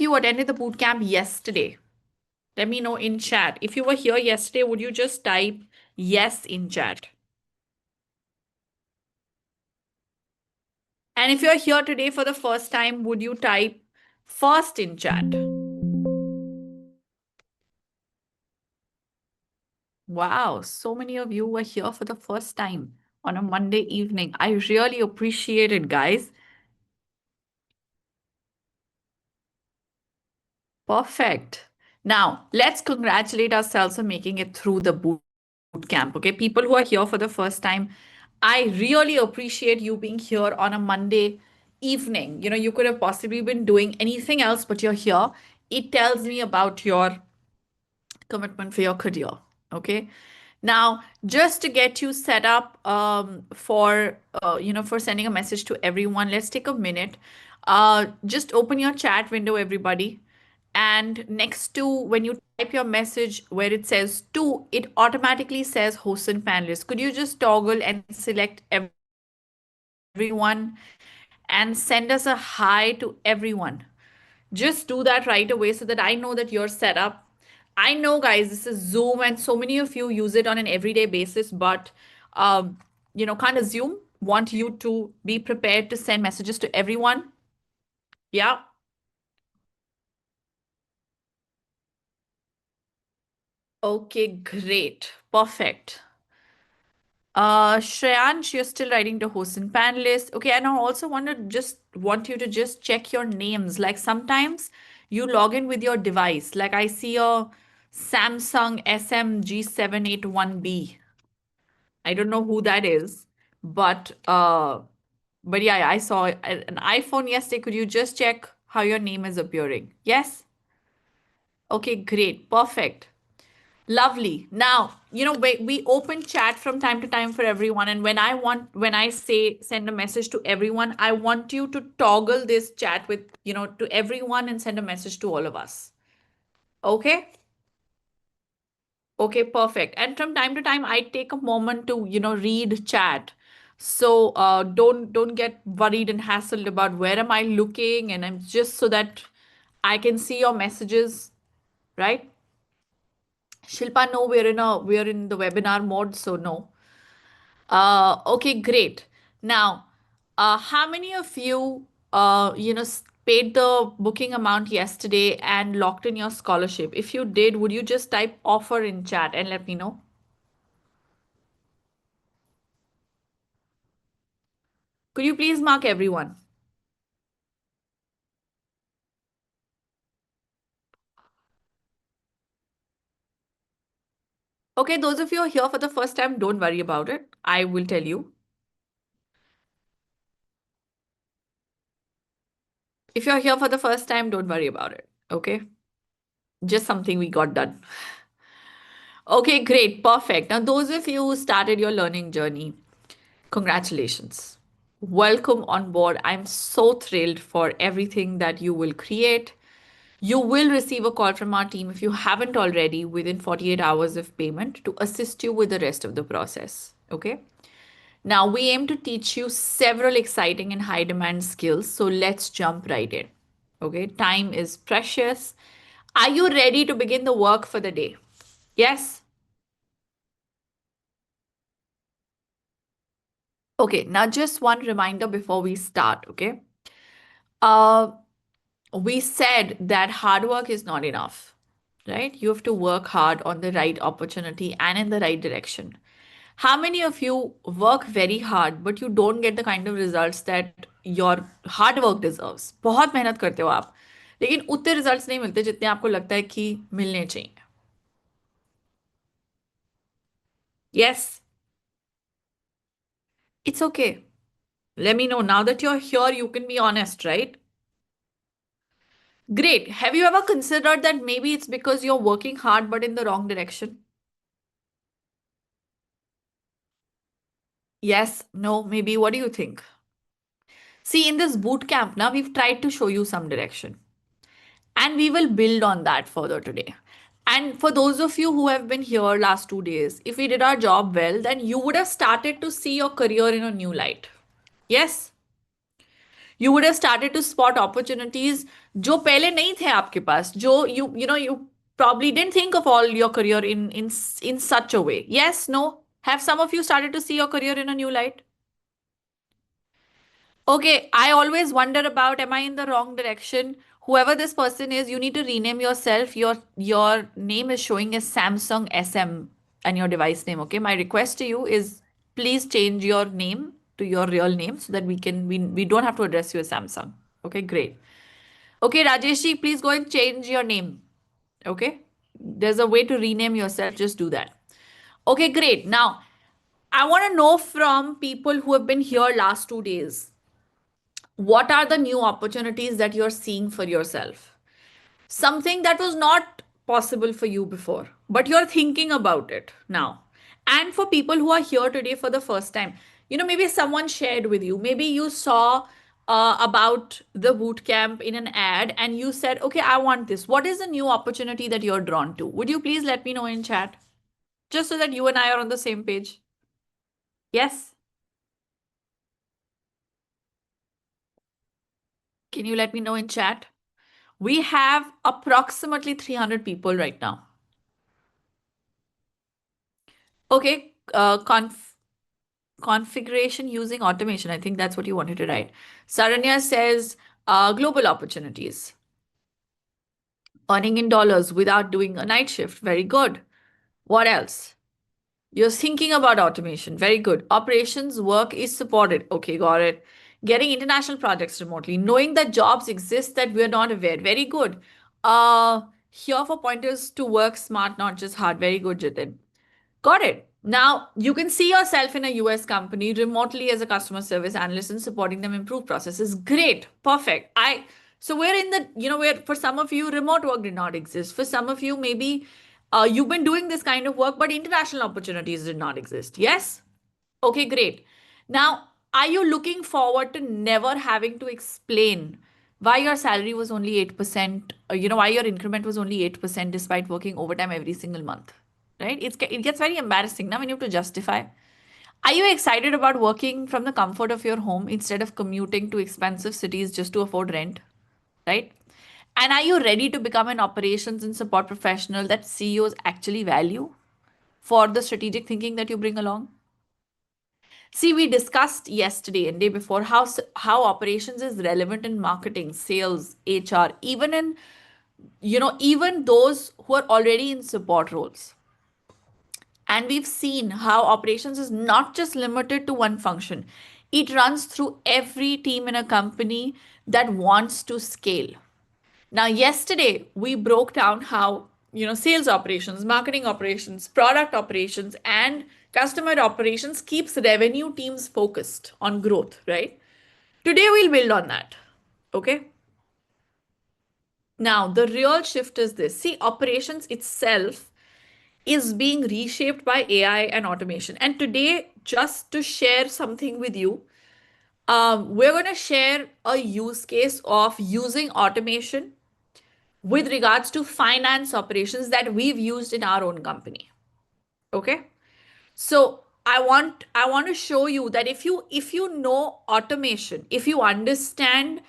of you attended the boot camp yesterday? Let me know in chat. If you were here yesterday, would you just type yes in chat? And if you're here today for the first time, would you type first in chat? Wow, so many of you were here for the first time on a Monday evening. I really appreciate it, guys. Perfect. Now, let's congratulate ourselves on making it through the boot camp. Okay, people who are here for the first time, I really appreciate you being here on a Monday evening. You could have possibly been doing anything else, but you're here. It tells me about your commitment for your career. Okay. Now, just to get you set up for sending a message to everyone, let's take a minute. Just open your chat window, everybody. And next to when you type your message where it says to, it automatically says host and panelists. Could you just toggle and select everyone and send us a hi to everyone? Just do that right away so that I know that you're set up. I know, guys, this is Zoom and so many of you use it on an everyday basis, but can't assume. Want you to be prepared to send messages to everyone. Yeah. Okay, great. Perfect. Shreyansh, you're still writing to host and panelists. Okay, and I also want you to just check your names. Like sometimes you log in with your device. Like I see a Samsung SMG781B. I don't know who that is, but yeah, I saw an iPhone yesterday. Could you just check how your name is appearing? Yes? Okay, great. Perfect. Lovely. Now, we open chat from time to time for everyone. And when I say send a message to everyone, I want you to toggle this chat with, to everyone and send a message to all of us. Okay? Okay, perfect. And from time to time, I take a moment to, read chat. So don't get worried and hassled about where am I looking, and I'm just so that I can see your messages, right? Shilpa, no, we're in the webinar mode, so no. Okay, great. Now, how many of you, paid the booking amount yesterday and locked in your scholarship? If you did, would you just type offer in chat and let me know? Could you please mark everyone? Okay, those of you who are here for the first time, don't worry about it. I will tell you. If you're here for the first time, don't worry about it. Okay? Just something we got done. Okay, great. Perfect. Now, those of you who started your learning journey, congratulations. Welcome on board. I'm so thrilled for everything that you will create. You will receive a call from our team if you haven't already within 48 hours of payment to assist you with the rest of the process. Okay? Now, we aim to teach you several exciting and high demand skills. So let's jump right in. Okay, time is precious. Are you ready to begin the work for the day? Yes? Okay, now just one reminder before we start. Okay, uh, we said that hard work is not enough, right? You have to work hard on the right opportunity and in the right direction. How many of you work very hard but you don't get the kind of results that your hard work deserves? बहुत मेहनत करते हो आप, लेकिन उतने results नहीं मिलते जितने आपको लगता है कि मिलने चाहिए. Yes, it's okay. Let me know now that you're here, you can be honest, right? Great. Have you ever considered that maybe it's because you're working hard but in the wrong direction? Yes, no, maybe. What do you think? See, in this boot camp now, we've tried to show you some direction. And we will build on that further today. And for those of you who have been here last 2 days, if we did our job well, then you would have started to see your career in a new light. Yes, You would have started to spot opportunities जो पहले नहीं थे आपके पास, जो you probably didn't think of all your career in such a way. Yes, no? Have some of you started to see your career in a new light? Okay, I always wonder about, am I in the wrong direction? Whoever this person is, you need to rename yourself. Your name is showing as Samsung SM and your device name. Okay, my request to you is please change your name to your real name so that we don't have to address you as Samsung. Okay, great. Okay, Rajeshi, please go and change your name. Okay, there's a way to rename yourself. Just do that. Okay, great. Now, I want to know from people who have been here last 2 days, what are the new opportunities that you're seeing for yourself? Something that was not possible for you before, but you're thinking about it now. And for people who are here today for the first time, maybe someone shared with you, maybe you saw about the boot camp in an ad and you said, okay, I want this. What is the new opportunity that you're drawn to? Would you please let me know in chat? Just so that you and I are on the same page. Yes? Can you let me know in chat? We have approximately 300 people right now. Okay, configuration using automation. I think that's what you wanted to write. Saranya says global opportunities. Earning in dollars without doing a night shift. Very good. What else? You're thinking about automation. Very good. Operations work is supported. Okay, got it. Getting international projects remotely. Knowing that jobs exist that we're not aware. Very good. Here for pointers to work smart, not just hard. Very good, Jitin. Got it. Now you can see yourself in a US company remotely as a customer service analyst and supporting them improve processes. Great. Perfect. So we're in the, where for some of you, remote work did not exist. For some of you, maybe you've been doing this kind of work, but international opportunities did not exist. Yes? Okay, great. Now, are you looking forward to never having to explain why your salary was only 8%, why your increment was only 8% despite working overtime every single month? Right? It gets very embarrassing now when you have to justify. Are you excited about working from the comfort of your home instead of commuting to expensive cities just to afford rent? Right? And are you ready to become an operations and support professional that CEOs actually value for the strategic thinking that you bring along? See, we discussed yesterday and day before how operations is relevant in marketing, sales, HR, even in even those who are already in support roles. And we've seen how operations is not just limited to one function. It runs through every team in a company that wants to scale. Now, yesterday we broke down how, sales operations, marketing operations, product operations, and customer operations keeps revenue teams focused on growth, right? Today we'll build on that. Okay. Now, the real shift is this. See, operations itself is being reshaped by AI and automation. And today, just to share something with you, we're going to share a use case of using automation with regards to finance operations that we've used in our own company. Okay. So I want to show you that if you know automation, if you understand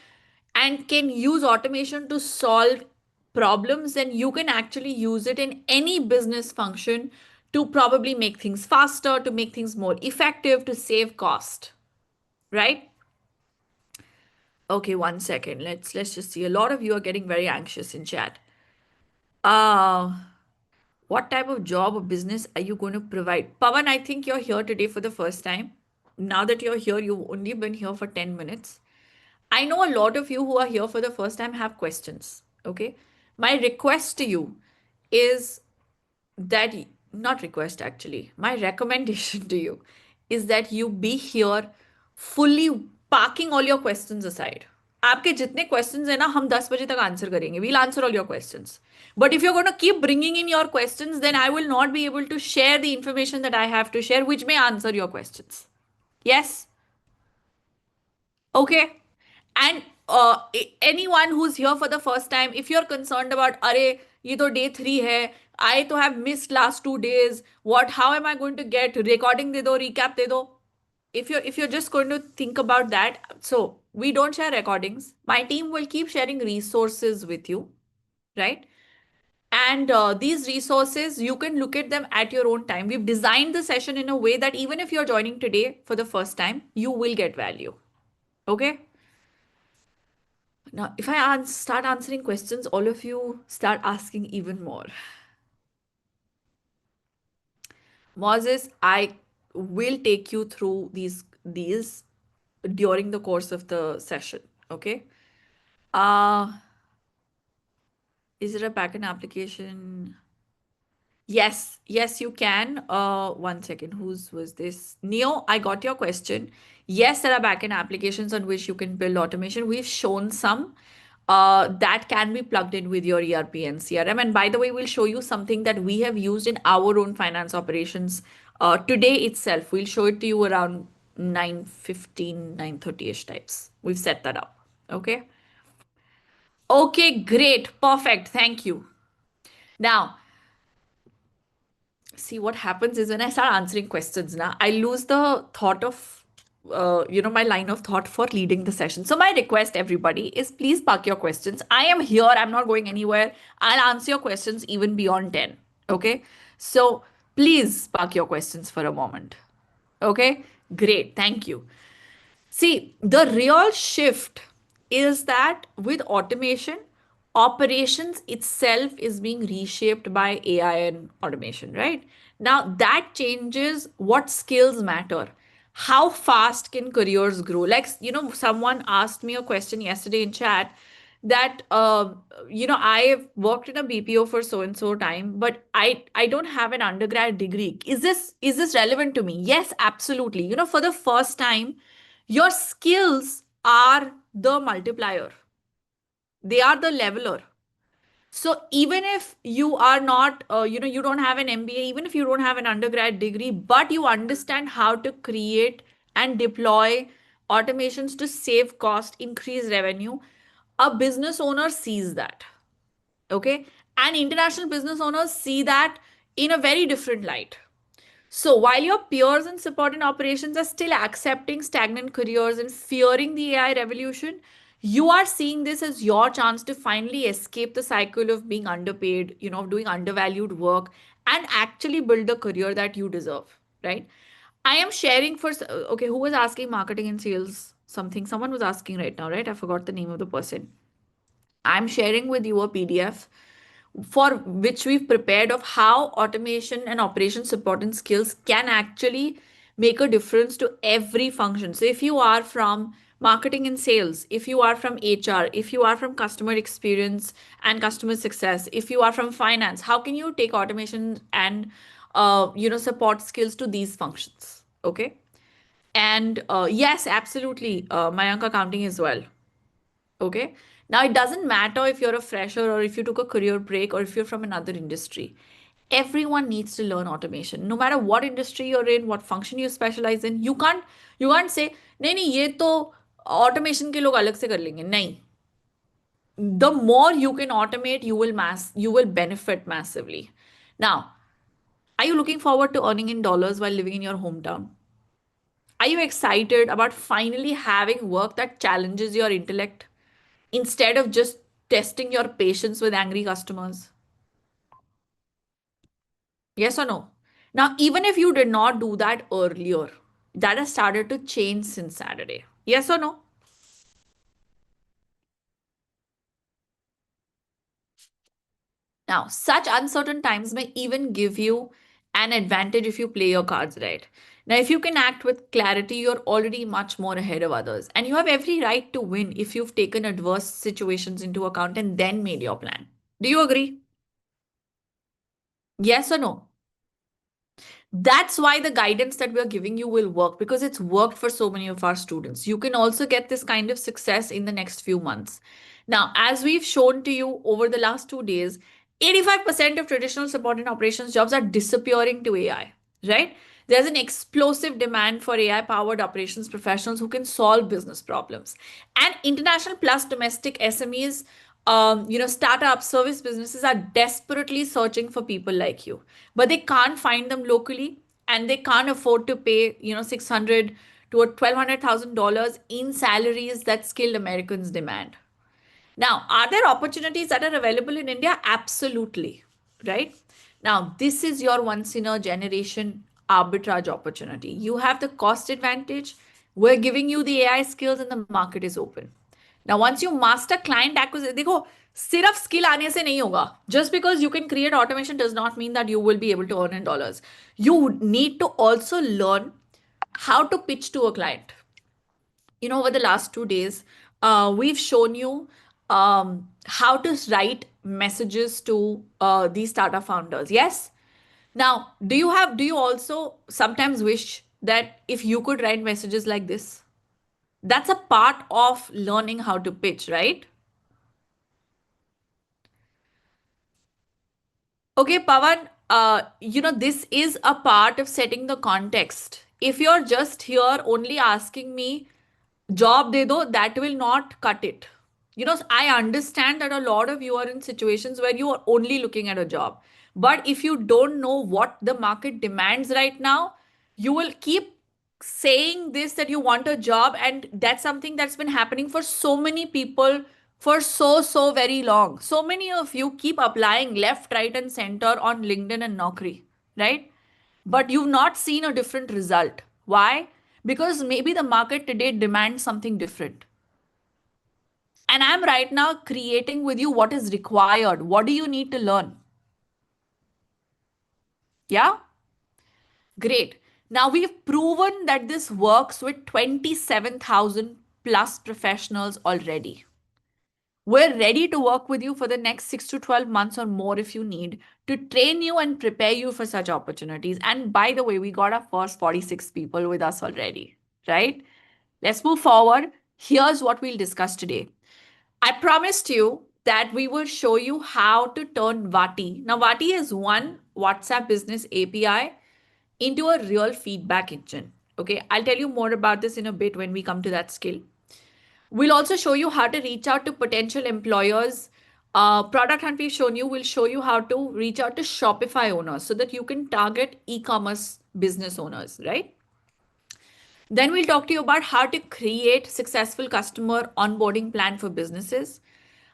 and can use automation to solve problems, then you can actually use it in any business function to probably make things faster, to make things more effective, to save cost. Right? Okay, one second. Let's just see. A lot of you are getting very anxious in chat. Uh What type of job or business are you going to provide? Pawan, I think you're here today for the first time. Now that you're here, you've only been here for 10 minutes. I know a lot of you who are here for the first time have questions. Okay. My request to you is that, not request actually, my recommendation to you is that you be here fully parking all your questions aside. आपके जितने questions है ना, हम 10 बजे तक answer करेंगे. We'll answer all your questions. But if you're going to keep bringing in your questions, then I will not be able to share the information that I have to share, which may answer your questions. Yes? Okay. And anyone who's here for the first time, if you're concerned about, अरे ये तो day 3 है, I to have missed last 2 days. How am I going to get recording? दे दो, recap दे दो. If you're just going to think about that, so We don't share recordings. My team will keep sharing resources with you, right? And these resources, you can look at them at your own time. We've designed the session in a way that even if you're joining today for the first time, you will get value. Okay? Now, if I start answering questions, all of you start asking even more. Moses, I will take you through these during the course of the session. Okay? Uh, is it a backend application? Yes, you can. One second. Whose was this? Neo, I got your question. Yes, there are backend applications on which you can build automation. We've shown some that can be plugged in with your ERP and CRM. And by the way, we'll show you something that we have used in our own finance operations today itself. We'll show it to you around 9:15, 9:30-ish types. We've set that up. Okay. Okay, great. Perfect. Thank you. Now, see what happens is when I start answering questions now, I lose the thought of my line of thought for leading the session. So my request, everybody, is please park your questions. I am here. I'm not going anywhere. I'll answer your questions even beyond 10. Okay. So please park your questions for a moment. Okay. Great. Thank you. See, the real shift is that with automation, operations itself is being reshaped by AI and automation, right? Now, that changes what skills matter. How fast can careers grow? Like, someone asked me a question yesterday in chat that, I have worked in a BPO for so and so time, but I don't have an undergrad degree. Is this relevant to me? Yes, absolutely. For the first time, your skills are the multiplier, they are the leveler. So even if you are not, you don't have an MBA, even if you don't have an undergrad degree, but you understand how to create and deploy automations to save cost, increase revenue, a business owner sees that. Okay. And international business owners see that in a very different light. So while your peers in support and operations are still accepting stagnant careers and fearing the AI revolution, you are seeing this as your chance to finally escape the cycle of being underpaid, of doing undervalued work and actually build the career that you deserve, right? I am sharing okay, who was asking marketing and sales something? Someone was asking right now, right? I forgot the name of the person. I'm sharing with you a PDF for which we've prepared of how automation and operation support and skills can actually make a difference to every function. So if you are from marketing and sales, if you are from HR, if you are from customer experience and customer success, if you are from finance, how can you take automation and support skills to these functions? Okay. And yes, absolutely, Mayank, accounting as well. Okay. Now, it doesn't matter if you're a fresher or if you took a career break or if you're from another industry. Everyone needs to learn automation. No matter what industry you're in, what function you specialize in, you can't say, नहीं नहीं ये तो automation के लोग अलग से कर लेंगे. नहीं. The more you can automate, you will benefit massively. Now, are you looking forward to earning in dollars while living in your hometown? Are you excited about finally having work that challenges your intellect instead of just testing your patience with angry customers? Yes or no? Now, even if you did not do that earlier, that has started to change since Saturday. Yes or no? Now, such uncertain times may even give you an advantage if you play your cards right. Now, if you can act with clarity, you're already much more ahead of others. And you have every right to win if you've taken adverse situations into account and then made your plan. Do you agree? Yes or no? That's why the guidance that we're giving you will work because it's worked for so many of our students. You can also get this kind of success in the next few months. Now, as we've shown to you over the last 2 days, 85% of traditional support and operations jobs are disappearing to AI, right? There's an explosive demand for AI powered operations professionals who can solve business problems. And international plus domestic SMEs, startup service businesses are desperately searching for people like you, but they can't find them locally and they can't afford to pay, 600 to a $1,200,000 in salaries that skilled Americans demand. Now, are there opportunities that are available in India? Absolutely, right? Now, this is your once in a generation arbitrage opportunity. You have the cost advantage. We're giving you the AI skills and the market is open. Now, once you master client acquisition, देखो सिर्फ skill आने से नहीं होगा. Just because you can create automation does not mean that you will be able to earn in dollars. You need to also learn how to pitch to a client. Over the last 2 days, we've shown you how to write messages to these startup founders. Yes. Now, do you also sometimes wish that if you could write messages like this? That's a part of learning how to pitch, right? Okay, Pawan, this is a part of setting the context. If you're just here only asking me, job de do, that will not cut it. I understand that a lot of you are in situations where you are only looking at a job. But if you don't know what the market demands right now, you will keep saying this that you want a job. And that's something that's been happening for so many people for so very long. So many of you keep applying left, right, and center on LinkedIn and Naukri, right? But you've not seen a different result. Why? Because maybe the market today demands something different. And I'm right now creating with you what is required. What do you need to learn? Yeah? Great. Now we've proven that this works with 27,000 plus professionals already. We're ready to work with you for the next 6 to 12 months or more if you need to train you and prepare you for such opportunities. And by the way, we got our first 46 people with us already, right? Let's move forward. Here's what we'll discuss today. I promised you that we will show you how to turn Vati. Now, Vati is one WhatsApp business API into a real feedback engine. Okay, I'll tell you more about this in a bit when we come to that skill. We'll also show you how to reach out to potential employers. Product Hunt we've shown you will show you how to reach out to Shopify owners so that you can target e-commerce business owners, right? Then we'll talk to you about how to create successful customer onboarding plan for businesses,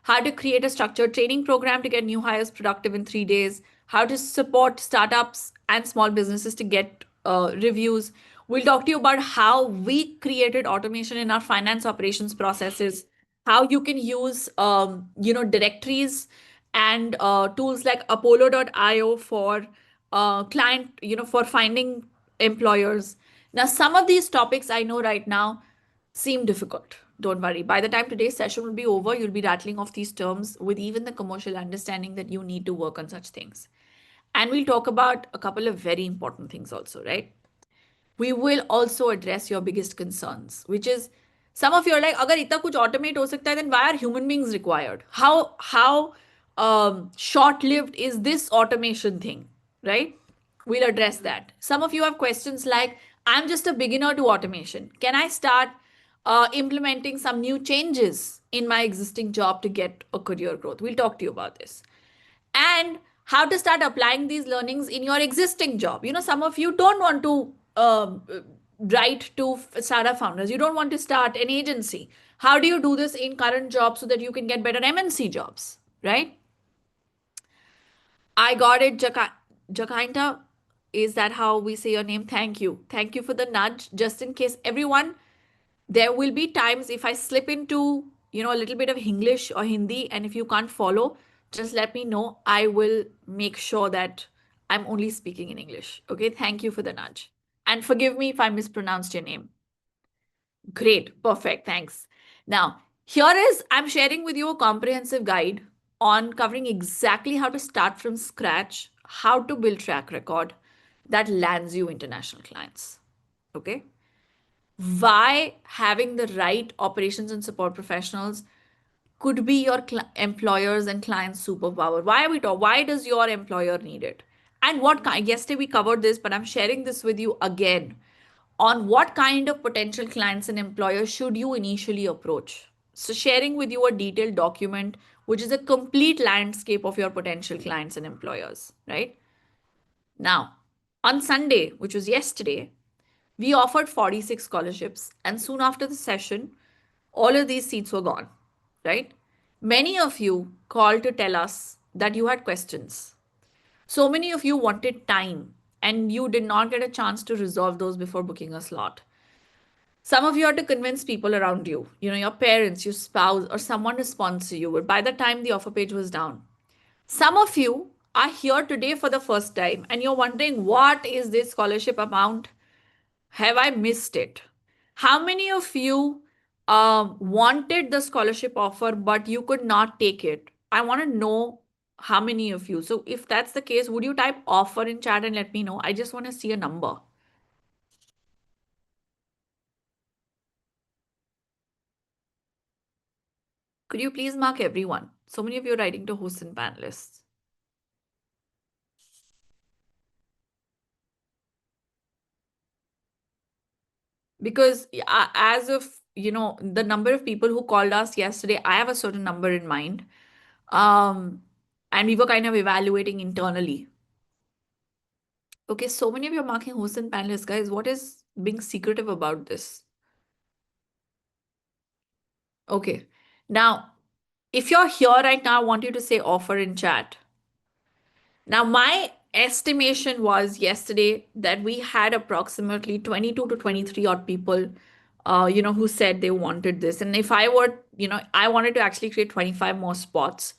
how to create a structured training program to get new hires productive in 3 days, how to support startups and small businesses to get reviews. We'll talk to you about how we created automation in our finance operations processes, how you can use directories and tools like Apollo.io for client, for finding employers. Now, some of these topics I know right now seem difficult. Don't worry. By the time today's session will be over, you'll be rattling off these terms with even the commercial understanding that you need to work on such things. And we'll talk about a couple of very important things also, right? We will also address your biggest concerns, which is some of you are like, agar itna kuch automate ho sakta hai, then why are human beings required? How short-lived is this automation thing, right? We'll address that. Some of you have questions like, I'm just a beginner to automation. Can I start implementing some new changes in my existing job to get a career growth? We'll talk to you about this. And how to start applying these learnings in your existing job. Some of you don't want to write to startup founders. You don't want to start an agency. How do you do this in current jobs so that you can get better MNC jobs, right? I got it, Jakainta. Is that how we say your name? Thank you. Thank you for the nudge. Just in case, everyone, there will be times if I slip into, a little bit of English or Hindi, and if you can't follow, just let me know. I will make sure that I'm only speaking in English. Okay. Thank you for the nudge. And forgive me if I mispronounced your name. Great. Perfect. Thanks. Now, I'm sharing with you a comprehensive guide on covering exactly how to start from scratch, how to build track record that lands you international clients. Okay. Why having the right operations and support professionals could be your employers and clients superpower. Why does your employer need it? And what kind, yesterday we covered this, but I'm sharing this with you again on what kind of potential clients and employers should you initially approach. So sharing with you a detailed document, which is a complete landscape of your potential clients and employers, right? Now, on Sunday, which was yesterday, We offered 46 scholarships, and soon after the session, all of these seats were gone, right? Many of you called to tell us that you had questions. So many of you wanted time and you did not get a chance to resolve those before booking a slot. Some of you had to convince people around you, your parents, your spouse, or someone to sponsor you. But by the time the offer page was down, some of you are here today for the first time and you're wondering, what is this scholarship amount? Have I missed it? How many of you wanted the scholarship offer, but you could not take it? I want to know how many of you. So, if that's the case, would you type offer in chat and let me know? I just want to see a number. Could you please mark everyone? So many of you are writing to hosts and panelists. Because as of, the number of people who called us yesterday, I have a certain number in mind. Um, and we were kind of evaluating internally. Okay, so many of you are marking hosts and panelists, guys. What is being secretive about this? Okay. Now, if you're here right now, I want you to say offer in chat. Now, my estimation was yesterday that we had approximately 22 to 23 odd people, who said they wanted this. And if I were, I wanted to actually create 25 more spots.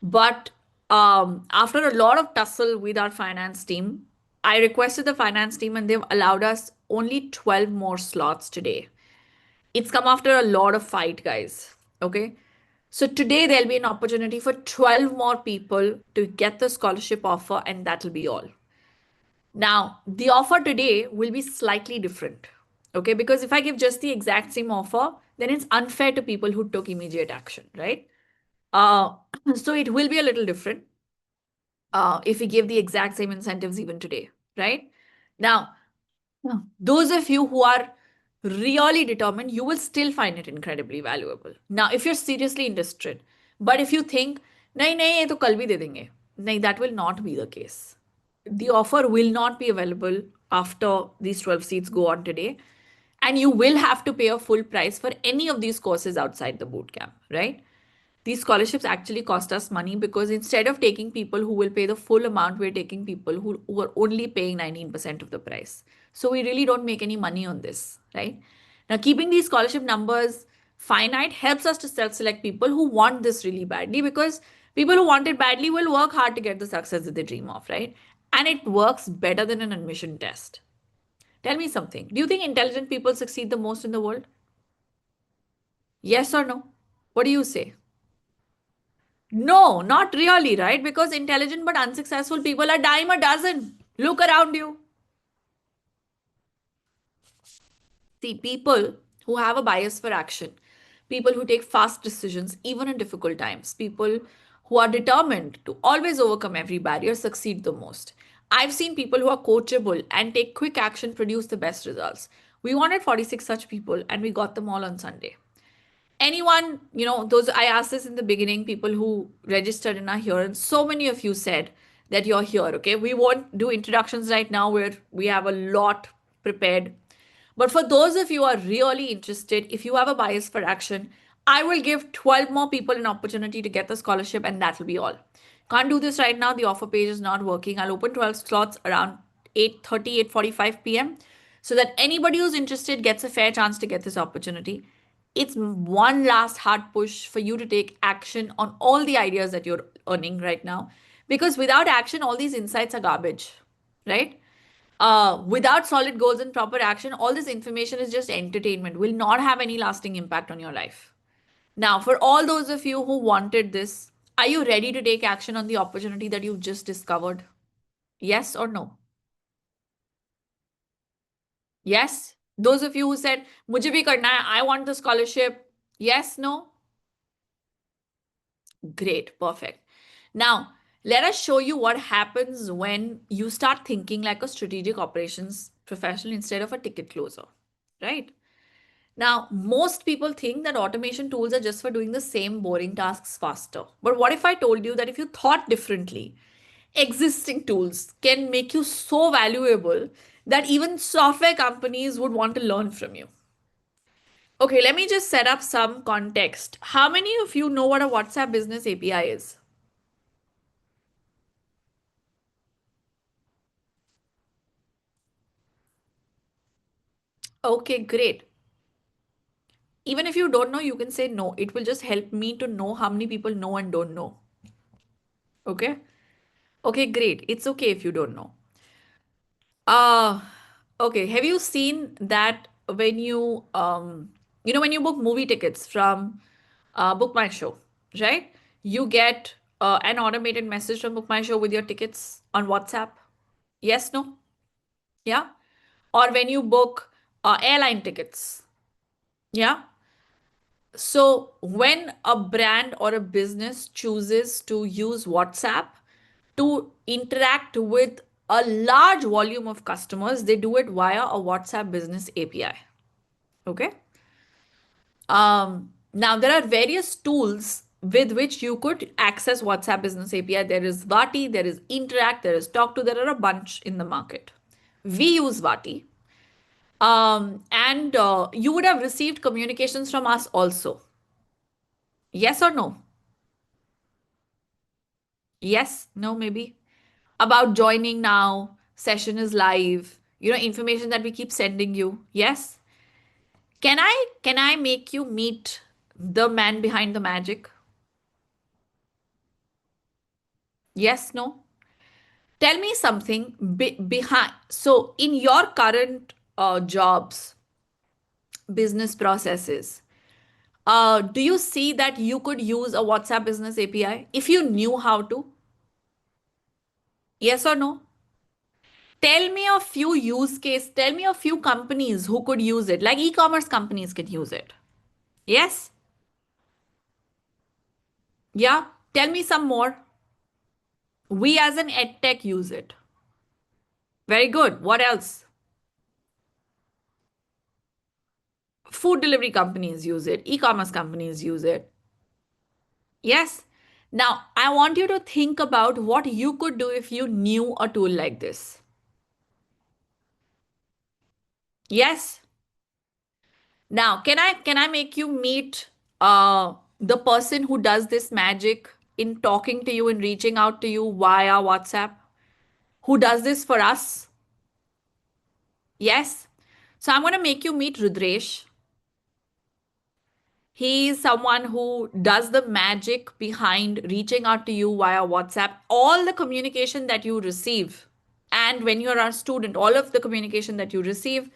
But after a lot of tussle with our finance team, I requested the finance team and they've allowed us only 12 more slots today. It's come after a lot of fight, guys. Okay. So today there'll be an opportunity for 12 more people to get the scholarship offer, and that'll be all. Now, the offer today will be slightly different. Okay. Because if I give just the exact same offer, then it's unfair to people who took immediate action, right? Uh, so it will be a little different if we give the exact same incentives even today, right? Now, those of you who are really determined, you will still find it incredibly valuable. Now, if you're seriously interested, but if you think, nahi, nahi, ye to kal bhi de denge, nahi, that will not be the case. The offer will not be available after these 12 seats go on today. And you will have to pay a full price for any of these courses outside the bootcamp, right? These scholarships actually cost us money because instead of taking people who will pay the full amount, we're taking people who are only paying 19% of the price. So we really don't make any money on this, right? Now, keeping these scholarship numbers finite helps us to self-select people who want this really badly, because people who want it badly will work hard to get the success that they dream of, right? And it works better than an admission test. Tell me something. Do you think intelligent people succeed the most in the world? Yes or no? What do you say? No, not really, right? Because intelligent but unsuccessful people are dime a dozen. Look around you. See, people who have a bias for action, people who take fast decisions even in difficult times, people who are determined to always overcome every barrier succeed the most. I've seen people who are coachable and take quick action produce the best results. We wanted 46 such people and we got them all on Sunday. Anyone, those, I asked this in the beginning, people who registered and are here, and so many of you said that you're here. Okay, we won't do introductions right now where we have a lot prepared. But for those of you who are really interested, if you have a bias for action, I will give 12 more people an opportunity to get the scholarship, and that will be all. Can't do this right now. The offer page is not working. I'll open 12 slots around 8:30, 8:45 p.m. so that anybody who's interested gets a fair chance to get this opportunity. It's one last hard push for you to take action on all the ideas that you're earning right now. Because without action, all these insights are garbage, right? Without solid goals and proper action, all this information is just entertainment, will not have any lasting impact on your life. Now, for all those of you who wanted this, are you ready to take action on the opportunity that you've just discovered? Yes or no? Yes? Those of you who said, "Mujhe bhi karna hai, I want the scholarship." Yes, no? Great, perfect. Now, let us show you what happens when you start thinking like a strategic operations professional instead of a ticket closer, right? Now, most people think that automation tools are just for doing the same boring tasks faster. But what if I told you that if you thought differently, existing tools can make you so valuable that even software companies would want to learn from you. Okay, let me just set up some context. How many of you know what a WhatsApp Business API is? Okay, great. Even if you don't know, you can say no. It will just help me to know how many people know and don't know. Okay? Okay, great. It's okay if you don't know. Uh, okay. Have you seen that when you when you book movie tickets from Book My Show, right? You get an automated message from Book My Show with your tickets on WhatsApp. Yes, no? Yeah. Or when you book airline tickets. Yeah. So when a brand or a business chooses to use WhatsApp to interact with a large volume of customers, they do it via a WhatsApp Business API. Okay. Now there are various tools with which you could access WhatsApp Business API. There is Vati, there is Interact, there is Talk to. There are a bunch in the market. We use Vati. And you would have received communications from us also. Yes or no? Yes, no, maybe. About joining now, session is live, information that we keep sending you. Yes. Can I make you meet the man behind the magic? Yes, no. Tell me something behind. So, in your current jobs, business processes, do you see that you could use a WhatsApp Business API if you knew how to? Yes or no? Tell me a few use case. Tell me a few companies who could use it. Like e-commerce companies could use it. Yes? Yeah? Tell me some more. We as an edtech use it. Very good. What else? Food delivery companies use it. E-commerce companies use it. Yes? Now, I want you to think about what you could do if you knew a tool like this. Yes? Now, can I make you meet the person who does this magic in talking to you and reaching out to you via WhatsApp? Who does this for us? Yes. So I'm going to make you meet Rudresh. He is someone who does the magic behind reaching out to you via WhatsApp. All the communication that you receive, and when you're a student, all of the communication that you receive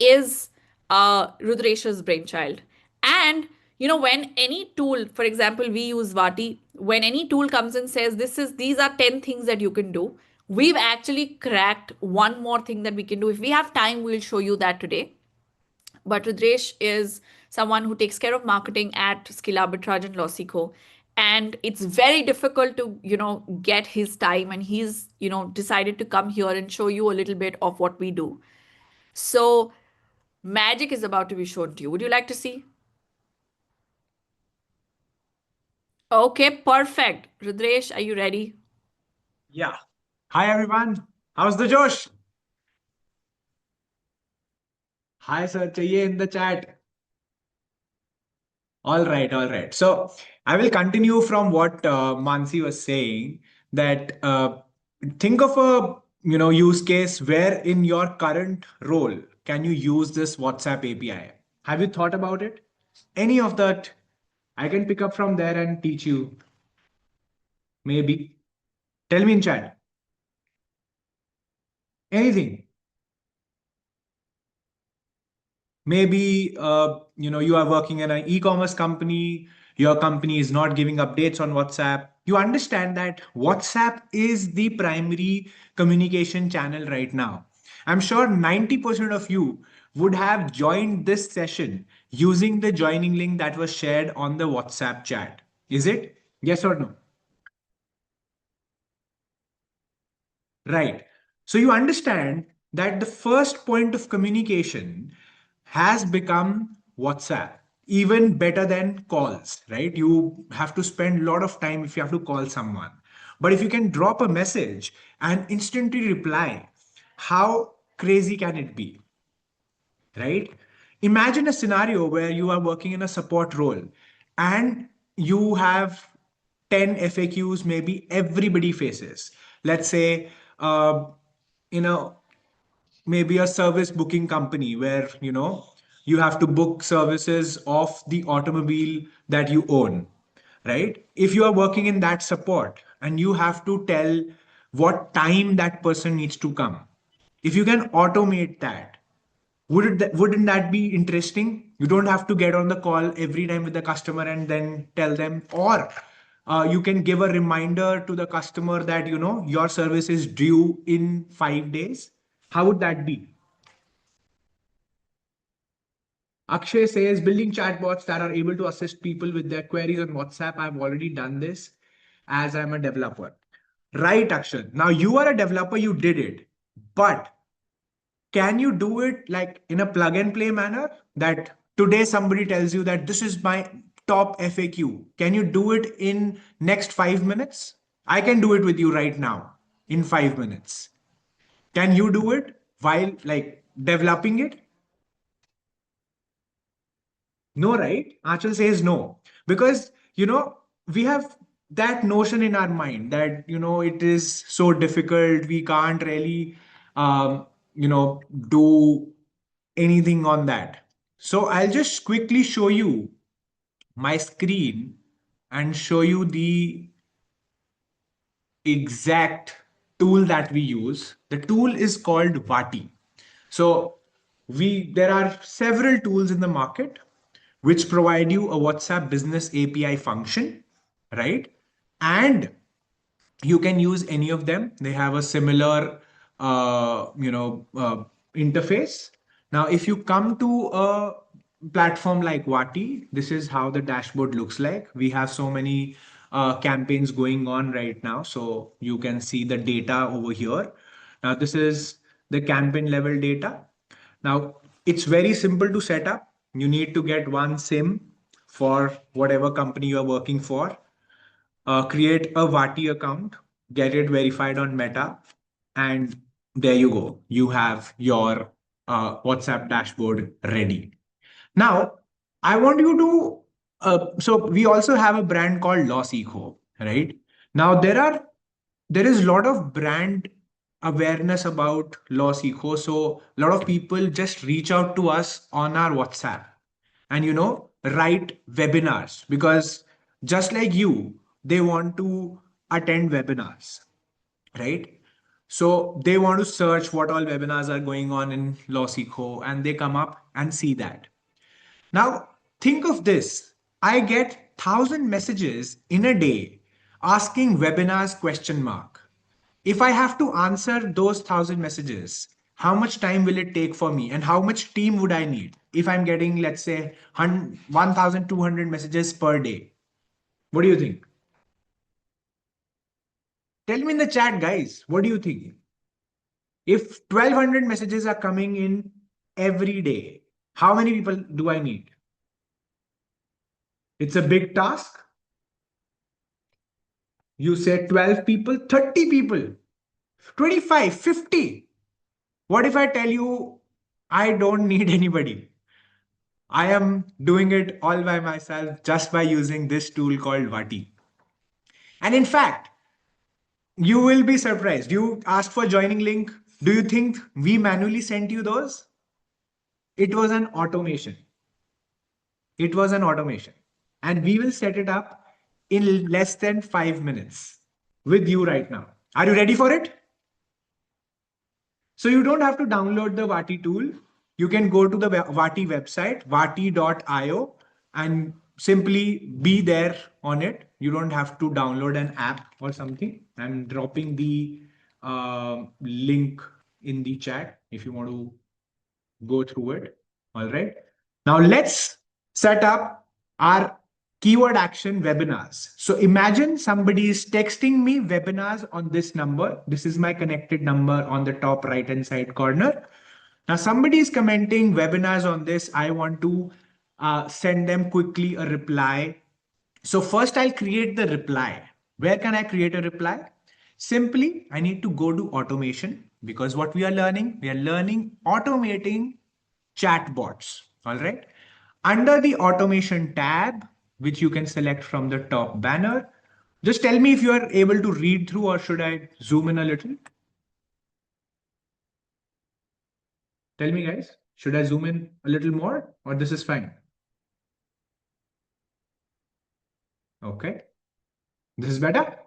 is Rudresh's brainchild. And when any tool, for example, we use Vati, when any tool comes and says these are 10 things that you can do, we've actually cracked one more thing that we can do. If we have time, we'll show you that today. But Rudresh is someone who takes care of marketing at Skill Arbitrage and Losico. And it's very difficult to, get his time. And he's, decided to come here and show you a little bit of what we do. So magic is about to be shown to you. Would you like to see? Okay, perfect. Rudresh, are you ready? Yeah. Hi, everyone. How's the Josh? Hi, sir. Chahiye in the chat. All right. All right. So I will continue from what Mansi was saying that think of a use case where in your current role can you use this WhatsApp API? Have you thought about it? Any of that? I can pick up from there and teach you. Maybe. Tell me in chat. Anything. Maybe you are working in an e-commerce company, your company is not giving updates on WhatsApp. You understand that WhatsApp is the primary communication channel right now. I'm sure 90% of you would have joined this session using the joining link that was shared on the WhatsApp chat. Is it? Yes or no? Right. So you understand that the first point of communication has become WhatsApp, even better than calls, right? You have to spend a lot of time if you have to call someone. But if you can drop a message and instantly reply, how crazy can it be? Right? Imagine a scenario where you are working in a support role and you have 10 FAQs, maybe everybody faces. Let's say, you know, maybe a service booking company where, you have to book services of the automobile that you own, right? If you are working in that support and you have to tell what time that person needs to come, if you can automate that, wouldn't that be interesting? You don't have to get on the call every time with the customer and then tell them, or you can give a reminder to the customer that your service is due in 5 days. How would that be? Akshay says building chatbots that are able to assist people with their queries on WhatsApp. I've already done this as I'm a developer. Right, Akshay. Now you are a developer, you did it. But can you do it like in a plug and play manner, that today somebody tells you that this is my top FAQ? Can you do it in next 5 minutes? I can do it with you right now in 5 minutes. Can you do it while like developing it? No, right? Achal says no. Because, we have that notion in our mind that, it is so difficult. We can't really, do anything on that. So I'll just quickly show you my screen and show you the exact tool that we use. The tool is called Vati. So there are several tools in the market which provide you a WhatsApp business API function, right? And you can use any of them. They have a similar interface. Now if you come to a platform like Vati, this is how the dashboard looks like. We have so many campaigns going on right now, so you can see the data over here. Now this is the campaign level data. Now it's very simple to set up. You need to get one SIM for whatever company you're working for, create a Vati account, get it verified on Meta, and there you go. You have your WhatsApp dashboard ready. Now, I want you to. So we also have a brand called Loseco, right? Now there is a lot of brand awareness about Loseco. So a lot of people just reach out to us on our WhatsApp and write webinars, because just like you, they want to attend webinars, right? So they want to search what all webinars are going on in Loseco and they come up and see that. Now, think of this. I get 1,000 messages in a day asking webinars question mark. If I have to answer those 1,000 messages, how much time will it take for me and how much team would I need if I'm getting, let's say, 1,200 messages per day? What do you think? Tell me in the chat, guys. What do you think? If 1,200 messages are coming in every day, how many people do I need? It's a big task. You say 12 people, 30 people, 25, 50. What if I tell you I don't need anybody? I am doing it all by myself just by using this tool called Vati. And in fact, you will be surprised. You asked for joining link. Do you think we manually sent you those? It was an automation. It was an automation. And we will set it up in less than 5 minutes with you right now. Are you ready for it? So you don't have to download the Vati tool. You can go to the Vati website, vati.io, and simply be there on it. You don't have to download an app or something. I'm dropping the link in the chat if you want to go through it. All right. Now let's set up our keyword action webinars. So imagine somebody is texting me webinars on this number. This is my connected number on the top right hand side corner. Now somebody is commenting webinars on this. I want to send them quickly a reply. So first I'll create the reply. Where can I create a reply? Simply, I need to go to automation because what we are learning automating chatbots. All right. Under the automation tab, which you can select from the top banner, just tell me if you are able to read through or should I zoom in a little? Tell me, guys, should I zoom in a little more or this is fine? Okay. This is better.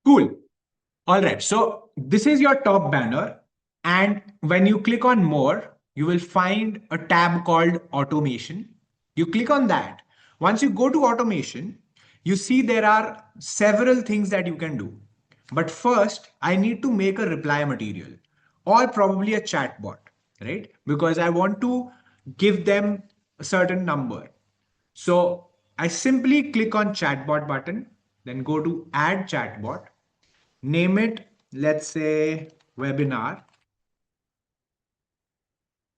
Cool. All right. So this is your top banner. And when you click on more, you will find a tab called automation. You click on that. Once you go to automation, you see there are several things that you can do. But first, I need to make a reply material or probably a chatbot, right? Because I want to give them a certain number. So I simply click on chatbot button, then go to add chatbot, name it, let's say webinar.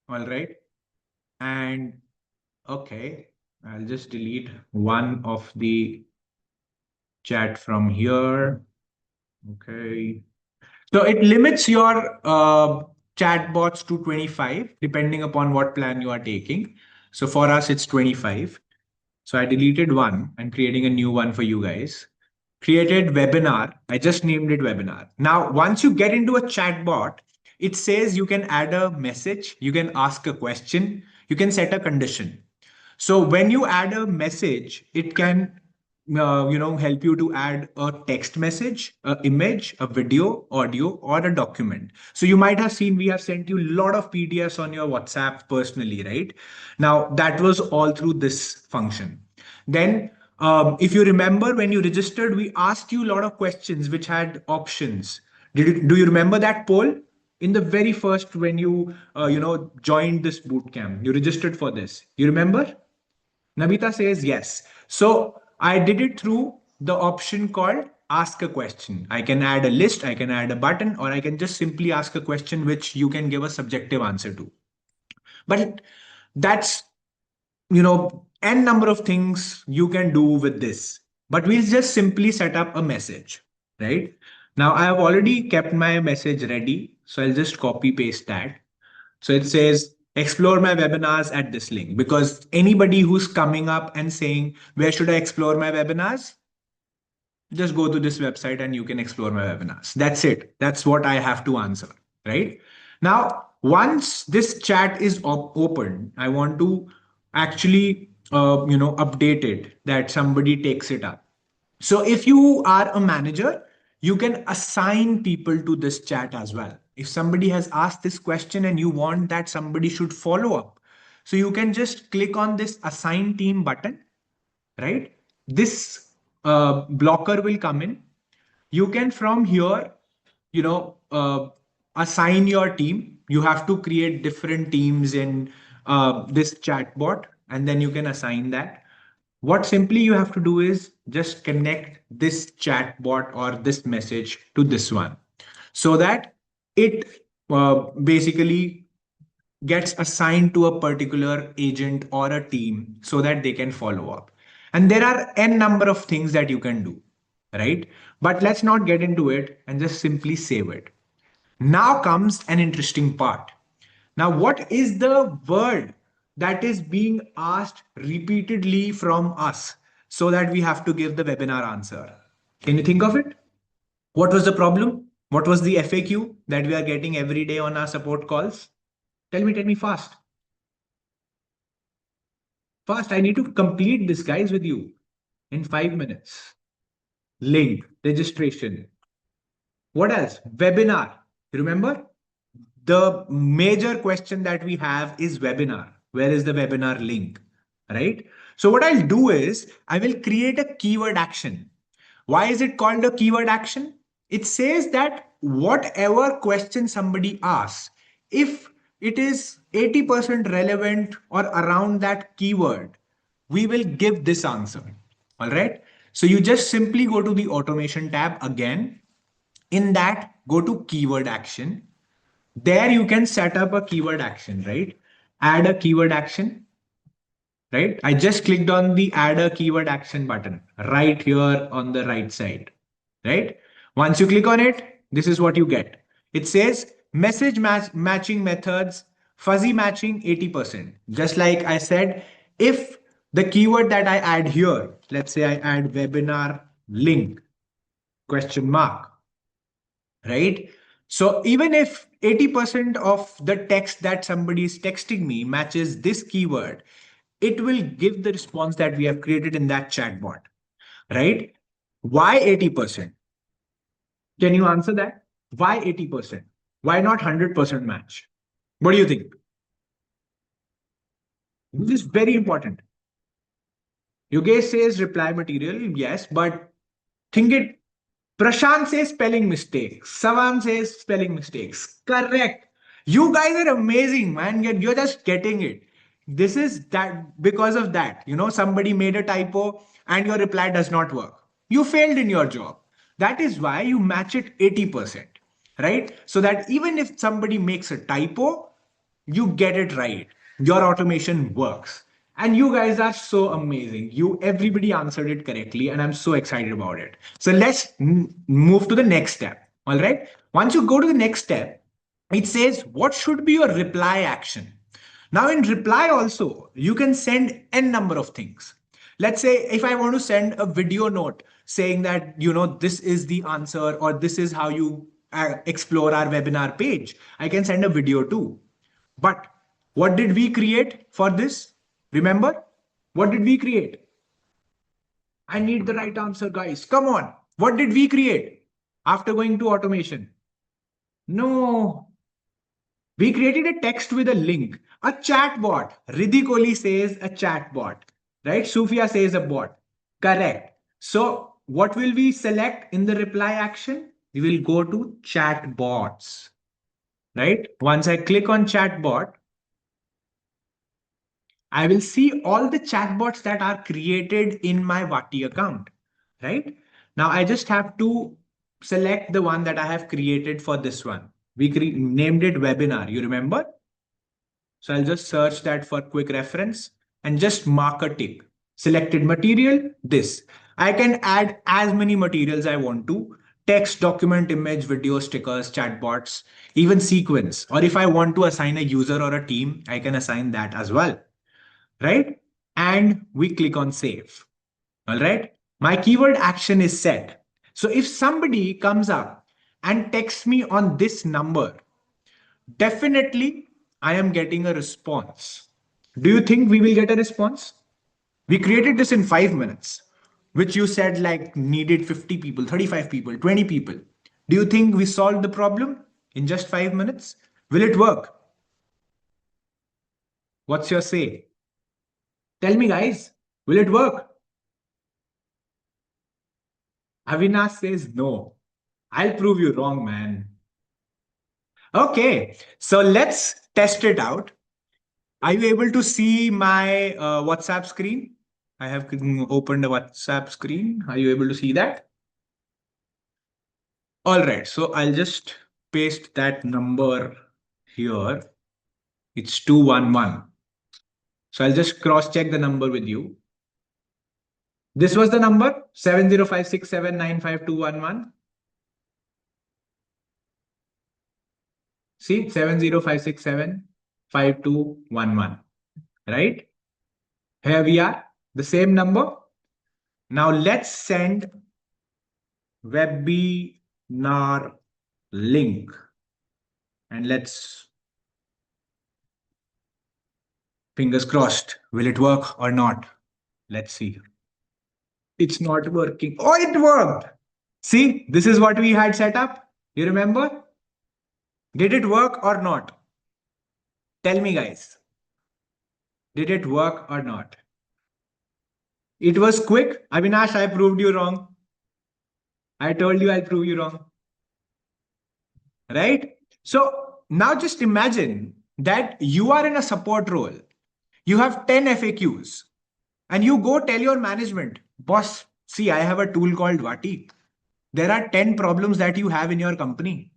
All right. And okay, I'll just delete one of the chat from here. Okay. So it limits your chatbots to 25, depending upon what plan you are taking. So for us, it's 25. So I deleted one and creating a new one for you guys. Created webinar. I just named it webinar. Now, once you get into a chatbot, it says you can add a message, you can ask a question, you can set a condition. So when you add a message, it can help you to add a text message, a image, a video, audio, or a document. So you might have seen we have sent you a lot of PDFs on your WhatsApp personally, right? Now that was all through this function. Then if you remember when you registered, we asked you a lot of questions which had options. Do you remember that poll? In the very first when you joined this bootcamp, you registered for this. You remember? Nabita says yes. So I did it through the option called ask a question. I can add a list, I can add a button, or I can just simply ask a question which you can give a subjective answer to. But that's, n number of things you can do with this. But we'll just simply set up a message, right? Now I have already kept my message ready. So I'll just copy paste that. So it says explore my webinars at this link because anybody who's coming up and saying, where should I explore my webinars? Just go to this website and you can explore my webinars. That's it. That's what I have to answer, right? Now, once this chat is open, I want to actually, update it that somebody takes it up. So if you are a manager, you can assign people to this chat as well. If somebody has asked this question and you want that somebody should follow up, so you can just click on this assign team button, right? This blocker will come in. You can from here, you know, uh, assign your team. You have to create different teams in this chatbot, and then you can assign that. What simply you have to do is just connect this chatbot or this message to this one so that it basically gets assigned to a particular agent or a team so that they can follow up. And there are n number of things that you can do, right? But let's not get into it and just simply save it. Now comes an interesting part. Now, what is the word that is being asked repeatedly from us so that we have to give the webinar answer? Can you think of it? What was the problem? What was the FAQ that we are getting every day on our support calls? Tell me fast. Fast. I need to complete this, guys, with you in 5 minutes. Link, registration. What else? Webinar. Remember? The major question that we have is webinar. Where is the webinar link? Right? So what I'll do is I will create a keyword action. Why is it called a keyword action? It says that whatever question somebody asks, if it is 80% relevant or around that keyword, we will give this answer. All right. So you just simply go to the automation tab again. In that, go to keyword action. There you can set up a keyword action, right? Add a keyword action. right? I just clicked on the add a keyword action button right here on the right side, right? Once you click on it, this is what you get. It says matching methods, fuzzy matching 80%. Just like I said, if the keyword that I add here, let's say I add webinar link, question mark, right? So even if 80% of the text that somebody is texting me matches this keyword, it will give the response that we have created in that chatbot, right? Why 80%? Can you answer that? Why 80%? Why not 100% match? What do you think? This is very important. Yogesh says reply material, yes, but think it. Prashant says spelling mistakes. Savan says spelling mistakes. Correct. You guys are amazing, man. You're just getting it. This is that because of that. Somebody made a typo and your reply does not work. You failed in your job. That is why you match it 80%, right? So that even if somebody makes a typo, you get it right. Your automation works. And you guys are so amazing. Everybody answered it correctly, and I'm so excited about it. So let's move to the next step. All right. Once you go to the next step, it says what should be your reply action. Now, in reply, also, you can send n number of things. Let's say if I want to send a video note saying that, this is the answer or this is how you explore our webinar page, I can send a video too. But what did we create for this? Remember? What did we create? I need the right answer, guys. Come on. What did we create after going to automation? No. We created a text with a link, a chatbot. Riddhi Kohli says a chatbot, right? Sufia says a bot. Correct. So what will we select in the reply action? We will go to chatbots, right? Once I click on chatbot, I will see all the chatbots that are created in my Vati account, right? Now I just have to select the one that I have created for this one. We named it webinar, you remember? So I'll just search that for quick reference and just mark a tick. Selected material, this. I can add as many materials I want to. Text, document, image, video, stickers, chatbots, even sequence. Or if I want to assign a user or a team, I can assign that as well, right? And we click on save. All right. My keyword action is set. So if somebody comes up and texts me on this number, definitely I am getting a response. Do you think we will get a response? We created this in 5 minutes, which you said like needed 50 people, 35 people, 20 people. Do you think we solved the problem in just 5 minutes? Will it work? What's your say? Tell me, guys, will it work? Avinash says no. I'll prove you wrong, man. Okay, so let's test it out. Are you able to see my WhatsApp screen? I have opened a WhatsApp screen. Are you able to see that? All right, so I'll just paste that number here. It's 211. So I'll just cross check the number with you. This was the number 70567952111. See, 705675211, right? Here we are, the same number. Now let's send webinar link and let's, fingers crossed, will it work or not? Let's see. It's not working. Oh, it worked. See, this is what we had set up. You remember? Did it work or not? Tell me, guys. Did it work or not? It was quick. Avinash, I proved you wrong. I told you I'll prove you wrong. Right? So now just imagine that you are in a support role. You have 10 FAQs and you go tell your management, boss, see, I have a tool called Vati. There are 10 problems that you have in your company.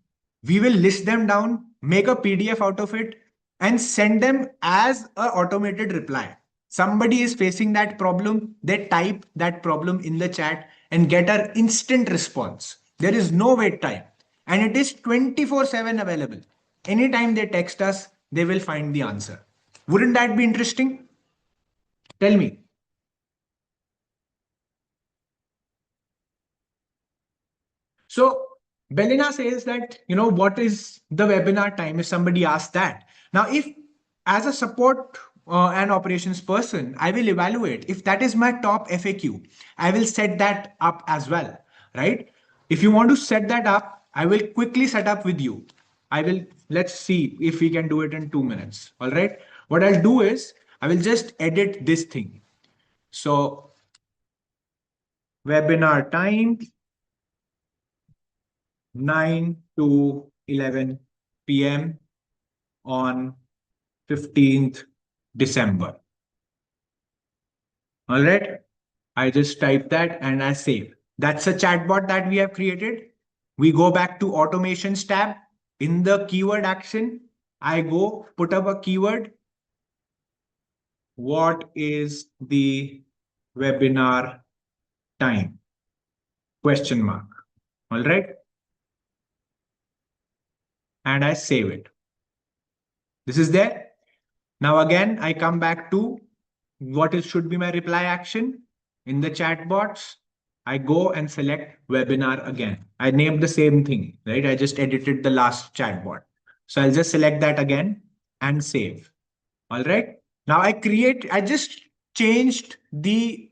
We will list them down, make a PDF out of it, and send them as an automated reply. Somebody is facing that problem, they type that problem in the chat and get an instant response. There is no wait time. And it is 24/7 available. Anytime they text us, they will find the answer. Wouldn't that be interesting? Tell me. So Belina says that, what is the webinar time if somebody asks that? Now, if as a support and operations person, I will evaluate if that is my top FAQ, I will set that up as well, right? If you want to set that up, I will quickly set up with you. Let's see if we can do it in 2 minutes. All right. What I'll do is I will just edit this thing. So webinar time 9 to 11 p.m. on 15th December. All right. I just type that and I save. That's a chatbot that we have created. We go back to automations tab. In the keyword action, I go put up a keyword. What is the webinar time? Question mark. All right. And I save it. This is there. Now again, I come back to should be my reply action in the chatbots. I go and select webinar again. I named the same thing, right? I just edited the last chatbot. So I'll just select that again and save. All right. Now I just changed the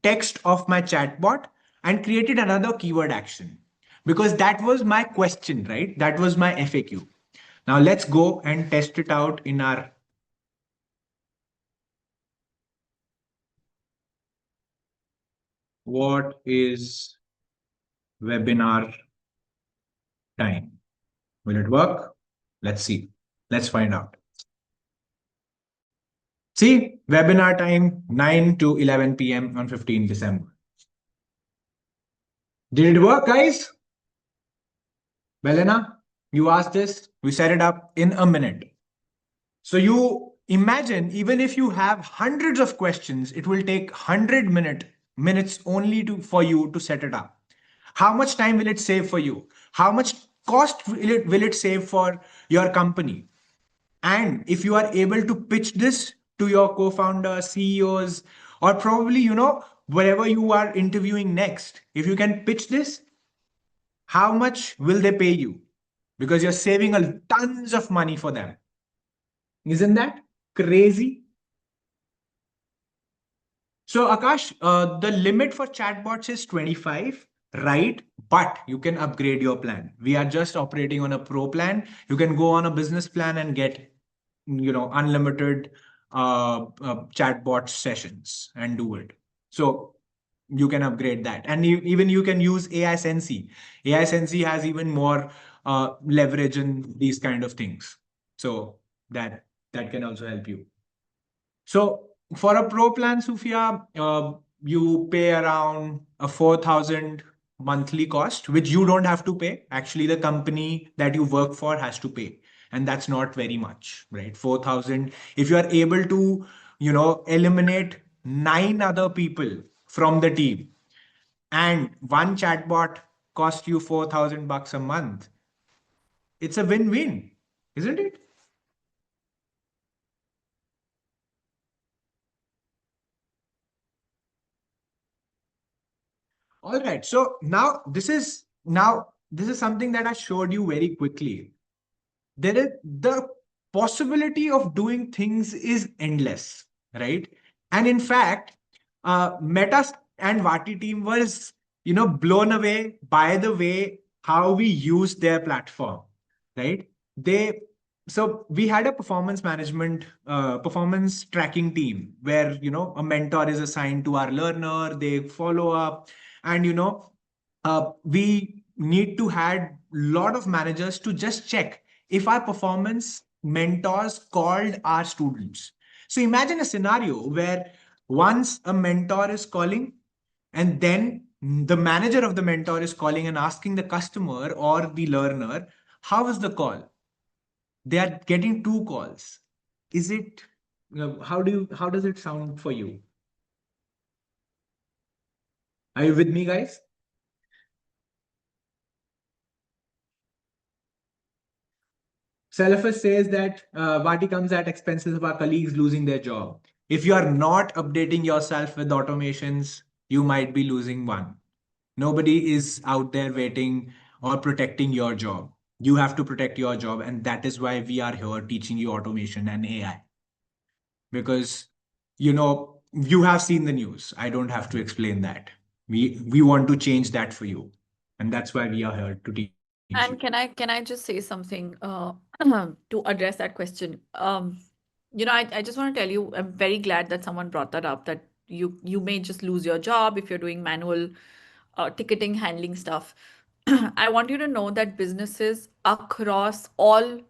text of my chatbot and created another keyword action because that was my question, right? That was my FAQ. Now let's go and test it out in our what is webinar time. Will it work? Let's see. Let's find out. See, webinar time 9 to 11 p.m. on 15 December. Did it work, guys? Belena, you asked this. We set it up in a minute. So you imagine, even if you have hundreds of questions, it will take 100 minutes only for you to set it up. How much time will it save for you? How much cost will it save for your company? And if you are able to pitch this to your co-founders, CEOs, or probably, wherever you are interviewing next, if you can pitch this, how much will they pay you? Because you're saving a tons of money for them. Isn't that crazy? So Akash, the limit for chatbots is 25, right? But you can upgrade your plan. We are just operating on a pro plan. You can go on a business plan and get, unlimited chatbot sessions and do it. So you can upgrade that. And even you can use AI Sensei. AI Sensei has even more leverage in these kind of things. So that can also help you. So for a pro plan, Sufia, you pay around a 4,000 monthly cost, which you don't have to pay. Actually, the company that you work for has to pay. And that's not very much, right? 4,000. If you are able to, eliminate 9 other people from the team and one chatbot cost you $4,000 a month, it's a win-win, isn't it? All right. So this is something that I showed you very quickly. There is the possibility of doing things is endless, right? And in fact, Meta and Vati team was, blown away by the way how we use their platform, right? So we had a performance tracking team where, a mentor is assigned to our learner, they follow up, and, we need to had lot of managers to just check if our performance mentors called our students. So imagine a scenario where once a mentor is calling and then the manager of the mentor is calling and asking the customer or the learner, how was the call? They are getting 2 calls. Is it how does it sound for you? Are you with me, guys? Salafis says that Vati comes at expenses of our colleagues losing their job. If you are not updating yourself with automations, you might be losing one. Nobody is out there waiting or protecting your job. You have to protect your job, and that is why we are here teaching you automation and AI. Because you have seen the news. I don't have to explain that. We want to change that for you, and that's why we are here to teach you. And can I just say something to address that question? I just want to tell you, I'm very glad that someone brought that up, that you may just lose your job if you're doing manual ticketing, handling stuff. I want you to know that businesses across all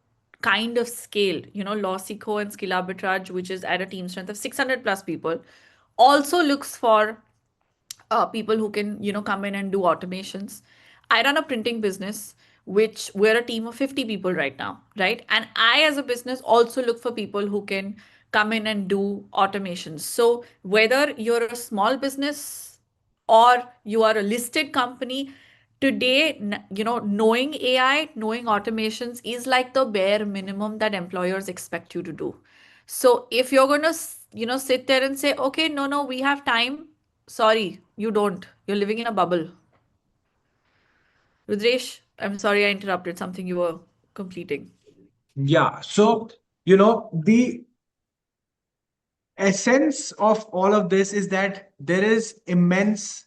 kind of scale, Lawseco and Skill Arbitrage, which is at a team strength of 600 plus people, also looks for people who can come in and do automations. I run a printing business, which we're a team of 50 people right now, right? And I as a business also look for people who can come in and do automations. So whether you're a small business or you are a listed company, today knowing AI, knowing automations is like the bare minimum that employers expect you to do. So if you're going to sit there and say, okay, no, we have time. Sorry, you don't. You're living in a bubble. Rudresh, I'm sorry I interrupted something you were completing. Yeah. So, the essence of all of this is that there is immense,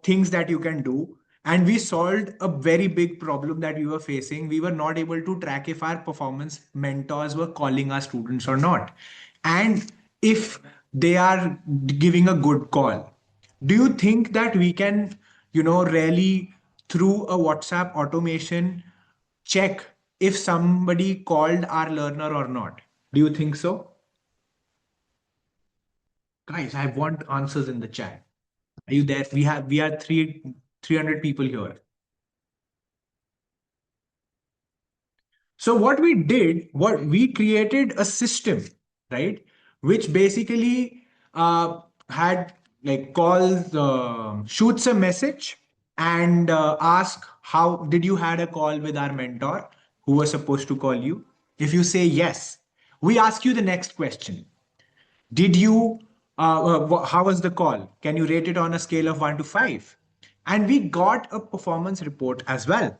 things that you can do. And we solved a very big problem that we were facing. We were not able to track if our performance mentors were calling our students or not. And if they are giving a good call, do you think that we can, really through a WhatsApp automation check if somebody called our learner or not? Do you think so? Guys, I want answers in the chat. Are you there? We are 300 people here. So what we created a system, right? Which basically had like calls, shoots a message and ask how did you had a call with our mentor who was supposed to call you. If you say yes, we ask you the next question. Did you, how was the call? Can you rate it on a scale of 1 to 5? And we got a performance report as well.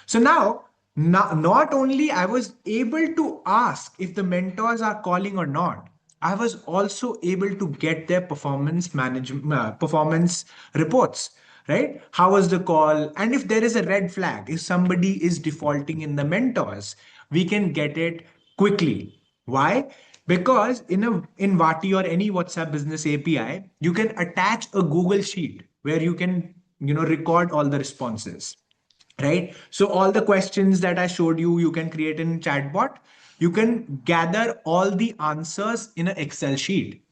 So now, not only I was able to ask if the mentors are calling or not, I was also able to get their performance reports, right? How was the call? And if there is a red flag, if somebody is defaulting in the mentors, we can get it quickly. Why? Because in Vati or any WhatsApp business API, you can attach a Google Sheet where you can record all the responses, right? So all the questions that I showed you, you can create in chatbot. You can gather all the answers in an Excel sheet.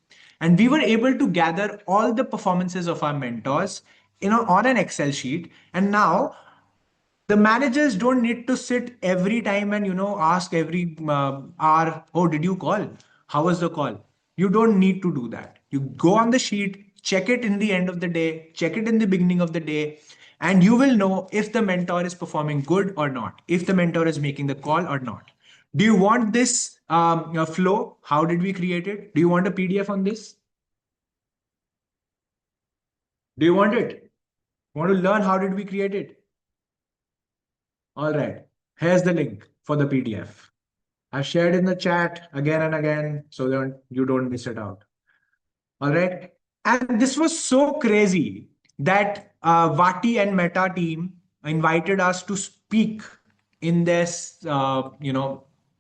And we were able to gather all the performances of our mentors, on an Excel sheet. And now the managers don't need to sit every time and ask every hour, oh, did you call, how was the call? You don't need to do that. You go on the sheet, check it in the end of the day, check it in the beginning of the day, and you will know if the mentor is performing good or not, if the mentor is making the call or not. Do you want this flow? How did we create it? Do you want a PDF on this? Do you want it? Want to learn how did we create it? All right, here's the link for the PDF. I've shared in the chat again and again so that you don't miss it out. All right. And this was so crazy that Vati and Meta team invited us to speak in this,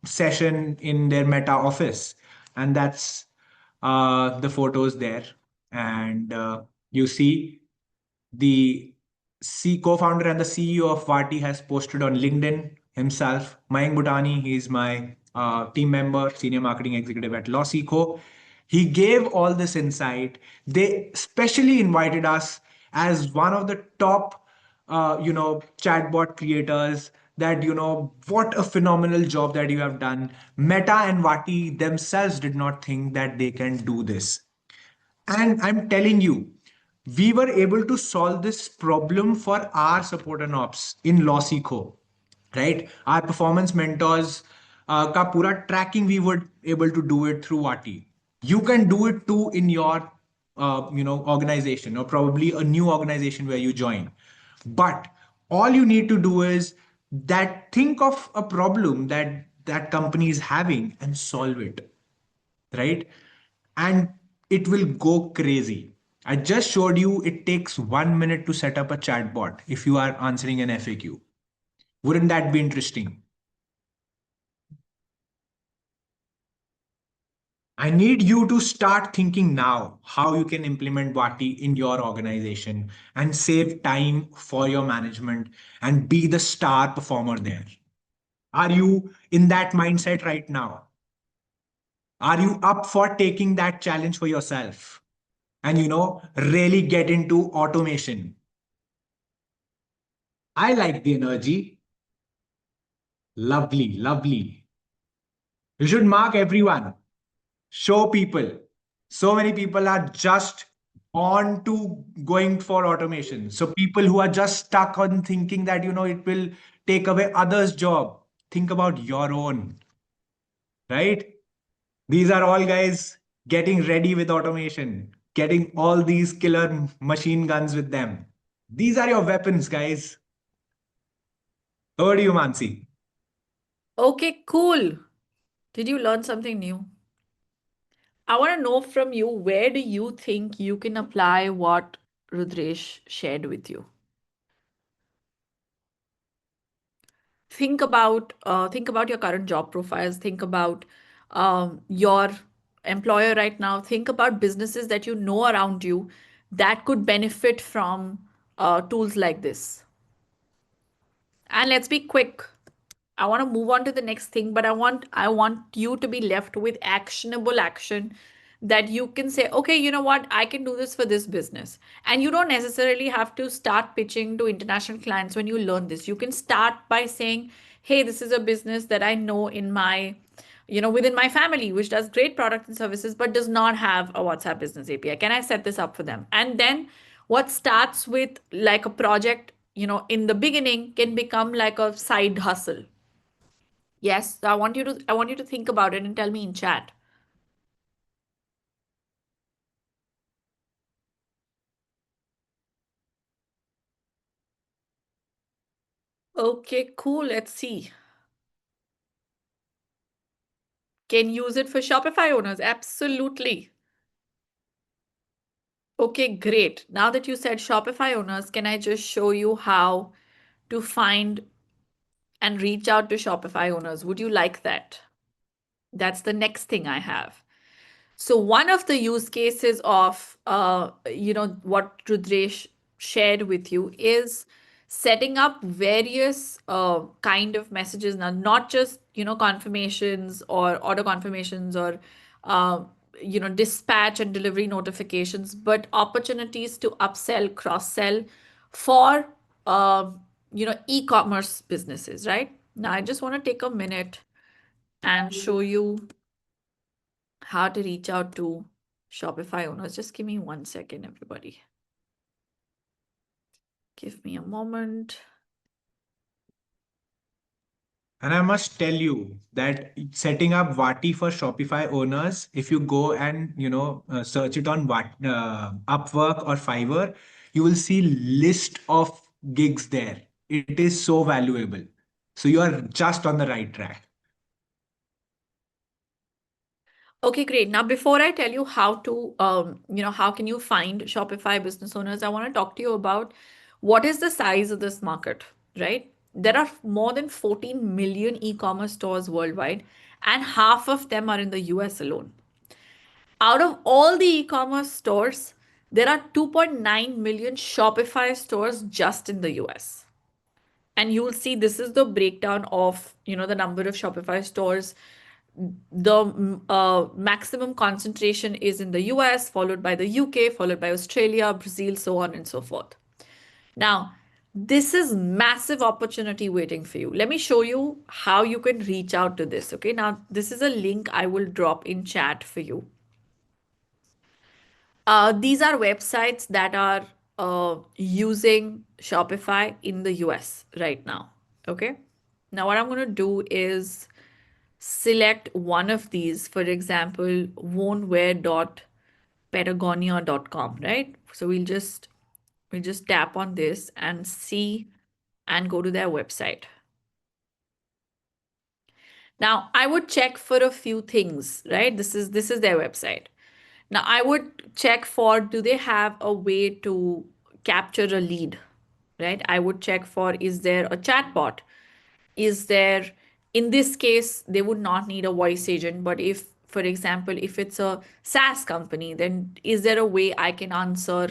session in their Meta office. And that's the photos there. And you see the co-founder and the CEO of Vati has posted on LinkedIn himself. Mayank Bhutani, he's my team member, senior marketing executive at Lawseco. He gave all this insight. They specially invited us as one of the top, chatbot creators that, what a phenomenal job that you have done. Meta and Vati themselves did not think that they can do this. And I'm telling you, we were able to solve this problem for our support and ops in Lossico, right? Our performance mentors ka pura tracking, we were able to do it through Vati. You can do it too in your, organization, or probably a new organization where you join. But all you need to do is that think of a problem that that company is having and solve it, right? And it will go crazy. I just showed you it takes 1 minute to set up a chatbot if you are answering an FAQ. Wouldn't that be interesting? I need you to start thinking now how you can implement Vati in your organization and save time for your management and be the star performer there. Are you in that mindset right now? Are you up for taking that challenge for yourself and, really get into automation? I like the energy. Lovely, lovely. You should mark everyone, show people. So many people are just on to going for automation. So people who are just stuck on thinking that, it will take away others' job. Think about your own, right? These are all guys getting ready with automation, getting all these killer machine guns with them. These are your weapons, guys. Over to you, Mansi. Okay, cool. Did you learn something new? I want to know from you, where do you think you can apply what Rudresh shared with you? Think about your current job profiles. Think about your employer right now. Think about businesses that you know around you that could benefit from tools like this. And let's be quick. I want to move on to the next thing, but I want you to be left with actionable action that you can say, okay, you know what, I can do this for this business. And you don't necessarily have to start pitching to international clients when you learn this. You can start by saying, hey, this is a business that I know in my, within my family, which does great products and services, but does not have a WhatsApp business API. Can I set this up for them? And then what starts with like a project, in the beginning can become like a side hustle. Yes, so I want you to think about it and tell me in chat. Okay, cool. Let's see. Can use it for Shopify owners. Absolutely. Okay, great. Now that you said Shopify owners, can I just show you how to find and reach out to Shopify owners? Would you like that? That's the next thing I have. So one of the use cases of what Rudresh shared with you is setting up various kind of messages now, not just confirmations or auto confirmations or uh, dispatch and delivery notifications, but opportunities to upsell, cross sell for e-commerce businesses. Right now, I just want to take a minute and show you how to reach out to Shopify owners. Just give me 1 second, everybody. Give me a moment. And I must tell you that setting up Vati for Shopify owners, if you go and search it on Upwork or Fiverr, you will see list of gigs there. It is so valuable. So you are just on the right track. Okay, great. Now, before I tell you how to, how can you find Shopify business owners, I want to talk to you about what is the size of this market, right? There are more than 14 million e-commerce stores worldwide, and half of them are in the US alone. Out of all the e-commerce stores, there are 2.9 million Shopify stores just in the US. And you'll see this is the breakdown of the number of Shopify stores. The maximum concentration is in the US, followed by the UK, followed by Australia, Brazil, so on and so forth. Now, This is massive opportunity waiting for you. Let me show you how you can reach out to this. Okay, now this is a link I will drop in chat for you. These are websites that are using Shopify in the US right now. Okay. Now, what I'm going to do is select one of these, for example, won'twear.patagonia.com, right? So we'll just tap on this and see and go to their website. Now, I would check for a few things, right? This is their website. Now, I would check for, do they have a way to capture a lead, right? I would check for, is there a chatbot? Is there, in this case, they would not need a voice agent, but if, for example, if it's a SaaS company, then is there a way I can answer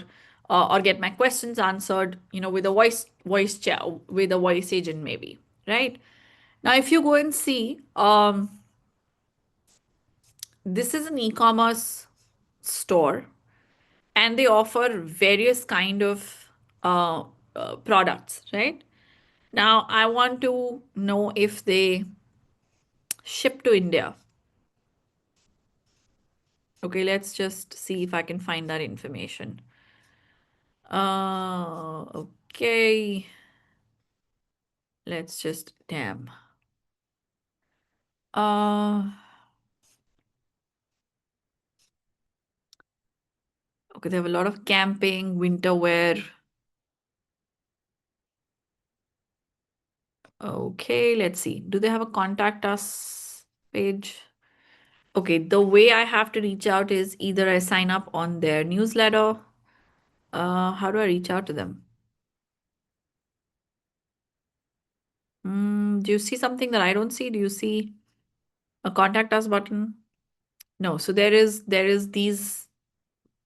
or get my questions answered, with a voice chat, with a voice agent maybe, right? Now, if you go and see, this is an e-commerce store, and they offer various kind of products, right? Now, I want to know if they ship to India. Okay, let's just see if I can find that information. Okay, let's just, damn. Uh, okay, they have a lot of camping, winter wear. Okay, let's see. Do they have a contact us page? Okay, the way I have to reach out is either I sign up on their newsletter. How do I reach out to them? Do you see something that I don't see? Do you see a contact us button? No. So there is these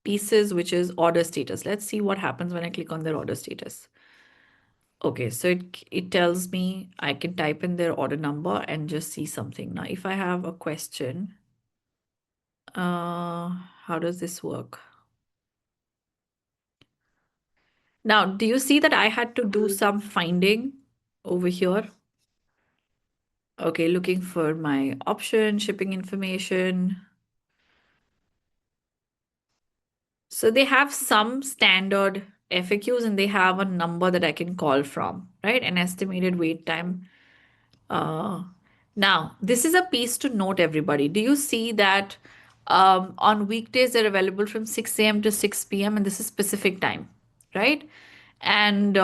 pieces, which is order status. Let's see what happens when I click on their order status. Okay, so it tells me I can type in their order number and just see something. Now, if I have a question, how does this work? Now, do you see that I had to do some finding over here? Okay, looking for my option, shipping information. So they have some standard FAQs and they have a number that I can call from, right? An estimated wait time. Uh, Now, this is a piece to note, everybody. Do you see that on weekdays they're available from 6 a.m. to 6 p.m. and this is specific time, right? And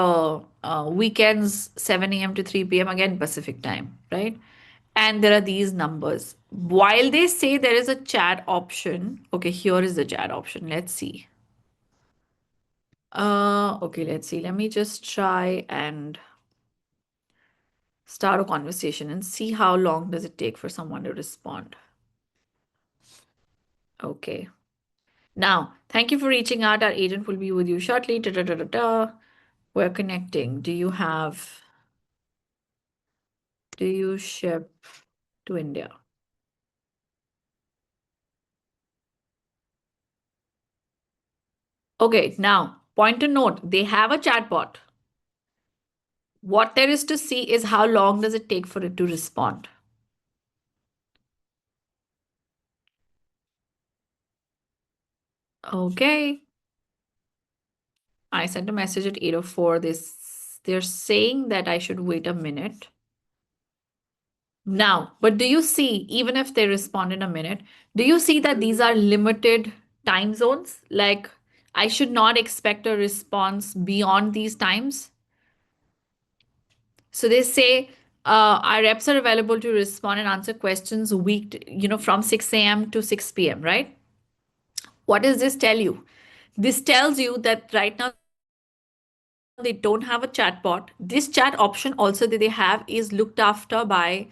weekends 7 a.m. to 3 p.m. again Pacific time, right? And there are these numbers. While they say there is a chat option, okay, here is the chat option. Let's see. Okay, let's see. Let me just try and start a conversation and see how long does it take for someone to respond. Okay. Now, thank you for reaching out. Our agent will be with you shortly. Da, da, da, da, da. We're connecting. Do you ship to India? Okay, now, point to note, they have a chatbot. What there is to see is how long does it take for it to respond. Okay. I sent a message at 8:04. They're saying that I should wait a minute. Now, but do you see, even if they respond in a minute, do you see that these are limited time zones? Like, I should not expect a response beyond these times. So they say our reps are available to respond and answer questions from 6 a.m. to 6 p.m., right? What does this tell you? This tells you that right now they don't have a chatbot. This chat option also that they have is looked after by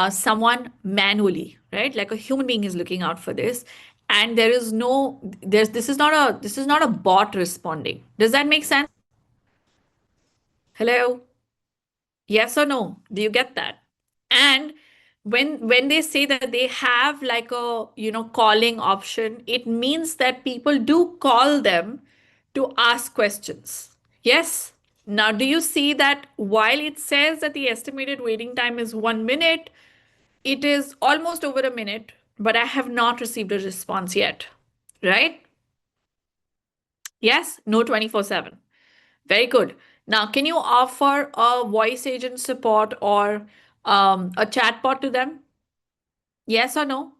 someone manually, right? Like a human being is looking out for this, and this is not a bot responding. Does that make sense? Hello? Yes or no? Do you get that? And when they say that they have like a calling option, it means that people do call them to ask questions. Yes? Now, do you see that while it says that the estimated waiting time is 1 minute, it is almost over a minute, but I have not received a response yet, right? Yes, no 24/7. Very good. Now, can you offer a voice agent support or a chatbot to them? Yes or no?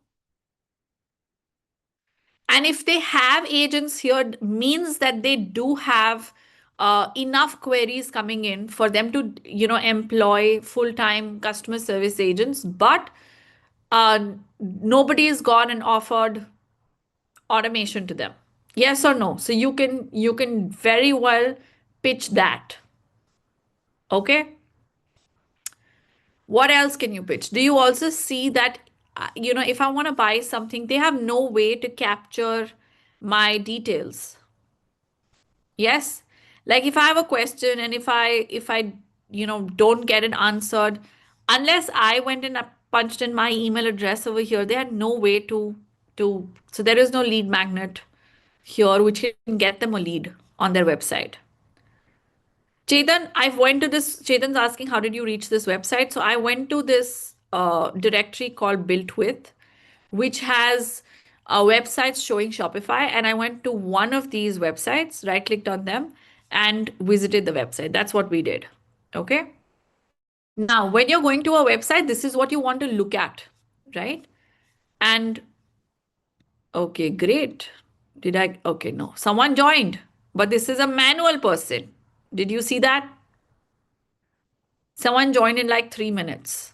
And if they have agents here, means that they do have enough queries coming in for them to, employ full-time customer service agents, but nobody has gone and offered automation to them. Yes or no? So you can very well pitch that. Okay? What else can you pitch? Do you also see that, if I want to buy something, they have no way to capture my details. Yes? Like if I have a question and if I don't get it answered, unless I went and punched in my email address over here, they had no way to so there is no lead magnet here which can get them a lead on their website. Chetan, I went to this. Chetan's asking, how did you reach this website? So I went to this directory called Built With, which has websites showing Shopify. And I went to one of these websites, right clicked on them, and visited the website. That's what we did. Okay. Now, when you're going to a website, this is what you want to look at, right? And okay, great. Did I? Okay, no. Someone joined, but this is a manual person. Did you see that? Someone joined in like 3 minutes.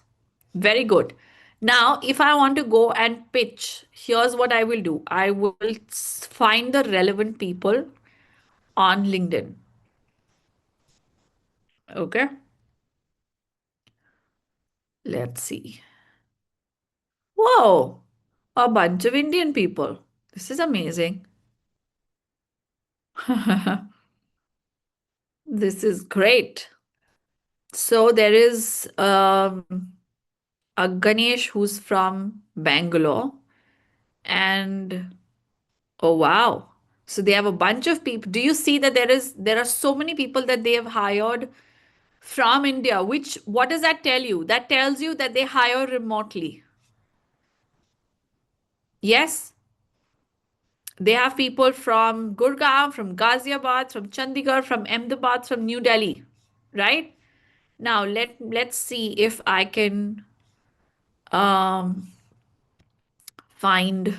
Very good. Now, if I want to go and pitch, here's what I will do. I will find the relevant people on LinkedIn. Okay. Let's see. Whoa, a bunch of Indian people. This is amazing. This is great. So there is a Ganesh who's from Bangalore, and oh wow. So they have a bunch of people. Do you see that there are so many people that they have hired from India, which what does that tell you? That tells you that they hire remotely. Yes, they have people from Gurgaon, from Ghaziabad, from Chandigarh, from Ahmedabad, from New Delhi, right? Now let's see if I can um, find.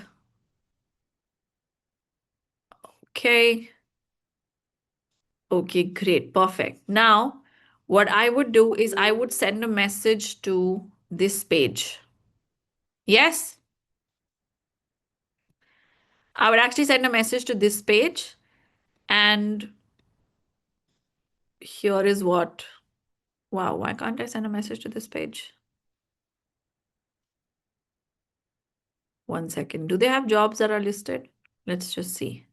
Okay, okay, great, perfect. Now, what I would do is I would send a message to this page. Yes, I would actually send a message to this page, and here is what. Wow, why can't I send a message to this page? One second. Do they have jobs that are listed? Let's just see.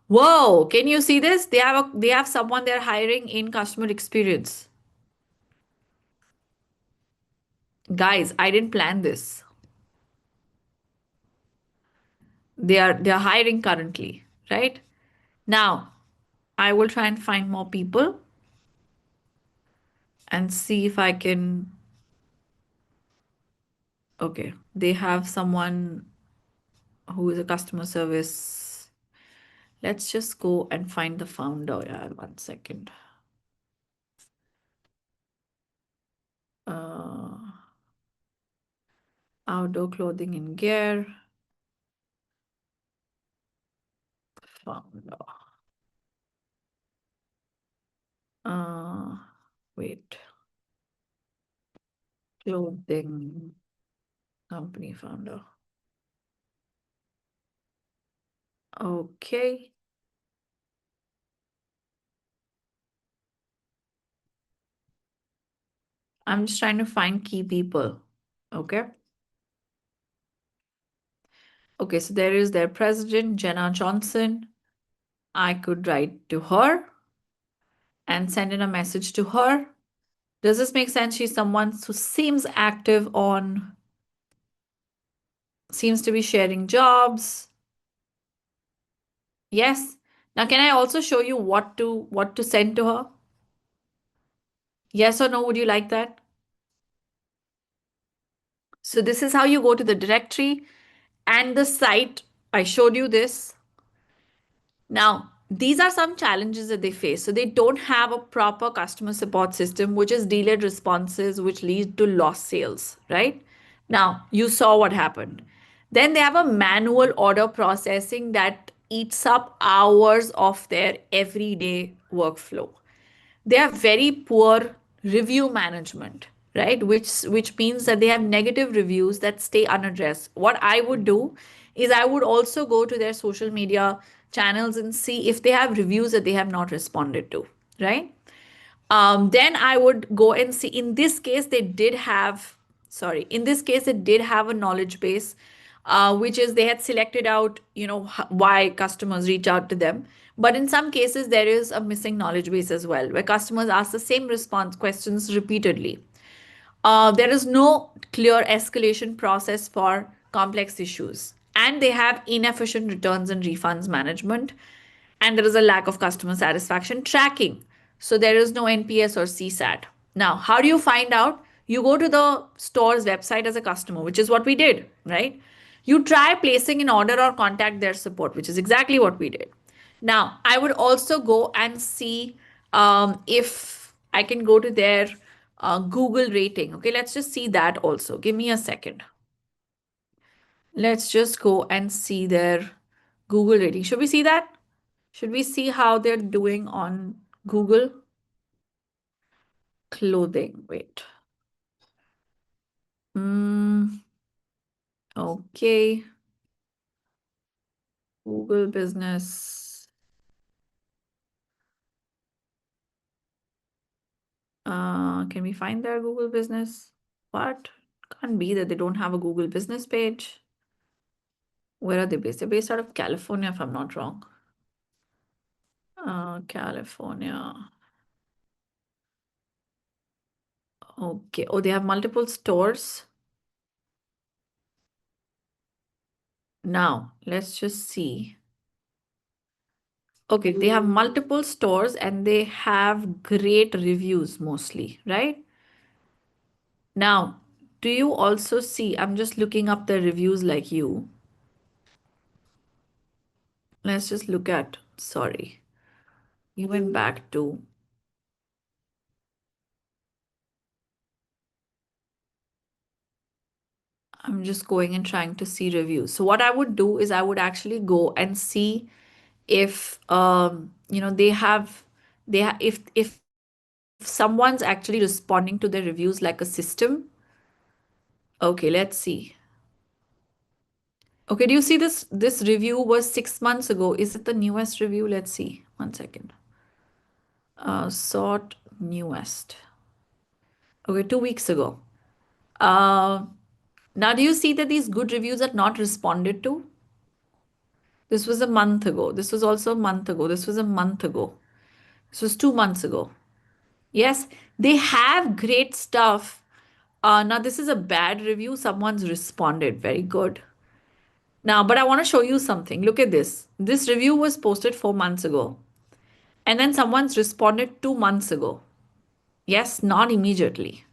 Whoa, can you see this? They have someone they're hiring in customer experience. Guys, I didn't plan this. They're hiring currently, right? Now, I will try and find more people and see if I can. Okay, they have someone who is a customer service. Let's just go and find the founder. Yeah, one second. Uh, Outdoor clothing and gear. Founder. Uh, Wait. Clothing company founder. Okay. I'm just trying to find key people. Okay. Okay, so there is their president, Jenna Johnson. I could write to her and send in a message to her. Does this make sense? She's someone who seems active on, seems to be sharing jobs. Yes. Now, can I also show you what to send to her? Yes or no? Would you like that? So this is how you go to the directory and the site. I showed you this. Now, these are some challenges that they face. So they don't have a proper customer support system, which is delayed responses, which lead to lost sales, right? Now, you saw what happened. Then they have a manual order processing that eats up hours of their everyday workflow. They have very poor review management, right? Which means that they have negative reviews that stay unaddressed. What I would do is I would also go to their social media channels and see if they have reviews that they have not responded to, right? Then I would go and see. In this case, they did have, sorry, in this case, it did have a knowledge base, which is they had selected out, why customers reach out to them. But in some cases, there is a missing knowledge base as well, where customers ask the same response questions repeatedly. There is no clear escalation process for complex issues, and they have inefficient returns and refunds management, and there is a lack of customer satisfaction tracking. So there is no NPS or CSAT. Now, how do you find out? You go to the store's website as a customer, which is what we did, right? You try placing an order or contact their support, which is exactly what we did. Now, I would also go and see if I can go to their Google rating. Okay, let's just see that also. Give me a second. Let's just go and see their Google rating. Should we see that? Should we see how they're doing on Google? Clothing. Wait. Mm, okay. Google Business. Can we find their Google Business? What? Can't be that they don't have a Google Business page. Where are they based? They're based out of California, if I'm not wrong. California. Okay. Oh, they have multiple stores. Now, let's just see. Okay, they have multiple stores and they have great reviews mostly, right? Now, do you also see? I'm just looking up the reviews like you. Let's just look at, sorry, you went back to, I'm just going and trying to see reviews. So what I would do is I would actually go and see if if someone's actually responding to the reviews like a system. Okay, let's see. Okay, do you see this review was 6 months ago? Is it the newest review? Let's see. One second. Sort newest. Okay, 2 weeks ago. Uh, Now, do you see that these good reviews are not responded to? This was a month ago. This was also a month ago. This was a month ago. This was 2 months ago. Yes, they have great stuff. Now, this is a bad review. Someone's responded. Very good. Now, but I want to show you something. Look at this. This review was posted 4 months ago. And then someone's responded 2 months ago. Yes, not immediately.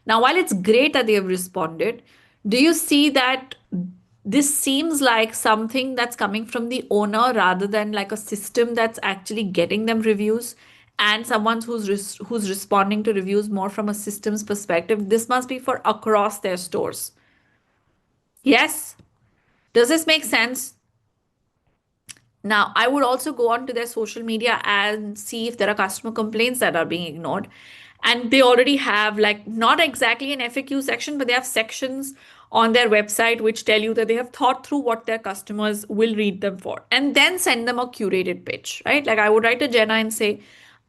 Now, while it's great that they have responded, do you see that this seems like something that's coming from the owner rather than like a system that's actually getting them reviews and someone who's responding to reviews more from a systems perspective? This must be for across their stores. Yes? Does this make sense? Now, I would also go on to their social media and see if there are customer complaints that are being ignored. And they already have, like, not exactly an FAQ section, but they have sections on their website which tell you that they have thought through what their customers will read them for and then send them a curated pitch, right? Like, I would write to Jenna and say,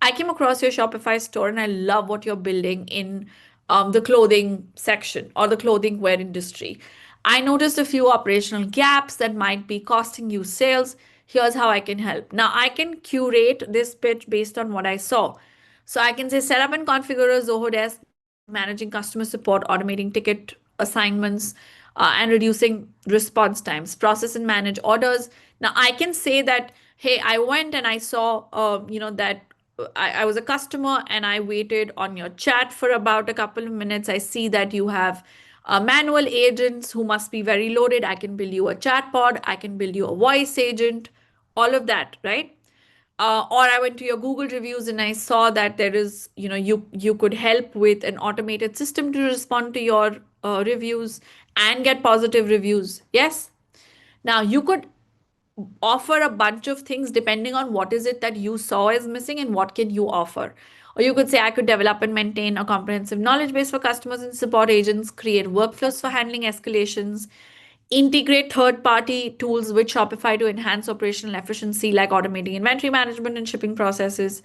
I came across your Shopify store and I love what you're building in the clothing section or the clothing wear industry. I noticed a few operational gaps that might be costing you sales. Here's how I can help. Now, I can curate this pitch based on what I saw. So I can say set up and configure a Zoho desk, managing customer support, automating ticket assignments, and reducing response times, process and manage orders. Now I can say that, hey, I went and I saw, that I was a customer and I waited on your chat for about a couple of minutes. I see that you have manual agents who must be very loaded. I can build you a chatbot, I can build you a voice agent, all of that, right? Or I went to your Google reviews and I saw that there is, you could help with an automated system to respond to your reviews and get positive reviews. Yes. Now you could offer a bunch of things depending on what is it that you saw is missing and what can you offer. Or you could say, I could develop and maintain a comprehensive knowledge base for customers and support agents, create workflows for handling escalations, integrate third-party tools with Shopify to enhance operational efficiency, like automating inventory management and shipping processes,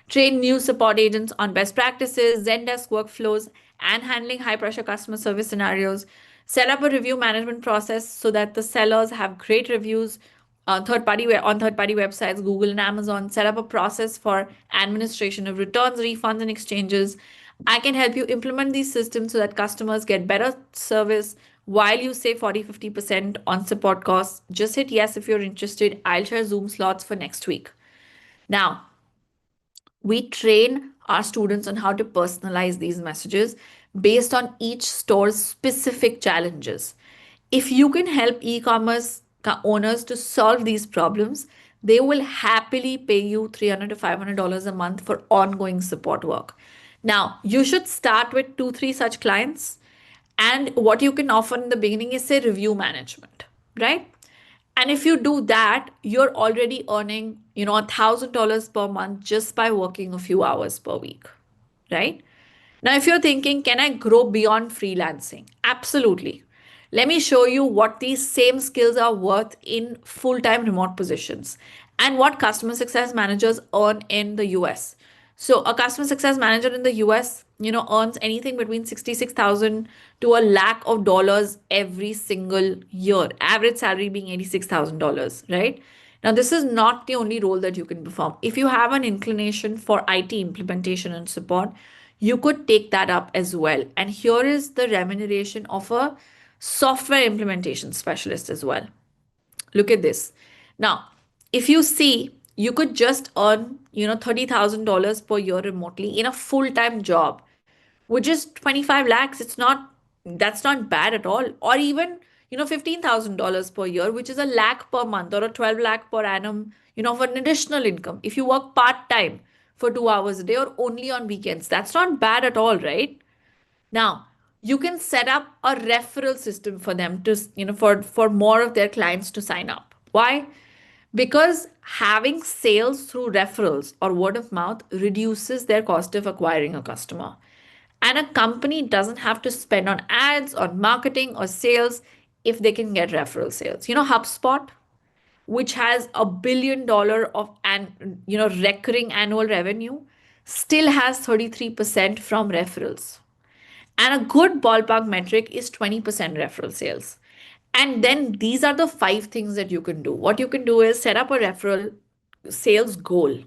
train new support agents on best practices, Zendesk workflows, and handling high-pressure customer service scenarios, set up a review management process so that the sellers have great reviews on third-party websites, Google and Amazon, set up a process for administration of returns, refunds, and exchanges. I can help you implement these systems so that customers get better service while you save 40-50% on support costs. Just hit yes if you're interested. I'll share Zoom slots for next week. Now, we train our students on how to personalize these messages based on each store's specific challenges. If you can help e-commerce owners to solve these problems, they will happily pay you $300 to $500 a month for ongoing support work. Now, you should start with 2-3 such clients, and what you can offer in the beginning is, say, review management, right? And if you do that, you're already earning, $1,000 per month just by working a few hours per week, right? Now, if you're thinking, can I grow beyond freelancing? Absolutely. Let me show you what these same skills are worth in full-time remote positions and what customer success managers earn in the US. So a customer success manager in the US, earns anything between 66,000 to a lakh of dollars every single year. Average salary being $86,000, right? Now, this is not the only role that you can perform. If you have an inclination for IT implementation and support, you could take that up as well. And here is the remuneration of a software implementation specialist as well. Look at this. Now, if you see, you could just earn, $30,000 per year remotely in a full-time job, which is 25 lakhs. That's not bad at all. Or even, $15,000 per year, which is a lakh per month, or a 12 lakh per annum, for an additional income. If you work part-time for 2 hours a day or only on weekends, that's not bad at all, right? Now, you can set up a referral system for them to, for more of their clients to sign up. Why? Because having sales through referrals or word of mouth reduces their cost of acquiring a customer. And a company doesn't have to spend on ads, on marketing, or sales if they can get referral sales. HubSpot, which has $1 billion of recurring annual revenue, still has 33% from referrals. And a good ballpark metric is 20% referral sales. And then these are the 5 things that you can do. What you can do is set up a referral sales goal,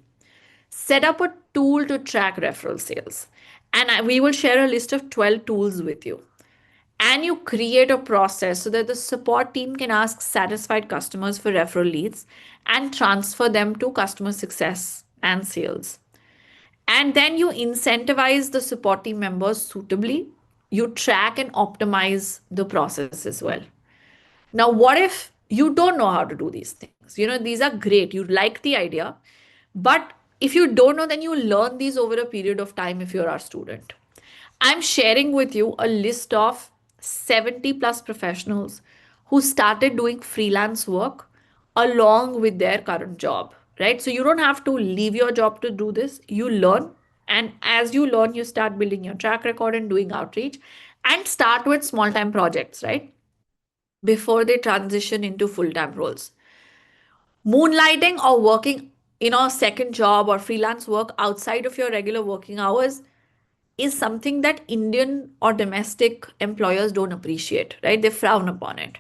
set up a tool to track referral sales. And we will share a list of 12 tools with you. And you create a process so that the support team can ask satisfied customers for referral leads and transfer them to customer success and sales. And then you incentivize the support team members suitably. You track and optimize the process as well. Now, what if you don't know how to do these things? These are great. You like the idea, but if you don't know, then you learn these over a period of time if you're our student. I'm sharing with you a list of 70 plus professionals who started doing freelance work along with their current job, right? So you don't have to leave your job to do this. You learn. And as you learn, you start building your track record and doing outreach, and start with small time projects, right? Before they transition into full time roles. Moonlighting or working a second job or freelance work outside of your regular working hours is something that Indian or domestic employers don't appreciate, right? They frown upon it.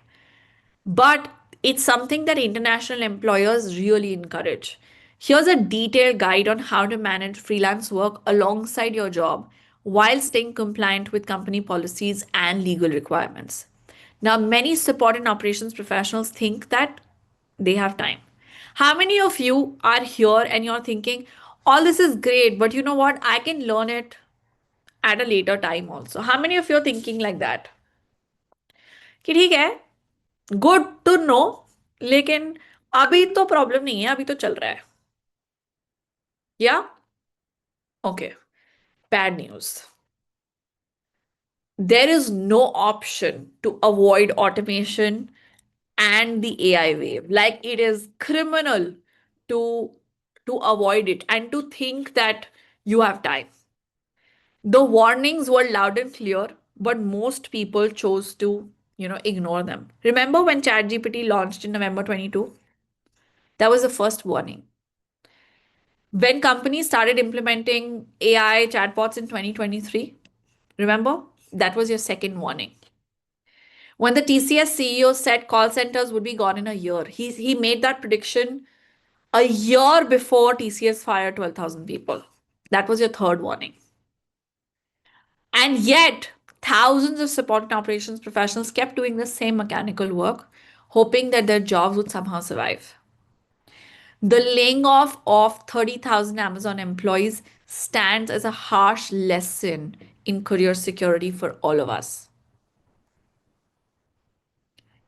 But it's something that international employers really encourage. Here's a detailed guide on how to manage freelance work alongside your job while staying compliant with company policies and legal requirements. Now, many support and operations professionals think that they have time. How many of you are here and you're thinking, All this is great, but you know what? I can learn it at a later time also. How many of you are thinking like that? कि ठीक है, good to know, लेकिन अभी तो problem नहीं है, अभी तो चल रहा है. या okay, bad news. There is no option to avoid automation and the AI wave. Like it is criminal to avoid it and to think that you have time. The warnings were loud and clear, but most people chose to, ignore them. Remember when ChatGPT launched in November 22? That was the first warning. When companies started implementing AI chatbots in 2023, remember? That was your second warning. When the TCS CEO said call centers would be gone in a year, he made that prediction a year before TCS fired 12,000 people. That was your third warning. And yet, thousands of support and operations professionals kept doing the same mechanical work, hoping that their jobs would somehow survive. The laying off of 30,000 Amazon employees stands as a harsh lesson in career security for all of us.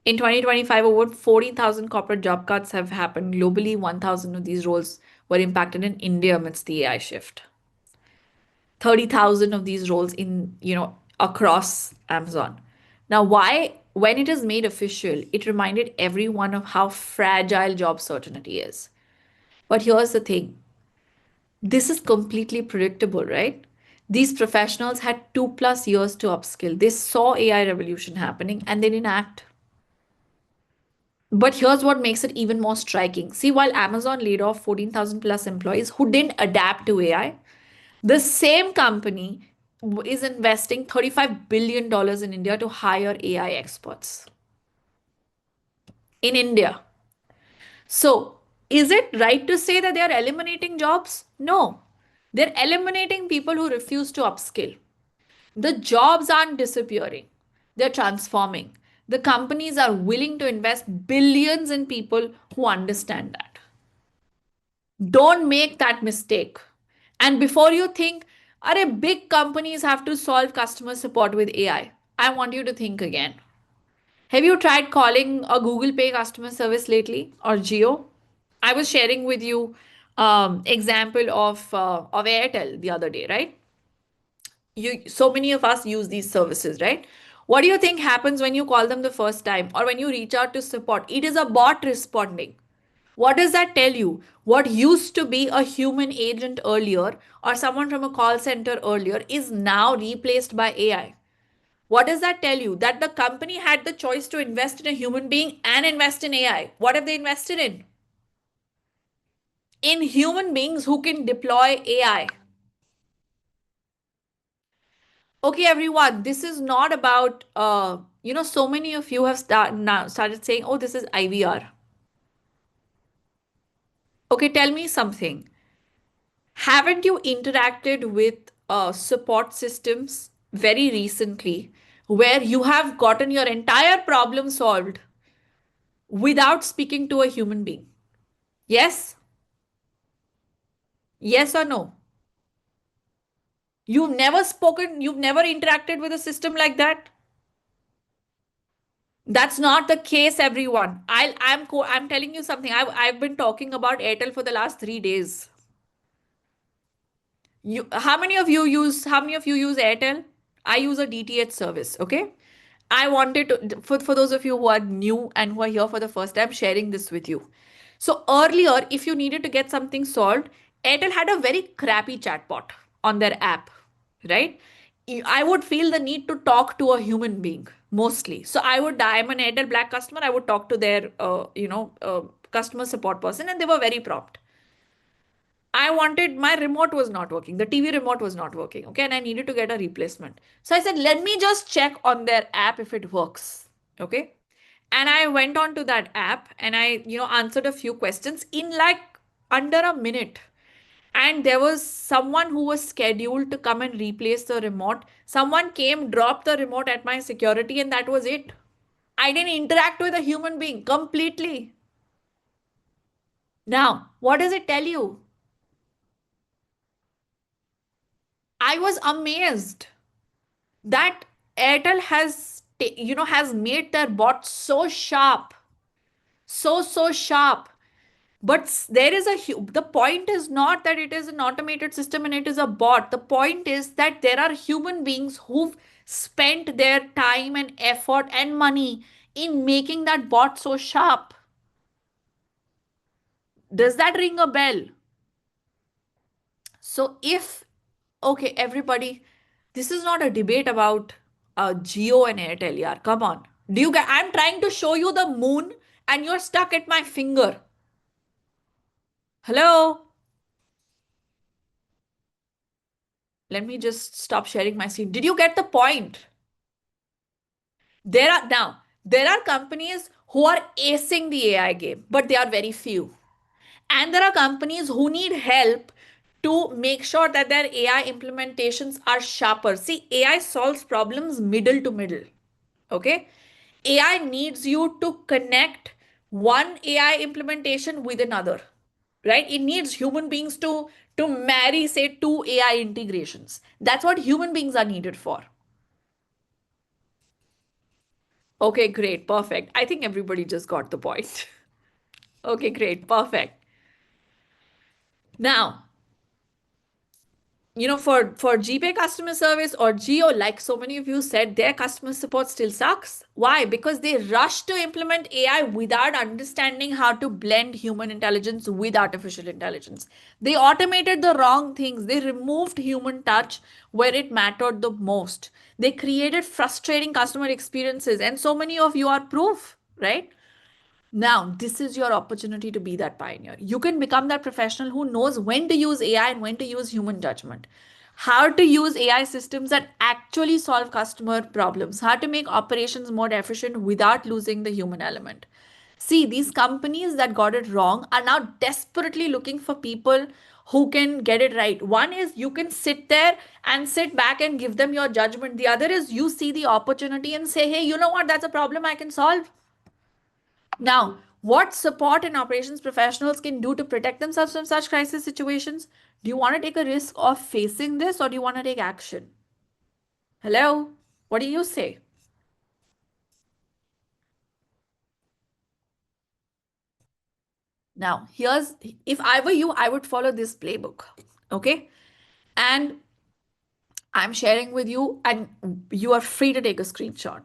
In 2025, over 40,000 corporate job cuts have happened globally. 1,000 of these roles were impacted in India amidst the AI shift. 30,000 of these roles in, across Amazon. Now, why, when it is made official, it reminded everyone of how fragile job certainty is. But here's the thing, this is completely predictable, right? These professionals had 2+ years to upskill. They saw AI revolution happening and they didn't act. But here's what makes it even more striking. See, while Amazon laid off 14,000 plus employees who didn't adapt to AI, the same company is investing $35 billion in India to hire AI experts in India. So, is it right to say that they are eliminating jobs? No. They're eliminating people who refuse to upskill. The jobs aren't disappearing, they're transforming. The companies are willing to invest billions in people who understand that. Don't make that mistake. And before you think, are big companies have to solve customer support with AI? I want you to think again. Have you tried calling a Google Pay customer service lately or Geo? I was sharing with you example of Airtel the other day, right? So many of us use these services, right? What do you think happens when you call them the first time or when you reach out to support? It is a bot responding. What does that tell you? What used to be a human agent earlier or someone from a call center earlier is now replaced by AI. What does that tell you? That the company had the choice to invest in a human being and invest in AI. What have they invested in? In human beings who can deploy AI. Okay, everyone, this is not about, so many of you have now started saying, oh, this is IVR. Okay, tell me something. Haven't you interacted with support systems very recently where you have gotten your entire problem solved without speaking to a human being? Yes? Yes or no? You've never spoken, you've never interacted with a system like that? That's not the case, everyone. I'm telling you something. I've been talking about Airtel for the last 3 days. How many of you use Airtel? I use a DTH service, okay? I wanted to, for those of you who are new and who are here for the first time, sharing this with you. So earlier, if you needed to get something solved, Airtel had a very crappy chatbot on their app, right? I would feel the need to talk to a human being mostly. So I'm an Airtel Black customer. I would talk to their, customer support person, and they were very prompt. I wanted, my remote was not working. The TV remote was not working. Okay. And I needed to get a replacement. So I said, let me just check on their app if it works. Okay. And I went on to that app and I, answered a few questions in like under a minute. And there was someone who was scheduled to come and replace the remote. Someone came, dropped the remote at my security, and that was it. I didn't interact with a human being completely. Now, what does it tell you? I was amazed that Airtel has made their bot so sharp, so sharp. But there is the point is not that it is an automated system and it is a bot. The point is that there are human beings who've spent their time and effort and money in making that bot so sharp. Does that ring a bell? So if, okay, everybody, this is not a debate about Geo and Airtel, yaar. Come on. Do you get, I'm trying to show you the moon and you're stuck at my finger. Hello? Let me just stop sharing my screen. Did you get the point? There are companies who are acing the AI game, but they are very few. And there are companies who need help to make sure that their AI implementations are sharper. See, AI solves problems middle to middle. Okay? AI needs you to connect one AI implementation with another. Right? It needs human beings to marry, say, two AI integrations. That's what human beings are needed for. Okay, great, perfect. I think everybody just got the point. Okay, great, perfect. Now, for GPay customer service or Geo, like so many of you said, their customer support still sucks. Why? Because they rushed to implement AI without understanding how to blend human intelligence with artificial intelligence. They automated the wrong things. They removed human touch where it mattered the most. They created frustrating customer experiences, and so many of you are proof, right? Now, this is your opportunity to be that pioneer. You can become that professional who knows when to use AI and when to use human judgment. How to use AI systems that actually solve customer problems. How to make operations more efficient without losing the human element. See, these companies that got it wrong are now desperately looking for people who can get it right. One is you can sit there and sit back and give them your judgment. The other is you see the opportunity and say, hey, you know what? That's a problem I can solve. Now, what support and operations professionals can do to protect themselves from such crisis situations? Do you want to take a risk of facing this or do you want to take action? Hello? What do you say? Now, if I were you, I would follow this playbook. Okay? And I'm sharing with you, and you are free to take a screenshot.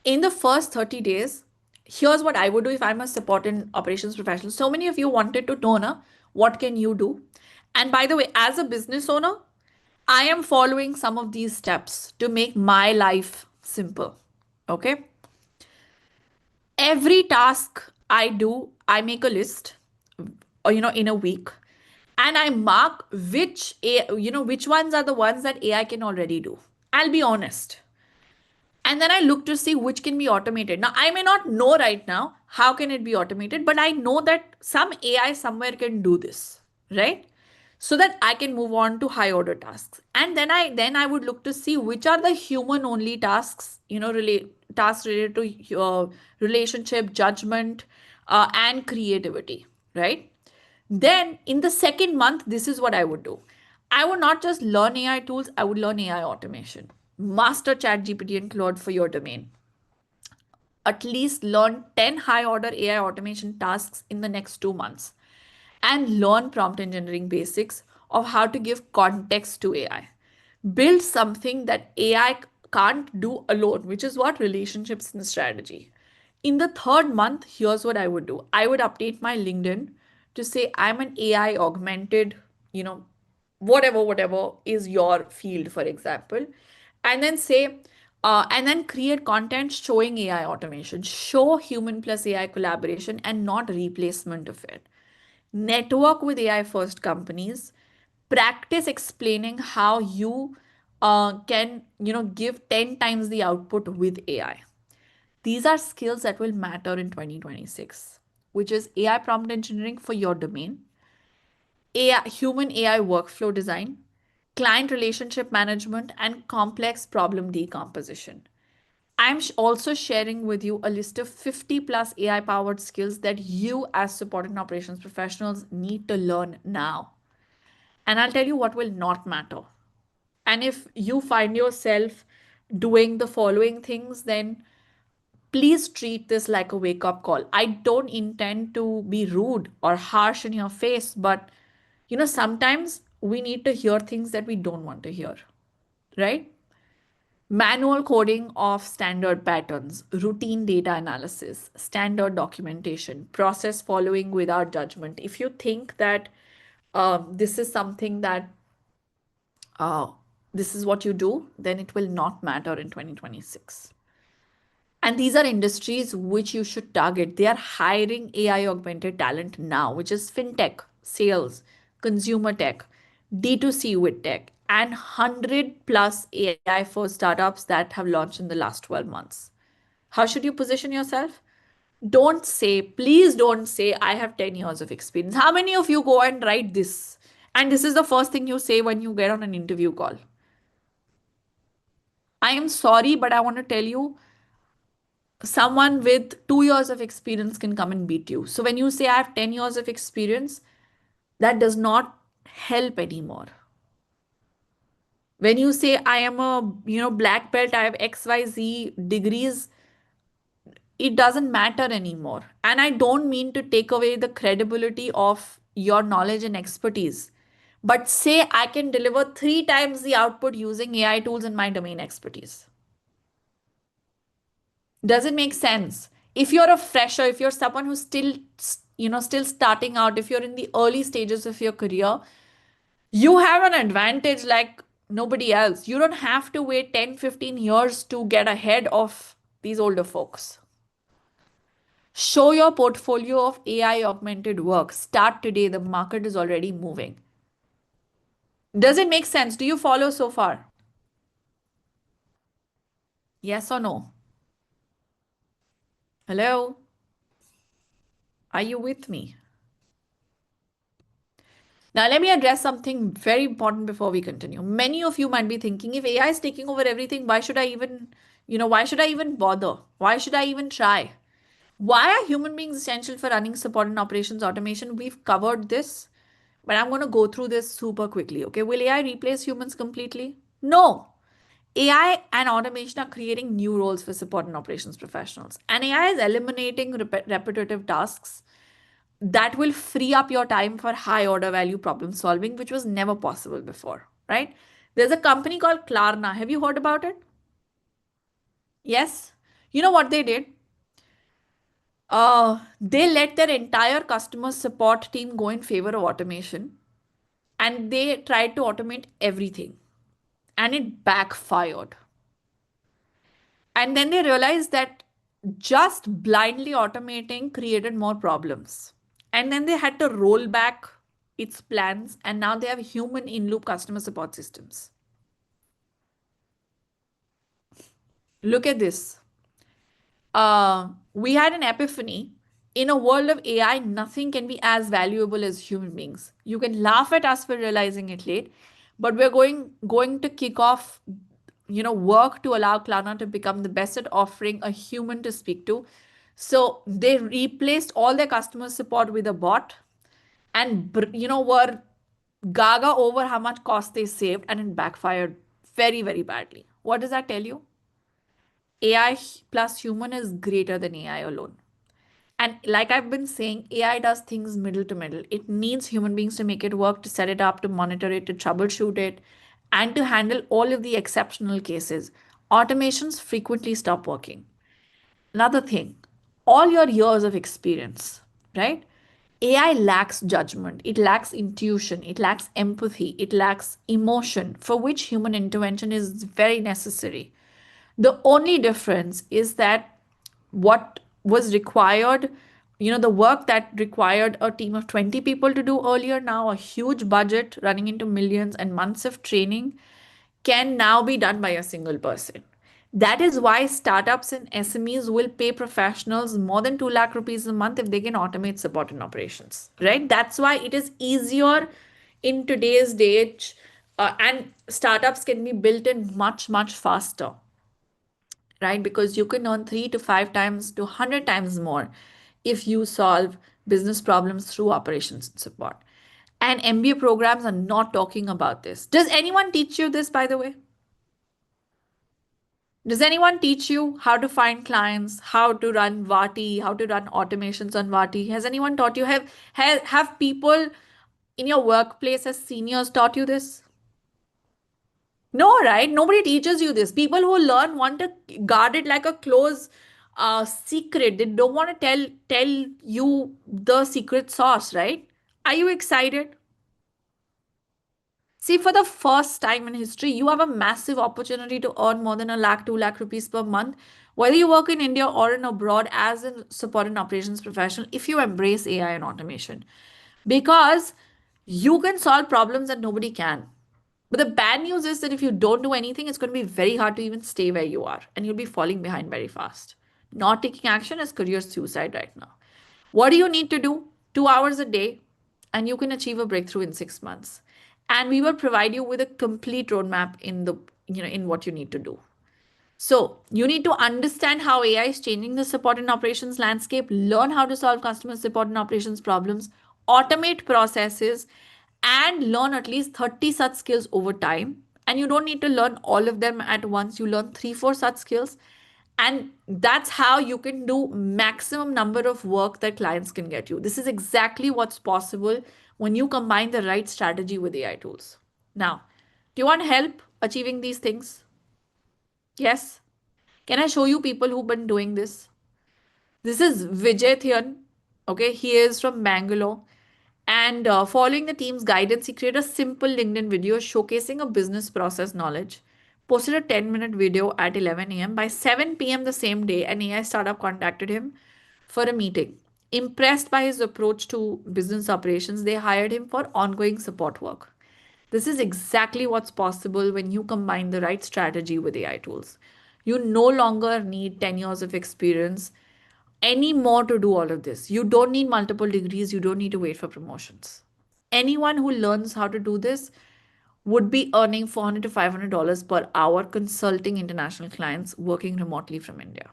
In the first 30 days, here's what I would do if I'm a support and operations professional. So many of you wanted to know, na, what can you do? And by the way, as a business owner, I am following some of these steps to make my life simple. Okay. Every task I do, I make a list, or in a week, and I mark which ones are the ones that AI can already do. I'll be honest. And then I look to see which can be automated. Now, I may not know right now how can it be automated, but I know that some AI somewhere can do this, right? So that I can move on to high order tasks. And then I would look to see which are the human only tasks, tasks related to relationship, judgment, and creativity, right? Then in the second month, this is what I would do. I would not just learn AI tools, I would learn AI automation. Master ChatGPT and Claude for your domain. At least learn 10 high order AI automation tasks in the next 2 months. And learn prompt engineering basics of how to give context to AI. Build something that AI can't do alone, which is what relationships and strategy. In the third month, here's what I would do. I would update my LinkedIn to say I'm an AI augmented, you know, whatever is your field, for example, and then say, and then create content showing AI automation, show human plus AI collaboration and not replacement of it. Network with AI first companies, practice explaining how you can give 10 times the output with AI. These are skills that will matter in 2026, which is AI prompt engineering for your domain, human AI workflow design, client relationship management, and complex problem decomposition. I'm also sharing with you a list of 50 plus AI powered skills that you, as support and operations professionals, need to learn now. And I'll tell you what will not matter. And if you find yourself doing the following things, then please treat this like a wake up call. I don't intend to be rude or harsh in your face, but sometimes we need to hear things that we don't want to hear, right? Manual coding of standard patterns, routine data analysis, standard documentation, process following without judgment. If you think that this is something that uh, this is what you do, then it will not matter in 2026. And these are industries which you should target. They are hiring AI augmented talent now, which is fintech, sales, consumer tech, D2C with tech, and 100 plus AI for startups that have launched in the last 12 months. How should you position yourself? Don't say, please don't say, I have 10 years of experience. How many of you go and write this? And this is the first thing you say when you get on an interview call. I am sorry, but I want to tell you, someone with 2 years of experience can come and beat you. So when you say I have 10 years of experience, that does not help anymore. When you say I am a black belt, I have XYZ degrees, it doesn't matter anymore. And I don't mean to take away the credibility of your knowledge and expertise. But say I can deliver 3 times the output using AI tools in my domain expertise. Does it make sense? If you're a fresher, if you're someone who's still starting out, if you're in the early stages of your career, you have an advantage like nobody else. You don't have to wait 10, 15 years to get ahead of these older folks. Show your portfolio of AI augmented work. Start today. The market is already moving. Does it make sense? Do you follow so far? Yes or no? Hello? Are you with me? Now, let me address something very important before we continue. Many of you might be thinking, if AI is taking over everything, why should I even bother? Why should I even try? Why are human beings essential for running support and operations automation? We've covered this, but I'm going to go through this super quickly. Okay. Will AI replace humans completely? No. AI and automation are creating new roles for support and operations professionals. And AI is eliminating repetitive tasks that will free up your time for high order value problem solving, which was never possible before, right? There's a company called Klarna. Have you heard about it? Yes. You know what they did? They let their entire customer support team go in favor of automation, and they tried to automate everything, and it backfired. And then they realized that just blindly automating created more problems. And then they had to roll back its plans, and now they have human in loop customer support systems. Look at this. We had an epiphany. In a world of AI, nothing can be as valuable as human beings. You can laugh at us for realizing it late, but we're going to kick off, work to allow Klarna to become the best at offering a human to speak to. So they replaced all their customer support with a bot, and were gaga over how much cost they saved, and it backfired very, very badly. What does that tell you? AI plus human is greater than AI alone. And like I've been saying, AI does things middle to middle. It needs human beings to make it work, to set it up, to monitor it, to troubleshoot it, and to handle all of the exceptional cases. Automations frequently stop working. Another thing, all your years of experience, right? AI lacks judgment, it lacks intuition, it lacks empathy, it lacks emotion, for which human intervention is very necessary. The only difference is that what was required, the work that required a team of 20 people to do earlier, now a huge budget running into millions and months of training, can now be done by a single person. That is why startups and SMEs will pay professionals more than 2 lakh rupees a month if they can automate support and operations, right? That's why it is easier in today's day, and startups can be built in much, much faster, right? Because you can earn 3 to 5 times to 100 times more if you solve business problems through operations and support. And MBA programs are not talking about this. Does anyone teach you this, by the way? Does anyone teach you how to find clients, how to run Vati, how to run automations on Vati? Has anyone taught you? Have people in your workplace as seniors taught you this? No, right? Nobody teaches you this. People who learn want to guard it like a close secret. They don't want to tell you the secret sauce, right? Are you excited? See, for the first time in history, you have a massive opportunity to earn more than a lakh, 2 lakh rupees per month, whether you work in India or in abroad as a support and operations professional, if you embrace AI and automation. Because you can solve problems that nobody can. But the bad news is that if you don't do anything, it's going to be very hard to even stay where you are and you'll be falling behind very fast. Not taking action is career suicide right now. What do you need to do? 2 hours a day, and you can achieve a breakthrough in 6 months. And we will provide you with a complete roadmap in what you need to do. So you need to understand how AI is changing the support and operations landscape, learn how to solve customer support and operations problems, automate processes, and learn at least 30 such skills over time. And you don't need to learn all of them at once. You learn 3, 4 such skills. And that's how you can do maximum number of work that clients can get you. This is exactly what's possible when you combine the right strategy with AI tools. Now, do you want help achieving these things? Yes. Can I show you people who've been doing this? This is Vijay Thian. Okay, he is from Bangalore. And following the team's guidance, he created a simple LinkedIn video showcasing a business process knowledge. Posted a 10-minute video at 11 a.m. By 7 p.m. the same day, an AI startup contacted him for a meeting. Impressed by his approach to business operations, they hired him for ongoing support work. This is exactly what's possible when you combine the right strategy with AI tools. You no longer need 10 years of experience anymore to do all of this. You don't need multiple degrees, you don't need to wait for promotions. Anyone who learns how to do this would be earning $400 to $500 per hour consulting international clients working remotely from India.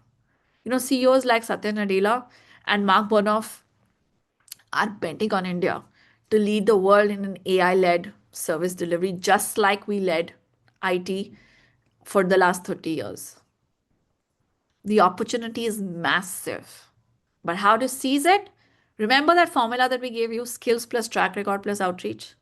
CEOs like Satya Nadella and Mark Bonoff are betting on India to lead the world in an AI led service delivery, just like we led IT for the last 30 years. The opportunity is massive. But how to seize it? Remember that formula that we gave you, skills plus track record plus outreach?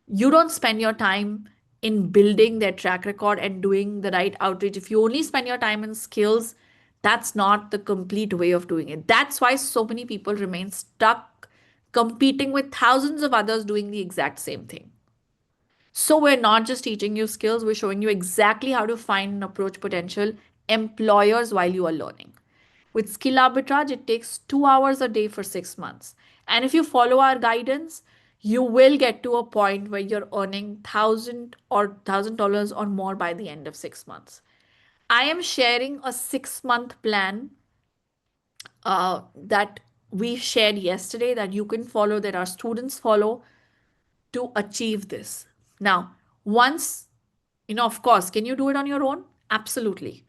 You don't spend your time in building their track record and doing the right outreach. If you only spend your time in skills, that's not the complete way of doing it. That's why so many people remain stuck competing with thousands of others doing the exact same thing. So we're not just teaching you skills, we're showing you exactly how to find and approach potential employers while you are learning. With skill arbitrage, it takes 2 hours a day for 6 months. And if you follow our guidance, you will get to a point where you're earning $1,000 or more by the end of 6 months. I am sharing a 6 month plan that we shared yesterday that you can follow, that our students follow to achieve this. Now, once, of course, can you do it on your own? Absolutely.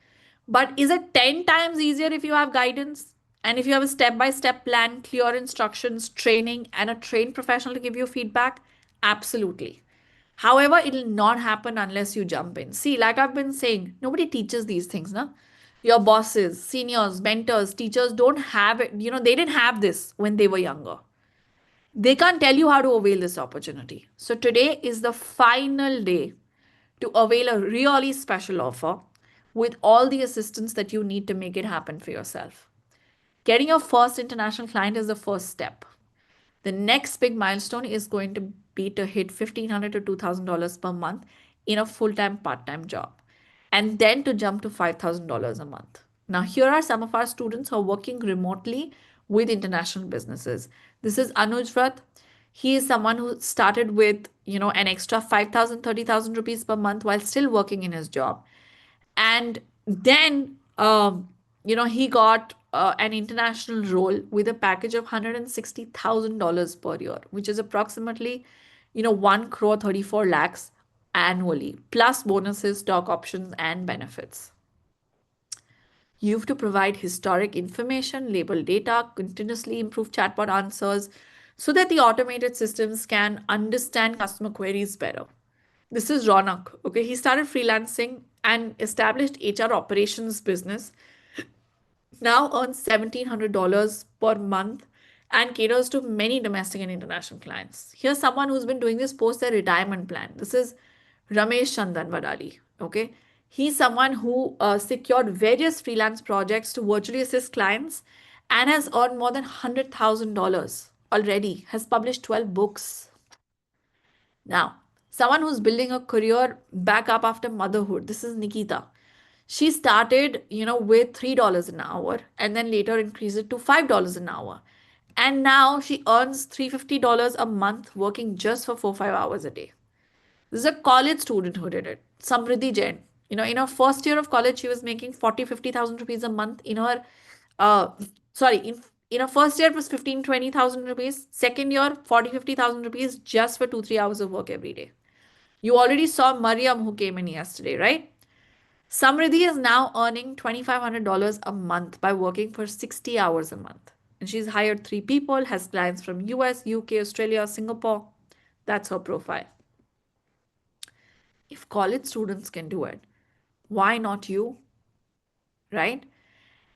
But is it 10 times easier if you have guidance and if you have a step by step plan, clear instructions, training, and a trained professional to give you feedback? Absolutely. However, it'll not happen unless you jump in. See, like I've been saying, nobody teaches these things, no? Your bosses, seniors, mentors, teachers don't have it. They didn't have this when they were younger. They can't tell you how to avail this opportunity. So today is the final day to avail a really special offer with all the assistance that you need to make it happen for yourself. Getting your first international client is the first step. The next big milestone is going to be to hit $1,500 to $2,000 per month in a full-time part-time job, and then to jump to $5,000 a month. Now, here are some of our students who are working remotely with international businesses. This is Anuj Vrat. He is someone who started with, an extra 5,000, 30,000 rupees per month while still working in his job. And then, he got an international role with a package of $160,000 per year, which is approximately, 1 crore 34 lakhs annually, plus bonuses, stock options, and benefits. You have to provide historic information, label data, continuously improve chatbot answers, so that the automated systems can understand customer queries better. This is Ronak. Okay, he started freelancing and established HR operations business. Now earns $1,700 per month and caters to many domestic and international clients. Here's someone who's been doing this post their retirement plan. This is Ramesh Chandan Vadali. Okay, he's someone who secured various freelance projects to virtually assist clients and has earned more than $100,000 already. Has published 12 books. Now, someone who's building a career back up after motherhood. This is Nikita. She started, with $3 an hour and then later increased it to $5 an hour. And now she earns $350 a month working just for 4 5 hours a day. This is a college student who did it. Samriddhi Jain. In her first year of college, she was making 40 50,000 rupees a month. Uh, sorry, in her first year, it was 15 20,000 rupees. Second year, 40 50,000 rupees just for 2 3 hours of work every day. You already saw Mariam who came in yesterday, right? Samriddhi is now earning $2,500 a month by working for 60 hours a month. And she's hired 3 people, has clients from US, UK, Australia, Singapore. That's her profile. If college students can do it, why not you? Right?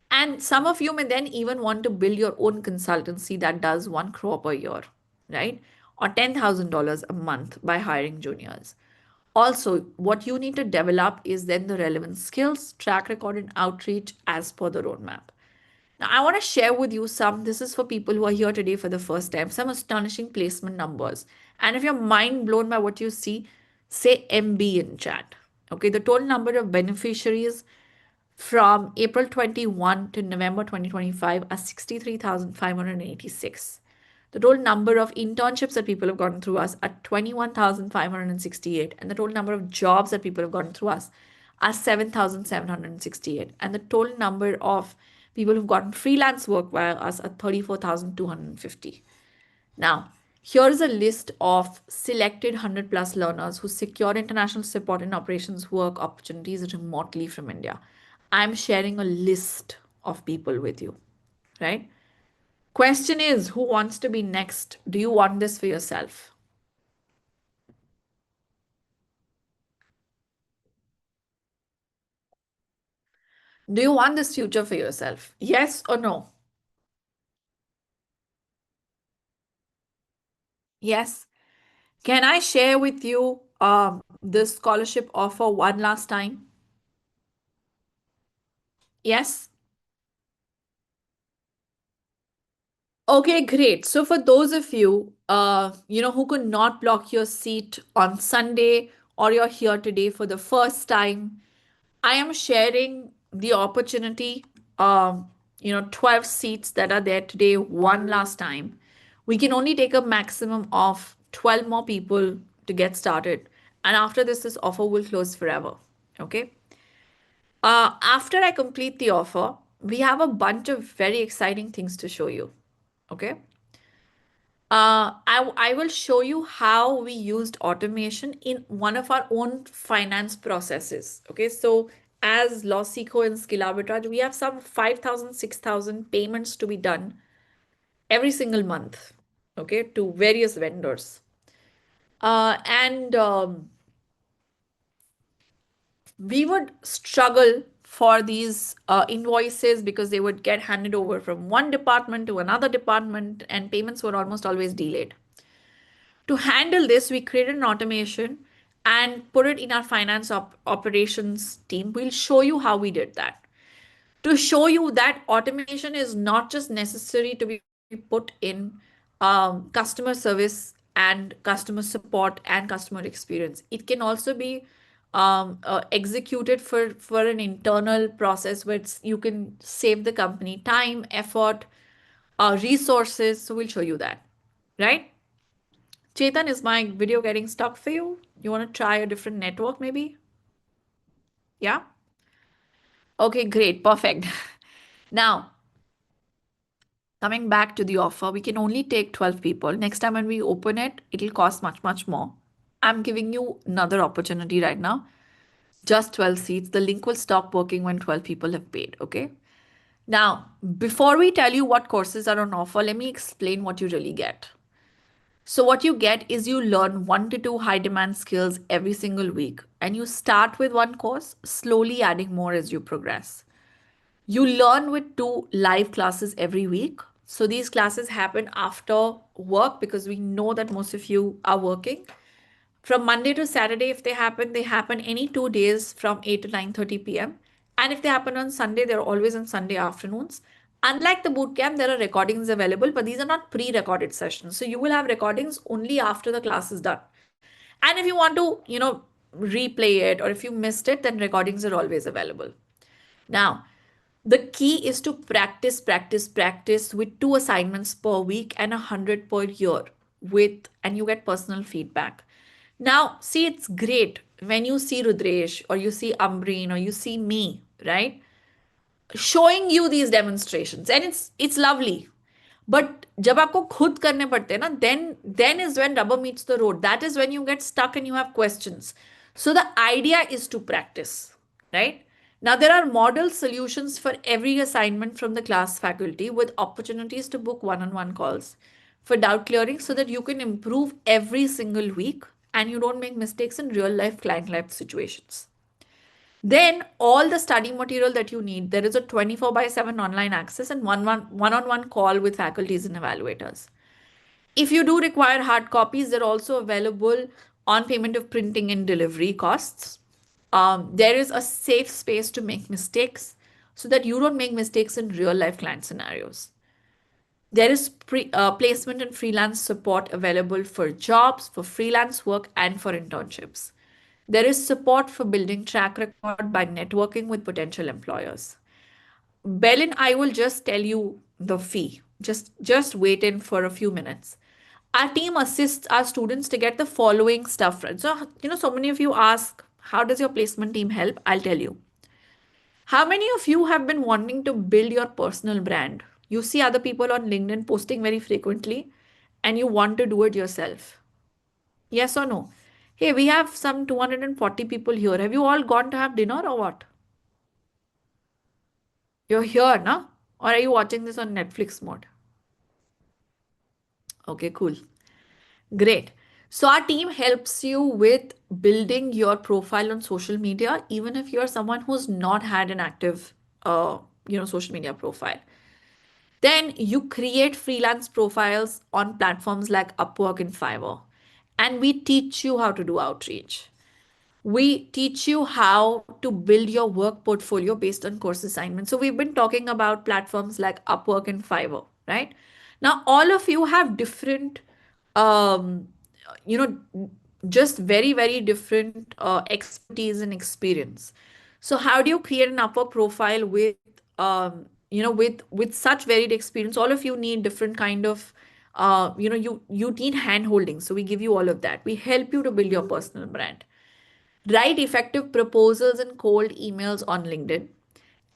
And some of you may then even want to build your own consultancy that does 1 crore per year, right? Or $10,000 a month by hiring juniors. Also, what you need to develop is then the relevant skills, track record, and outreach as per the roadmap. Now, I want to share with you this is for people who are here today for the first time, some astonishing placement numbers. And if you're mind blown by what you see, say MB in chat. Okay, the total number of beneficiaries from April 21 to November 2025 are 63,586. The total number of internships that people have gotten through us are 21,568. And the total number of jobs that people have gotten through us are 7,768. And the total number of people who've gotten freelance work via us are 34,250. Now, here's a list of selected 100 plus learners who secured international support and operations work opportunities remotely from India. I'm sharing a list of people with you, right? Question is, who wants to be next? Do you want this for yourself? Do you want this future for yourself? Yes or no? Yes. Can I share with you this scholarship offer one last time? Yes. Okay, great. So for those of you, who could not block your seat on Sunday or you're here today for the first time, I am sharing the opportunity, 12 seats that are there today one last time. We can only take a maximum of 12 more people to get started. And after this offer will close forever. Okay. After I complete the offer, we have a bunch of very exciting things to show you. Okay. I will show you how we used automation in one of our own finance processes. Okay, so as Lawseco and Skill Arbitrage, we have some 5,000, 6,000 payments to be done every single month, okay, to various vendors. And we would struggle for these invoices because they would get handed over from one department to another department and payments were almost always delayed. To handle this, we created an automation and put it in our finance operations team. We'll show you how we did that. To show you that automation is not just necessary to be put in customer service and customer support and customer experience. It can also be executed for an internal process where you can save the company time, effort, resources. So we'll show you that, right? Chetan, is my video getting stuck for you? You want to try a different network maybe? Yeah? Okay, great. Perfect. Now, coming back to the offer, we can only take 12 people. Next time when we open it, it'll cost much, much more. I'm giving you another opportunity right now. Just 12 seats. The link will stop working when 12 people have paid. Okay. Now, before we tell you what courses are on offer, let me explain what you really get. So, what you get is you learn 1 to 2 high demand skills every single week, and you start with one course, slowly adding more as you progress. You learn with 2 live classes every week. So, these classes happen after work because we know that most of you are working. From Monday to Saturday, if they happen any 2 days from 8 to 9:30 p.m. And if they happen on Sunday, they're always on Sunday afternoons. Unlike the boot camp, there are recordings available, but these are not pre-recorded sessions. So you will have recordings only after the class is done. And if you want to, replay it, or if you missed it, then recordings are always available. Now, the key is to practice, practice, practice with 2 assignments per week and 100 per year and you get personal feedback. Now, see, it's great when you see Rudresh or you see Ambreen or you see me, right? Showing you these demonstrations, and it's lovely. But जब आपको खुद करने पड़ते हैं ना, then is when rubber meets the road. That is when you get stuck and you have questions. So the idea is to practice, right? Now there are model solutions for every assignment from the class faculty with opportunities to book one-on-one calls for doubt clearing so that you can improve every single week and you don't make mistakes in real life client life situations. Then all the study material that you need, there is a 24 by 7 online access and one-on-one call with faculties and evaluators. If you do require hard copies, they're also available on payment of printing and delivery costs. There is a safe space to make mistakes so that you don't make mistakes in real life client scenarios. There is placement and freelance support available for jobs, for freelance work, and for internships. There is support for building track record by networking with potential employers. Bell, I will just tell you the fee. Just wait in for a few minutes. Our team assists our students to get the following stuff right. So, so many of you ask, how does your placement team help? I'll tell you. How many of you have been wanting to build your personal brand? You see other people on LinkedIn posting very frequently and you want to do it yourself. Yes or no? Hey, we have some 240 people here. Have you all gone to have dinner or what? You're here, na? Or are you watching this on Netflix mode? Okay, cool. Great. So our team helps you with building your profile on social media, even if you're someone who's not had an active, social media profile. Then you create freelance profiles on platforms like Upwork and Fiverr. And we teach you how to do outreach. We teach you how to build your work portfolio based on course assignments. So we've been talking about platforms like Upwork and Fiverr, right? Now, all of you have different, um, you know, just very, very different expertise and experience. So how do you create an Upwork profile with such varied experience? All of you need different kind of, you need hand holding. So we give you all of that. We help you to build your personal brand. Write effective proposals and cold emails on LinkedIn,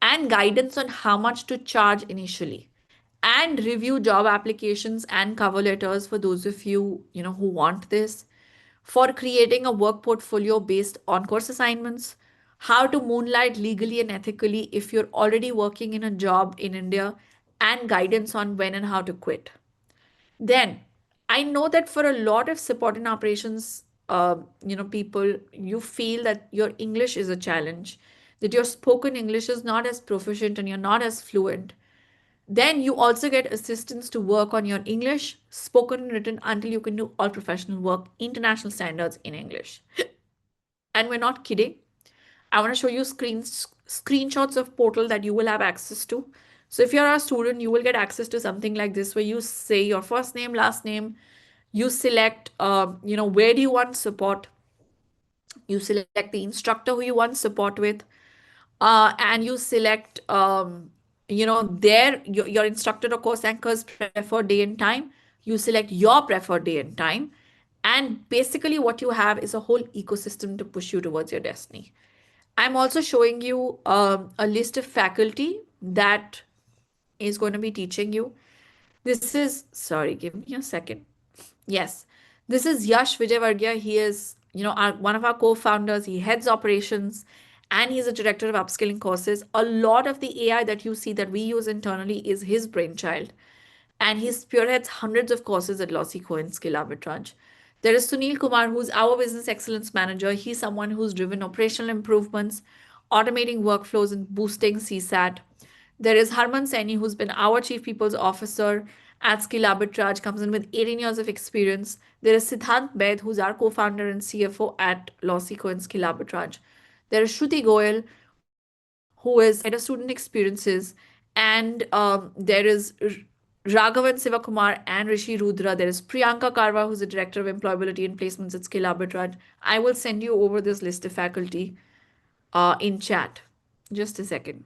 and guidance on how much to charge initially, and review job applications and cover letters for those of you, who want this, for creating a work portfolio based on course assignments, how to moonlight legally and ethically if you're already working in a job in India, and guidance on when and how to quit. Then I know that for a lot of support and operations, people, you feel that your English is a challenge, that your spoken English is not as proficient and you're not as fluent. Then you also get assistance to work on your English, spoken and written, until you can do all professional work, international standards in English. And we're not kidding. I want to show you screenshots of portal that you will have access to. So if you're a student, you will get access to something like this where you say your first name, last name, you select, where do you want support, you select the instructor who you want support with, and you select, your instructor or course anchor's preferred day and time. You select your preferred day and time. And basically what you have is a whole ecosystem to push you towards your destiny. I'm also showing you a list of faculty that is going to be teaching you. This is, sorry, give me a second. Yes, this is Yash Vijayvargiya. He is, one of our co-founders. He heads operations and he's a director of upskilling courses. A lot of the AI that you see that we use internally is his brainchild. and he spearheads hundreds of courses at Lossy Cohen Skill Arbitrage. There is Sunil Kumar, who's our business excellence manager. He's someone who's driven operational improvements, automating workflows, and boosting CSAT. There is Harman Saini, who's been our chief people's officer at Skill Arbitrage, comes in with 18 years of experience. There is Siddhant Bed, who's our co-founder and CFO at Lossy Cohen Skill Arbitrage. There is Shruti Goyal, who is head of student experiences, and there is Raghavan Sivakumar and Rishi Rudra. There is Priyanka Karwa, who's the director of employability and placements at Skill Arbitrage. I will send you over this list of faculty in chat. Just a second.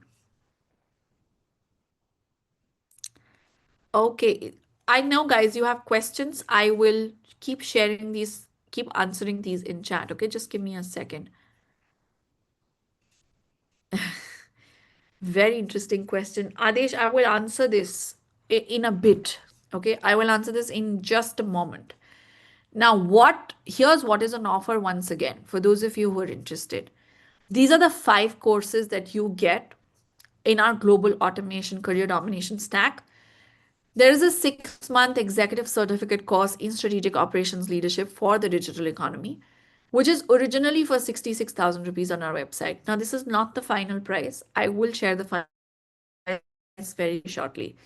Okay, I know, guys, you have questions. I will keep sharing these, keep answering these in chat. Okay, just give me a second. Very interesting question. Adesh, I will answer this in a bit. Okay, I will answer this in just a moment. Now, here's what is on offer once again for those of you who are interested. These are the 5 courses that you get in our global automation career domination stack. There is a 6-month executive certificate course in strategic operations leadership for the digital economy, which is originally for 66,000 rupees on our website. Now, this is not the final price. I will share the final price very shortly.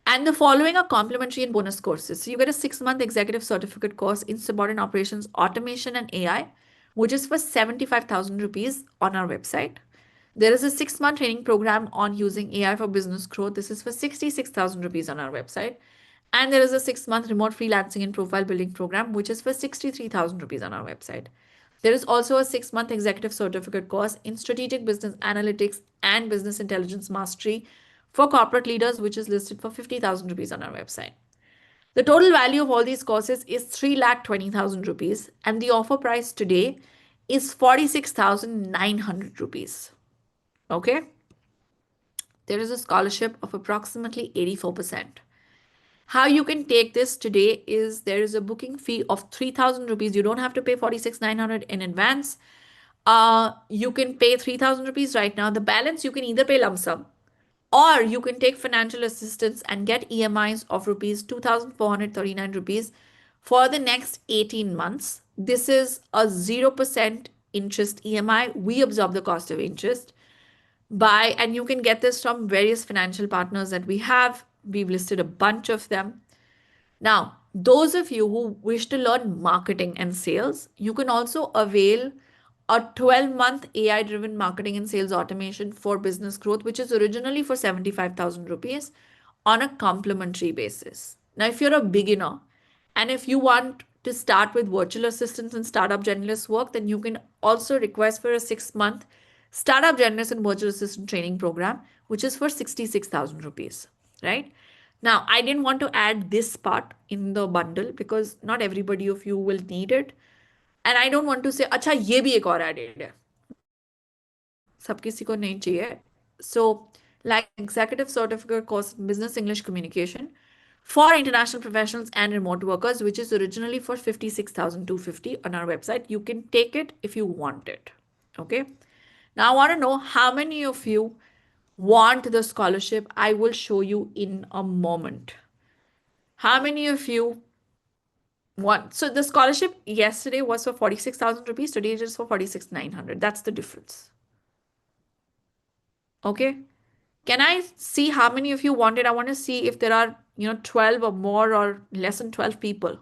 And the following are complimentary and bonus courses. So you get a 6-month executive certificate course in subordinate operations, automation, and AI, which is for 75,000 rupees on our website. There is a 6-month training program on using AI for business growth. This is for 66,000 rupees on our website. And there is a 6-month remote freelancing and profile building program, which is for 63,000 rupees on our website. There is also a 6-month executive certificate course in strategic business analytics and business intelligence mastery for corporate leaders, which is listed for 50,000 rupees on our website. The total value of all these courses is 3,20,000 rupees, and the offer price today is 46,900 rupees. Okay? There is a scholarship of approximately 84%. How you can take this today is there is a booking fee of 3,000 rupees. You don't have to pay 46,900 in advance. You can pay 3,000 rupees right now. The balance you can either pay lump sum, or you can take financial assistance and get EMIs of rupees 2,439 rupees for the next 18 months. This is a 0% interest EMI. We absorb the cost of interest and you can get this from various financial partners that we have. We've listed a bunch of them. Now, those of you who wish to learn marketing and sales, you can also avail a 12-month AI-driven marketing and sales automation for business growth, which is originally for 75,000 rupees on a complimentary basis. Now, if you're a beginner and if you want to start with virtual assistants and startup generalist work, then you can also request for a 6-month startup generalist and virtual assistant training program, which is for 66,000 rupees, right? Now, I didn't want to add this part in the bundle because not everybody of you will need it. And I don't want to say, अच्छा ये भी एक और added है. सब किसी को नहीं चाहिए. So, like executive certificate course in business English communication for international professionals and remote workers, which is originally for 56,250 on our website. You can take it if you want it. Okay. Now, I want to know how many of you want the scholarship. I will show you in a moment. How many of you want? So the scholarship yesterday was for 46,000 rupees. Today it is for 46,900. That's the difference. Okay. Can I see how many of you want it? I want to see if there are, 12 or more or less than 12 people.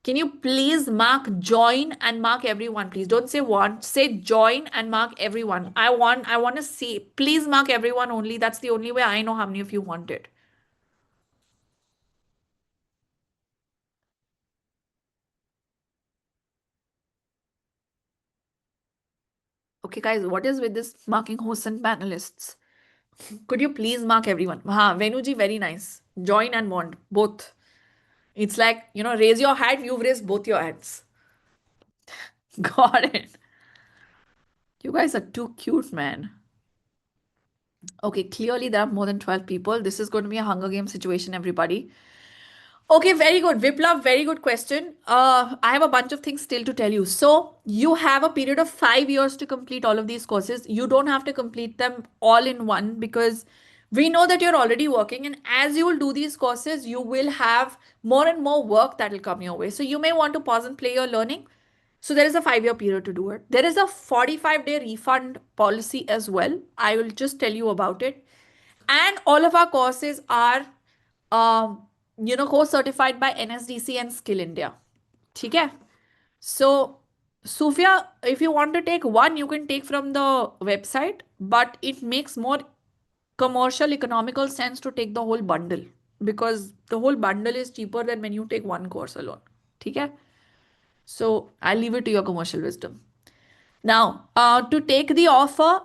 Can you please mark join and mark everyone, please? Don't say want, say join and mark everyone. I want to see. Please mark everyone only. That's the only way I know how many of you want it. Okay, guys, what is with this marking hosts and panelists? Could you please mark everyone? Venuji, very nice. Join and want, both. It's like, raise your hand, you've raised both your hands. Got it. You guys are too cute, man. Okay, clearly there are more than 12 people. This is going to be a Hunger Game situation, everybody. Okay, very good. Viplav, very good question. I have a bunch of things still to tell you. So you have a period of 5 years to complete all of these courses. You don't have to complete them all in one because We know that you're already working, and as you will do these courses, you will have more and more work that will come your way. So you may want to pause and play your learning. So there is a 5 year period to do it. There is a 45-day refund policy as well. I will just tell you about it. And all of our courses are, um, course certified by NSDC and Skill India. Okay? So, Sufia, if you want to take one, you can take from the website, but it makes more commercial economical sense to take the whole bundle, because the whole bundle is cheaper than when you take one course alone. Okay? So I'll leave it to your commercial wisdom. Now, to take the offer,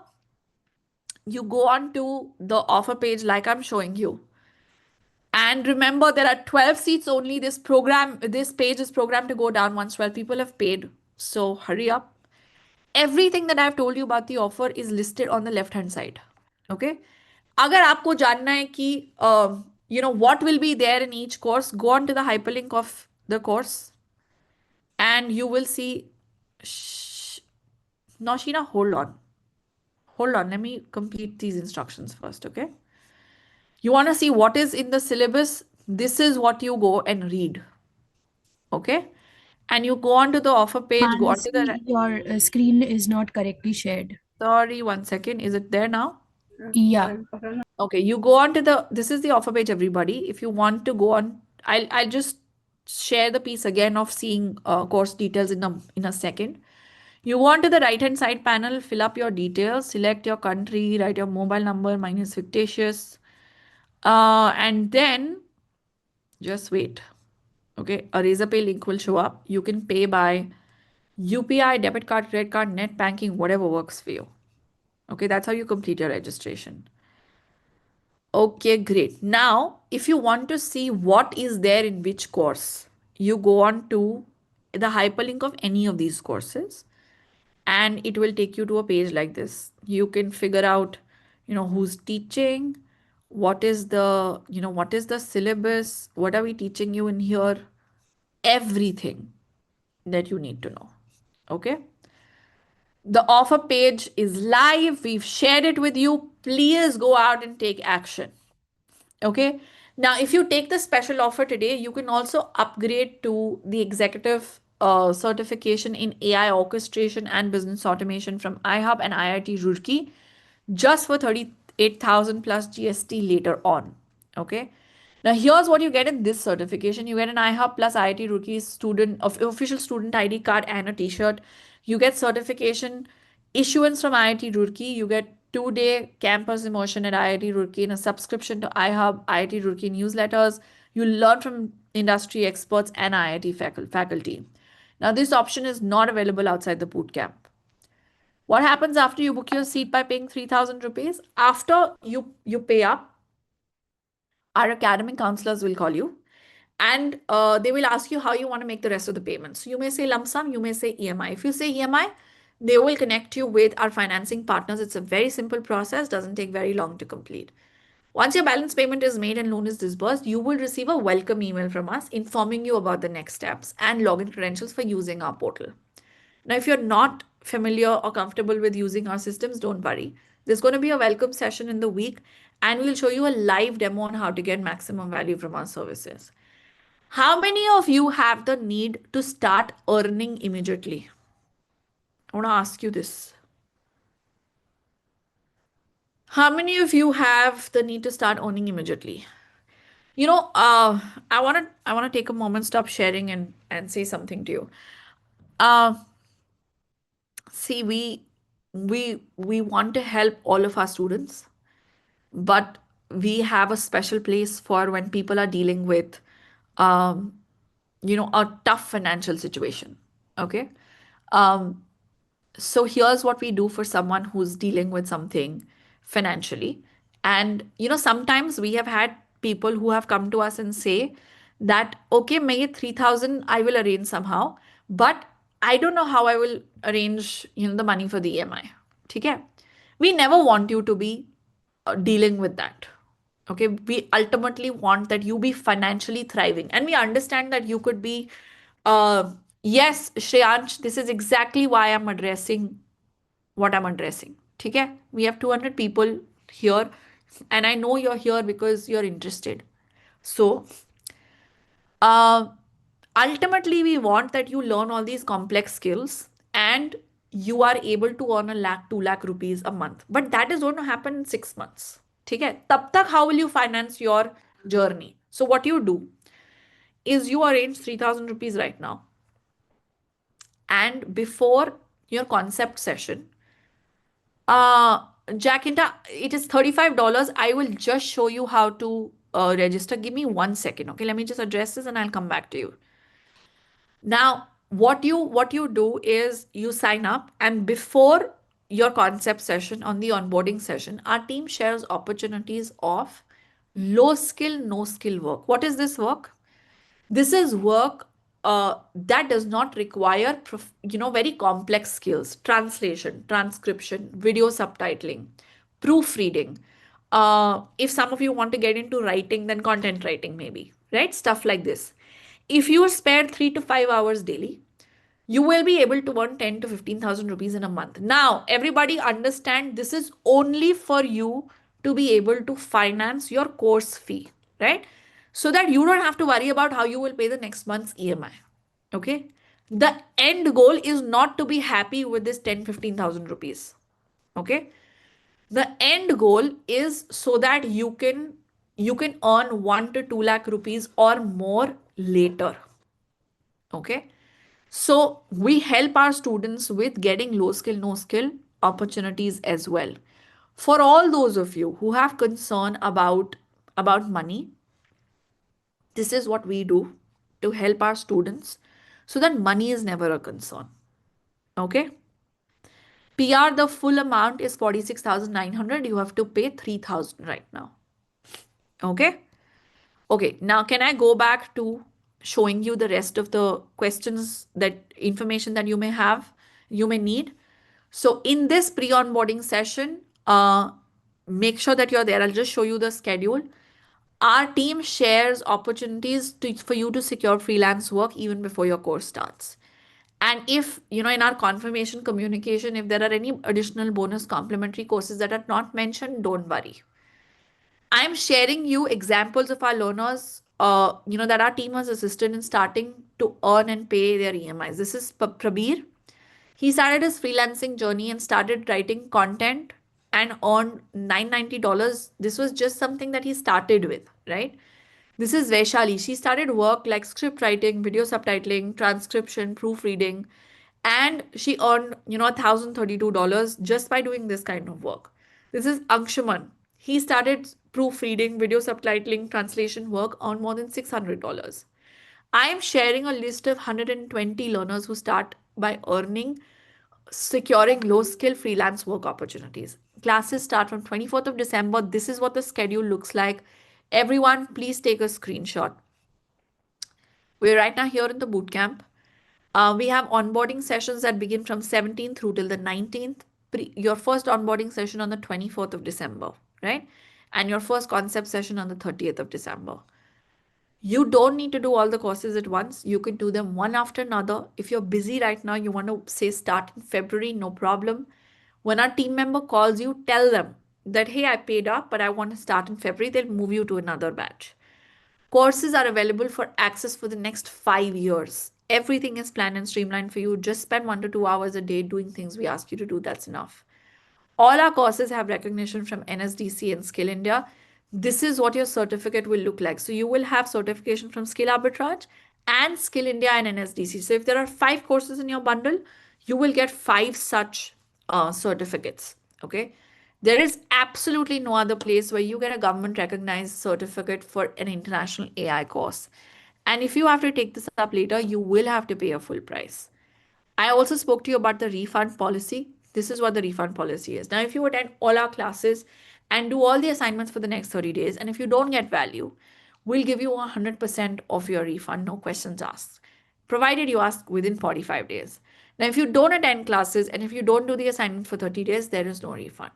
you go on to the offer page like I'm showing you. And remember, there are 12 seats only. This page is programmed to go down once 12 people have paid. So hurry up. Everything that I've told you about the offer is listed on the left hand side. Okay? अगर आपको जानना है कि what will be there in each course, go on to the hyperlink of the course and you will see. Shh. Noshina, hold on. Hold on. Let me complete these instructions first, okay? You want to see what is in the syllabus? This is what you go and read, okay? And you go on to the offer page, go on to the. Manasi, your screen is not correctly shared. Sorry, 1 second. Is it there now? Yeah. Okay, you go on to this is the offer page, everybody. If you want to go on, I'll just share the piece again of seeing course details in a second. You go on to the right hand side panel, fill up your details, select your country, write your mobile number, mine is fictitious. And then just wait. Okay, a Razorpay link will show up. You can pay by UPI, debit card, credit card, net banking, whatever works for you. Okay, that's how you complete your registration. Okay, great. Now, if you want to see what is there in which course, you go on to the hyperlink of any of these courses and it will take you to a page like this. You can figure out, who's teaching, what is the syllabus, what are we teaching you in here, everything that you need to know. Okay. The offer page is live. We've shared it with you. Please go out and take action. Okay. Now, if you take the special offer today, you can also upgrade to the executive certification in AI orchestration and business automation from iHub and IIT Roorkee just for 38,000 plus GST later on. Okay. Now, here's what you get in this certification. You get an iHub plus IIT Roorkee student of official student ID card and a t-shirt. You get certification issuance from IIT Roorkee. You get 2-day campus immersion at IIT Roorkee and a subscription to iHub, IIT Roorkee newsletters. You learn from industry experts and IIT faculty. Now, this option is not available outside the bootcamp. What happens after you book your seat by paying 3,000 rupees? After you pay up, our academic counselors will call you and they will ask you how you want to make the rest of the payments. You may say lump sum, you may say EMI. If you say EMI, they will connect you with our financing partners. It's a very simple process, doesn't take very long to complete. Once your balance payment is made and loan is disbursed, you will receive a welcome email from us informing you about the next steps and login credentials for using our portal. Now, if you're not familiar or comfortable with using our systems, don't worry. There's going to be a welcome session in the week and we'll show you a live demo on how to get maximum value from our services. How many of you have the need to start earning immediately? I want to ask you this. How many of you have the need to start earning immediately? I want to take a moment, stop sharing and say something to you. See, we want to help all of our students, but we have a special place for when people are dealing with um, a tough financial situation. Okay. Um, so here's what we do for someone who's dealing with something financially. And sometimes we have had people who have come to us and say that, okay, may 3,000 I will arrange somehow, but I don't know how I will arrange the money for the EMI. Okay. We never want you to be dealing with that. Okay, we ultimately want that you be financially thriving, and we understand that you could be yes, Shreyansh, this is exactly why I'm addressing what I'm addressing. Okay, we have 200 people here. And I know you're here because you're interested. So, uh, ultimately, we want that you learn all these complex skills and you are able to earn a lakh, 2 lakh rupees a month. But that is going to happen in 6 months. Okay? Tab tak, how will you finance your journey? So, what you do is you arrange 3,000 rupees right now. And before your concept session, Jacinta, it is $35. I will just show you how to register. Give me 1 second. Okay, let me just address this and I'll come back to you. Now, what you do is you sign up, and before your concept session on the onboarding session, our team shares opportunities of low skill, no skill work. What is this work? This is work that does not require very complex skills: translation, transcription, video subtitling, proofreading. If some of you want to get into writing, then content writing, maybe, right? Stuff like this. If you spare 3 to 5 hours daily, you will be able to earn 10 to 15,000 rupees in a month. Now, everybody understand, this is only for you to be able to finance your course fee, right? So that you don't have to worry about how you will pay the next month's EMI. Okay? The end goal is not to be happy with this 10, 15,000 rupees. Okay? The end goal is so that you can earn 1 to 2 lakh rupees or more later. Okay? So we help our students with getting low skill, no skill opportunities as well. For all those of you who have concern about money, this is what we do to help our students so that money is never a concern. Okay? PR, the full amount is 46,900. You have to pay 3,000 right now. Okay? Okay, now can I go back to showing you the rest of the questions, that information that you may need? So in this pre-onboarding session, make sure that you're there. I'll just show you the schedule. Our team shares opportunities for you to secure freelance work even before your course starts. And if, in our confirmation communication, if there are any additional bonus complimentary courses that are not mentioned, don't worry. I'm sharing you examples of our learners, that our team has assisted in starting to earn and pay their EMIs. This is Prabir. He started his freelancing journey and started writing content and earned $990. This was just something that he started with, right? This is Vaishali. She started work like script writing, video subtitling, transcription, proofreading, and she earned, $1,032 just by doing this kind of work. This is Angshuman. He started proofreading, video subtitling, translation work on more than $600. I am sharing a list of 120 learners who start by securing low skill freelance work opportunities. Classes start from 24th of December. This is what the schedule looks like. Everyone, please take a screenshot. We're right now here in the bootcamp. We have onboarding sessions that begin from 17th through till the 19th. Your first onboarding session on the 24th of December, right? And your first concept session on the 30th of December. You don't need to do all the courses at once. You can do them one after another. If you're busy right now, you want to say start in February, no problem. When our team member calls you, tell them that, hey, I paid up, but I want to start in February. They'll move you to another batch. Courses are available for access for the next 5 years. Everything is planned and streamlined for you. Just spend 1 to 2 hours a day doing things we ask you to do. That's enough. All our courses have recognition from NSDC and Skill India. This is what your certificate will look like. So you will have certification from Skill Arbitrage and Skill India and NSDC. So if there are 5 courses in your bundle, you will get 5 such certificates. Okay. There is absolutely no other place where you get a government recognized certificate for an international AI course. And if you have to take this up later, you will have to pay a full price. I also spoke to you about the refund policy. This is what the refund policy is. Now, if you attend all our classes and do all the assignments for the next 30 days, and if you don't get value, we'll give you 100% of your refund, no questions asked, provided you ask within 45 days. Now, if you don't attend classes and if you don't do the assignment for 30 days, there is no refund.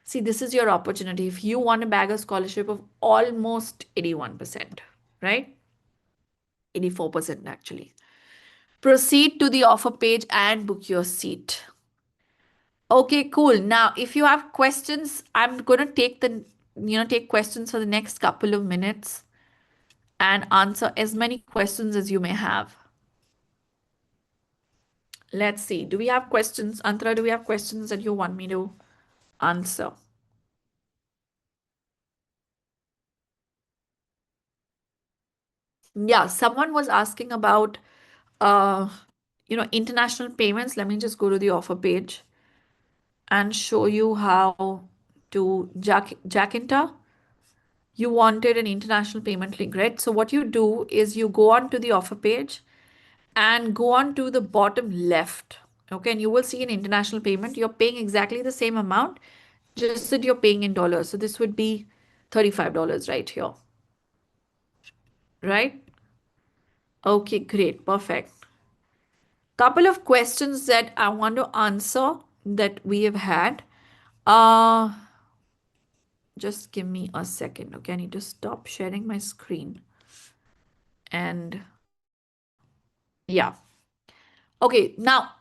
See, this is your opportunity. If you want to bag a scholarship of almost 81%, right? 84% actually. Proceed to the offer page and book your seat. Okay, cool. Now, if you have questions, I'm going to take take questions for the next couple of minutes and answer as many questions as you may have. Let's see. Do we have questions? Antara, do we have questions that you want me to answer? Yeah, someone was asking about international payments. Let me just go to the offer page and show you how to Jacinta. You wanted an international payment link, right? So what you do is you go on to the offer page and go on to the bottom left. Okay, and you will see an international payment. You're paying exactly the same amount, just that you're paying in dollars. So this would be $35 right here, right? Okay, great, perfect. Couple of questions that I want to answer that we have had. Just give me a second. Okay, I need to stop sharing my screen. And yeah. Okay, now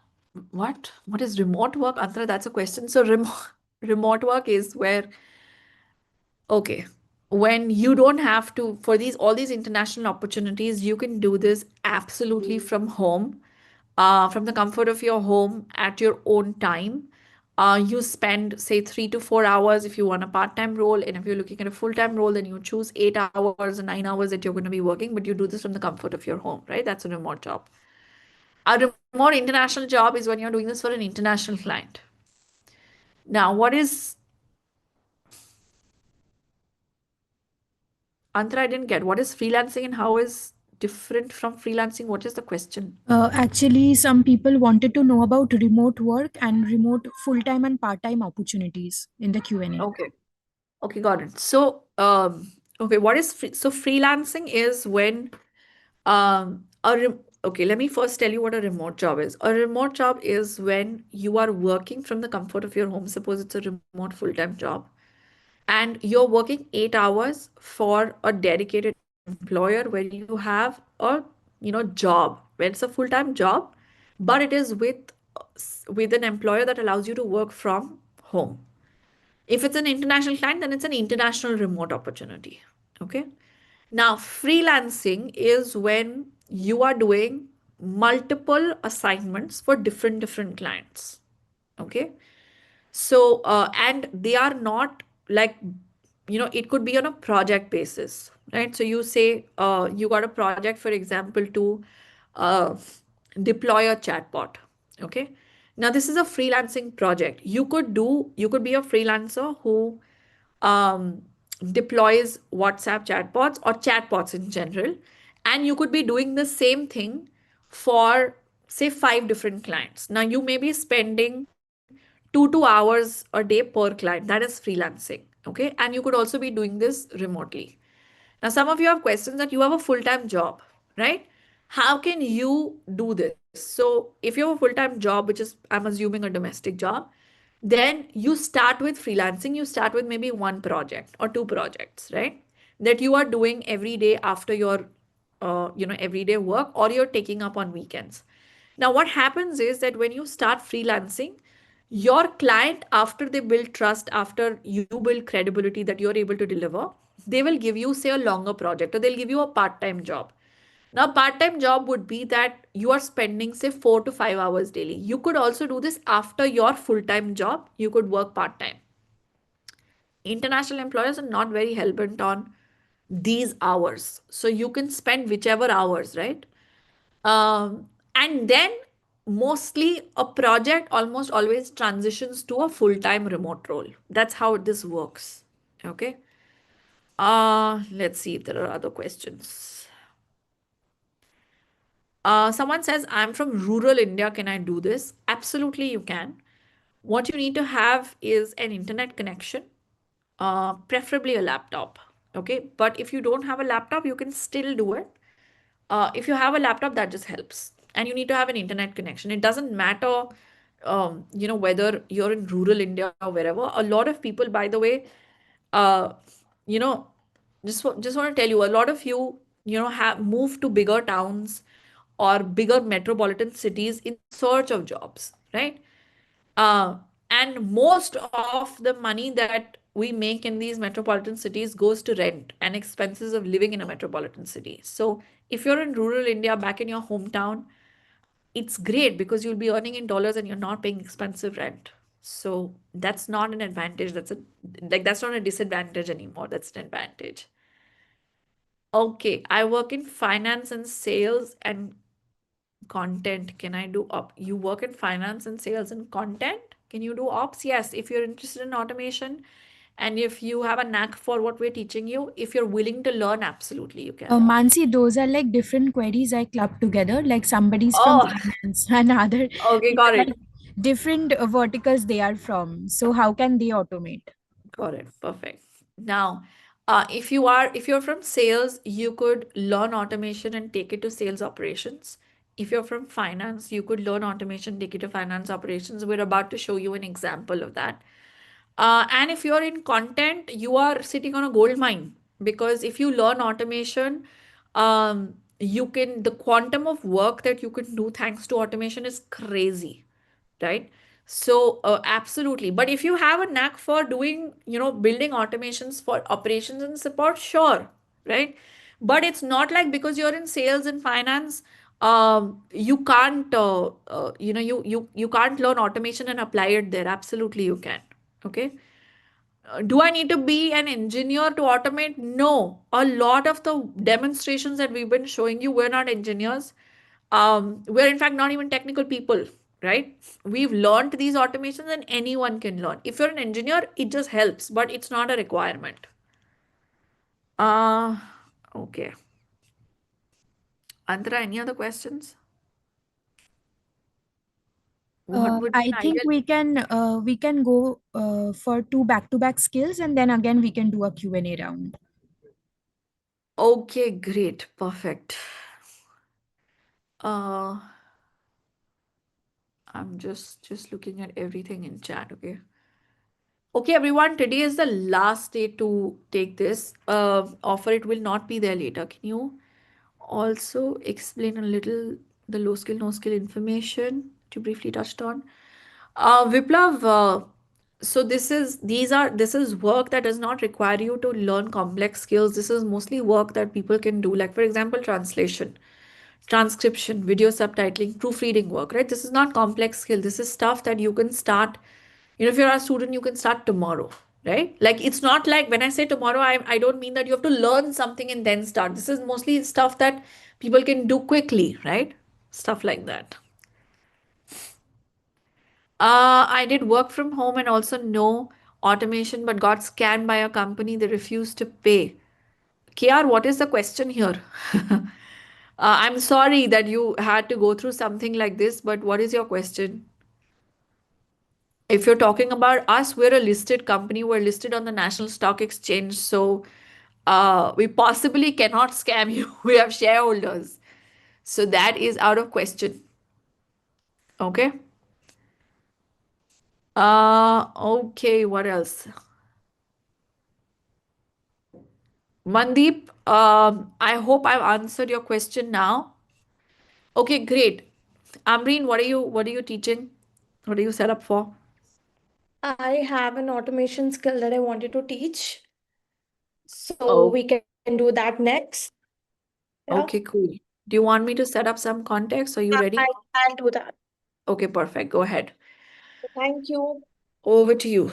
what is remote work? Antara, that's a question. So remote work is where, okay, when you don't have to, for all these international opportunities, you can do this absolutely from home, from the comfort of your home at your own time. You spend, say, 3 to 4 hours if you want a part-time role, and if you're looking at a full-time role, then you choose 8 hours or 9 hours that you're going to be working, but you do this from the comfort of your home, right? That's a remote job. A remote international job is when you're doing this for an international client. Now, Antara, I didn't get what is freelancing and how is different from freelancing? What is the question? Actually, some people wanted to know about remote work and remote full-time and part-time opportunities in the Q&A. Okay. Okay, got it. So, okay, so freelancing is when okay, let me first tell you what a remote job is. A remote job is when you are working from the comfort of your home. Suppose it's a remote full-time job, and you're working 8 hours for a dedicated employer where you have a job where it's a full-time job, but it is with an employer that allows you to work from home. If it's an international client, then it's an international remote opportunity. Okay. Now, freelancing is when you are doing multiple assignments for different clients. Okay. So, and they are not like, it could be on a project basis, right? So you say you got a project, for example, to uh, deploy a chatbot. Okay. Now, this is a freelancing project. You could be a freelancer who um, deploys WhatsApp chatbots or chatbots in general. And you could be doing the same thing for, say, 5 different clients. Now, you may be spending 2 hours a day per client. That is freelancing. Okay. And you could also be doing this remotely. Now, some of you have questions that you have a full-time job, right? How can you do this? So if you have a full-time job, which is, I'm assuming, a domestic job, then you start with freelancing. You start with maybe one project or two projects, right? That you are doing every day after your, everyday work, or you're taking up on weekends. Now, what happens is that when you start freelancing, your client, after they build trust, after you build credibility that you're able to deliver, they will give you, say, a longer project, or they'll give you a part-time job. Now, part-time job would be that you are spending, say, 4 to 5 hours daily. You could also do this after your full-time job. You could work part-time. International employers are not very hell-bent on these hours. So you can spend whichever hours, right? And then mostly a project almost always transitions to a full-time remote role. That's how this works. Okay. Let's see if there are other questions. Someone says, I'm from rural India. Can I do this? Absolutely, you can. What you need to have is an internet connection, preferably a laptop. Okay. But if you don't have a laptop, you can still do it. If you have a laptop, that just helps. And you need to have an internet connection. It doesn't matter, whether you're in rural India or wherever. A lot of people, by the way, uh, you know, just want to tell you, a lot of you, have moved to bigger towns or bigger metropolitan cities in search of jobs, right? Uh, and most of the money that we make in these metropolitan cities goes to rent and expenses of living in a metropolitan city. So if you're in rural India, back in your hometown, it's great because you'll be earning in dollars and you're not paying expensive rent. So that's not an advantage. That's not a disadvantage anymore. That's an advantage. Okay, I work in finance and sales and content. Can I do you work in finance and sales and content? Can you do ops? Yes, if you're interested in automation and if you have a knack for what we're teaching you, if you're willing to learn, absolutely you can. Mansi, those are like different queries I clubbed together. Like somebody's from Oh, finance and other, okay, these got are it. like different verticals they are from. So how can they automate? Got it. Perfect. Now, if you're from sales, you could learn automation and take it to sales operations. If you're from finance, you could learn automation, take it to finance operations. We're about to show you an example of that. And if you're in content, you are sitting on a gold mine because if you learn automation, the quantum of work that you can do thanks to automation is crazy, right? So absolutely. But if you have a knack for doing, building automations for operations and support, sure, right? But it's not like because you're in sales and finance, you can't, you can't learn automation and apply it there. Absolutely, you can. Okay. Do I need to be an engineer to automate? No. A lot of the demonstrations that we've been showing you, we're not engineers. We're in fact not even technical people, right? We've learned these automations and anyone can learn. If you're an engineer, it just helps, but it's not a requirement. Uh, okay. Antara, any other questions? What would be I an think ideal? we can go for two back-to-back skills, and then again we can do a Q&A round. Okay, great. Perfect. I'm just looking at everything in chat, okay? Okay, everyone, today is the last day to take this offer. It will not be there later. Can you also explain a little the low skill, no skill information you briefly touched on? Viplav, so this is work that does not require you to learn complex skills. This is mostly work that people can do, like for example, translation, transcription, video subtitling, proofreading work, right? This is not complex skill. This is stuff that you can start, if you're a student, you can start tomorrow, right? Like it's not like when I say tomorrow, I don't mean that you have to learn something and then start. This is mostly stuff that people can do quickly, right? Stuff like that. I did work from home and also know automation, but got scammed by a company. They refused to pay. KR, what is the question here? I'm sorry that you had to go through something like this, but what is your question? If you're talking about us, we're a listed company. We're listed on the National Stock Exchange. So we possibly cannot scam you. We have shareholders. So that is out of question. Okay. Okay, what else? Mandeep, I hope I've answered your question now. Okay, great. Amreen, what are you teaching? What are you set up for? I have an automation skill that I wanted to teach. So Oh, we can do that next. Yeah, okay, cool. Do you want me to set up some context? Are you ready? I can do that. Okay, perfect. Go ahead. Thank you. Over to you.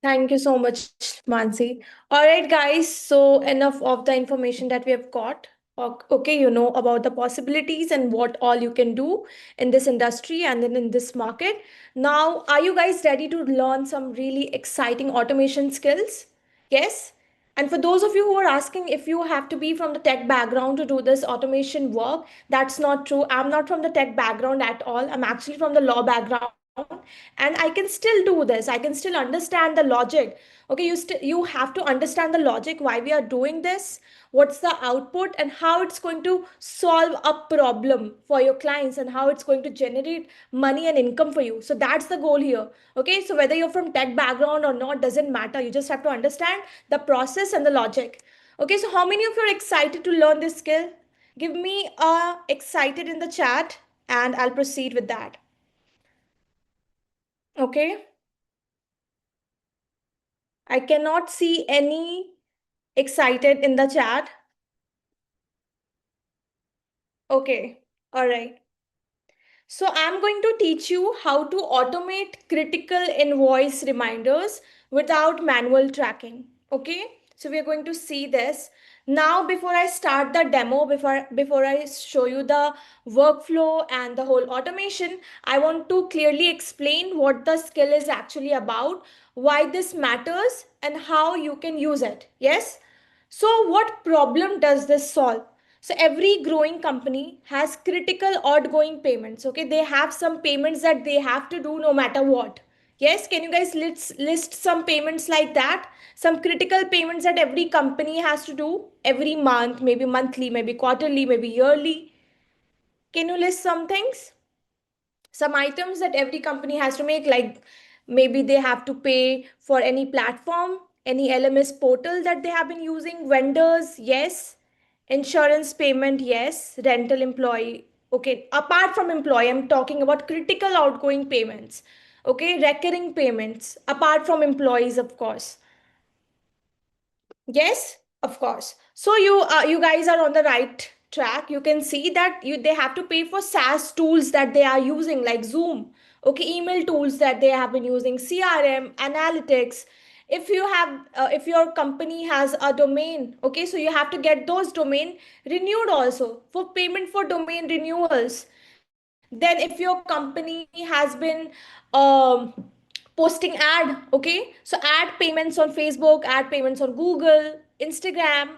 Thank you so much, Mansi. All right, guys. So enough of the information that we have got. Okay, you know about the possibilities and what all you can do in this industry and then in this market. Now, are you guys ready to learn some really exciting automation skills? Yes. And for those of you who are asking if you have to be from the tech background to do this automation work, that's not true. I'm not from the tech background at all. I'm actually from the law background and I can still do this. I can still understand the logic. Okay, you have to understand the logic why we are doing this, what's the output and how it's going to solve a problem for your clients and how it's going to generate money and income for you. So that's the goal here. Okay, so whether you're from tech background or not doesn't matter. You just have to understand the process and the logic. Okay, so how many of you are excited to learn this skill? Give me a excited in the chat and I'll proceed with that. Okay, I cannot see any excited in the chat. Okay, all right. So I'm going to teach you how to automate critical invoice reminders without manual tracking. Okay, so we are going to see this. Now, before I start the demo, before I show you the workflow and the whole automation, I want to clearly explain what the skill is actually about, why this matters, and how you can use it. Yes? So what problem does this solve? So every growing company has critical outgoing payments. Okay, they have some payments that they have to do no matter what. Yes, can you guys list some payments like that? Some critical payments that every company has to do every month, maybe monthly, maybe quarterly, maybe yearly. Can you list some things? Some items that every company has to make, like maybe they have to pay for any platform, any LMS portal that they have been using, vendors, yes, insurance payment, yes, rental employee. Okay, apart from employee, I'm talking about critical outgoing payments. Okay, recurring payments apart from employees, of course. Yes, of course. So you guys are on the right track. You can see that they have to pay for SaaS tools that they are using, like Zoom. Okay, email tools that they have been using, CRM, analytics. If your company has a domain, okay, so you have to get those domain renewed also for payment for domain renewals. Then if your company has been um, posting ad, okay, so ad payments on Facebook, ad payments on Google, Instagram.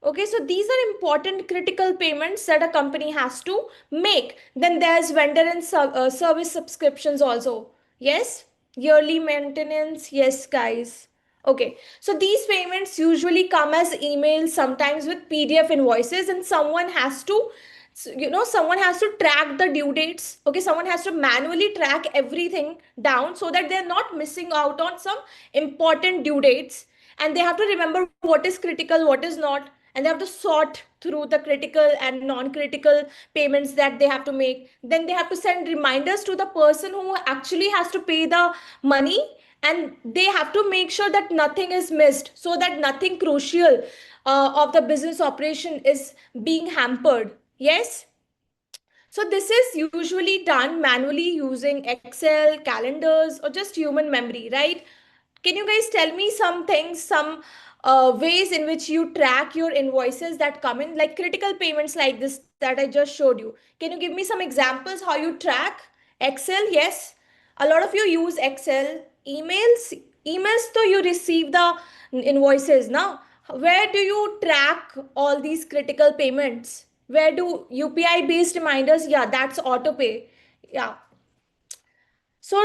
Okay, so these are important critical payments that a company has to make. Then there's vendor and service subscriptions also. Yes, yearly maintenance, yes guys. Okay, so these payments usually come as emails, sometimes with PDF invoices, and someone has to, someone has to track the due dates. Okay, someone has to manually track everything down so that they're not missing out on some important due dates, and they have to remember what is critical, what is not, and they have to sort through the critical and non-critical payments that they have to make. Then they have to send reminders to the person who actually has to pay the money, and they have to make sure that nothing is missed, so that nothing crucial of the business operation is being hampered. Yes. So this is usually done manually using Excel, calendars, or just human memory, right? Can you guys tell me some things, some ways in which you track your invoices that come in, like critical payments like this that I just showed you? Can you give me some examples how you track? Excel, yes. A lot of you use Excel. Emails, though you receive the invoices now. Where do you track all these critical payments? Where do UPI based reminders? Yeah, that's autopay. Yeah. So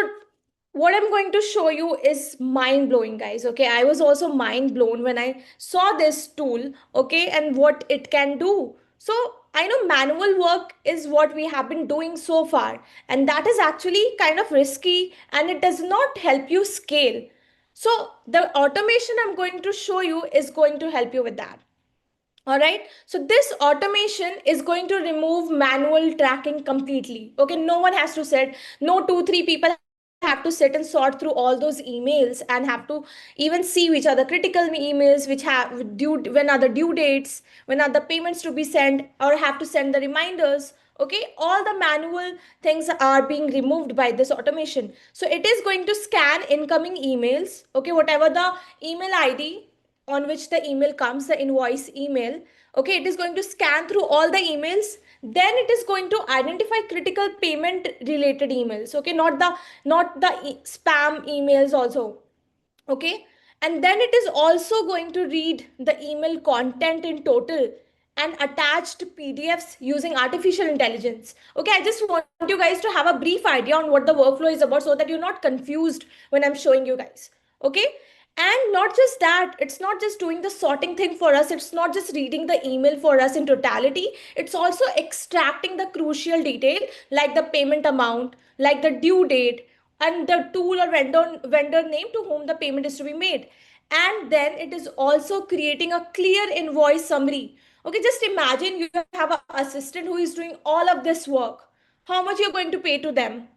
what I'm going to show you is mind blowing, guys. Okay, I was also mind blown when I saw this tool, okay, and what it can do. So I know manual work is what we have been doing so far, and that is actually kind of risky and it does not help you scale. So the automation I'm going to show you is going to help you with that. All right, so this automation is going to remove manual tracking completely. Okay, no one has to sit, no 2 3 people have to sit and sort through all those emails and have to even see which are the critical emails, which have due, when are the due dates, when are the payments to be sent, or have to send the reminders. Okay, all the manual things are being removed by this automation. So it is going to scan incoming emails, okay, whatever the email ID on which the email comes, the invoice email. Okay, it is going to scan through all the emails. Then it is going to identify critical payment related emails. Okay, not the spam emails also. Okay, and then it is also going to read the email content in total and attached PDFs using artificial intelligence. Okay, I just want you guys to have a brief idea on what the workflow is about so that you're not confused when I'm showing you guys. Okay, and not just that, it's not just doing the sorting thing for us, it's not just reading the email for us in totality, it's also extracting the crucial detail like the payment amount, like the due date, and the tool or vendor name to whom the payment is to be made. And then it is also creating a clear invoice summary. Okay, just imagine you have an assistant who is doing all of this work. How much you're going to pay to them?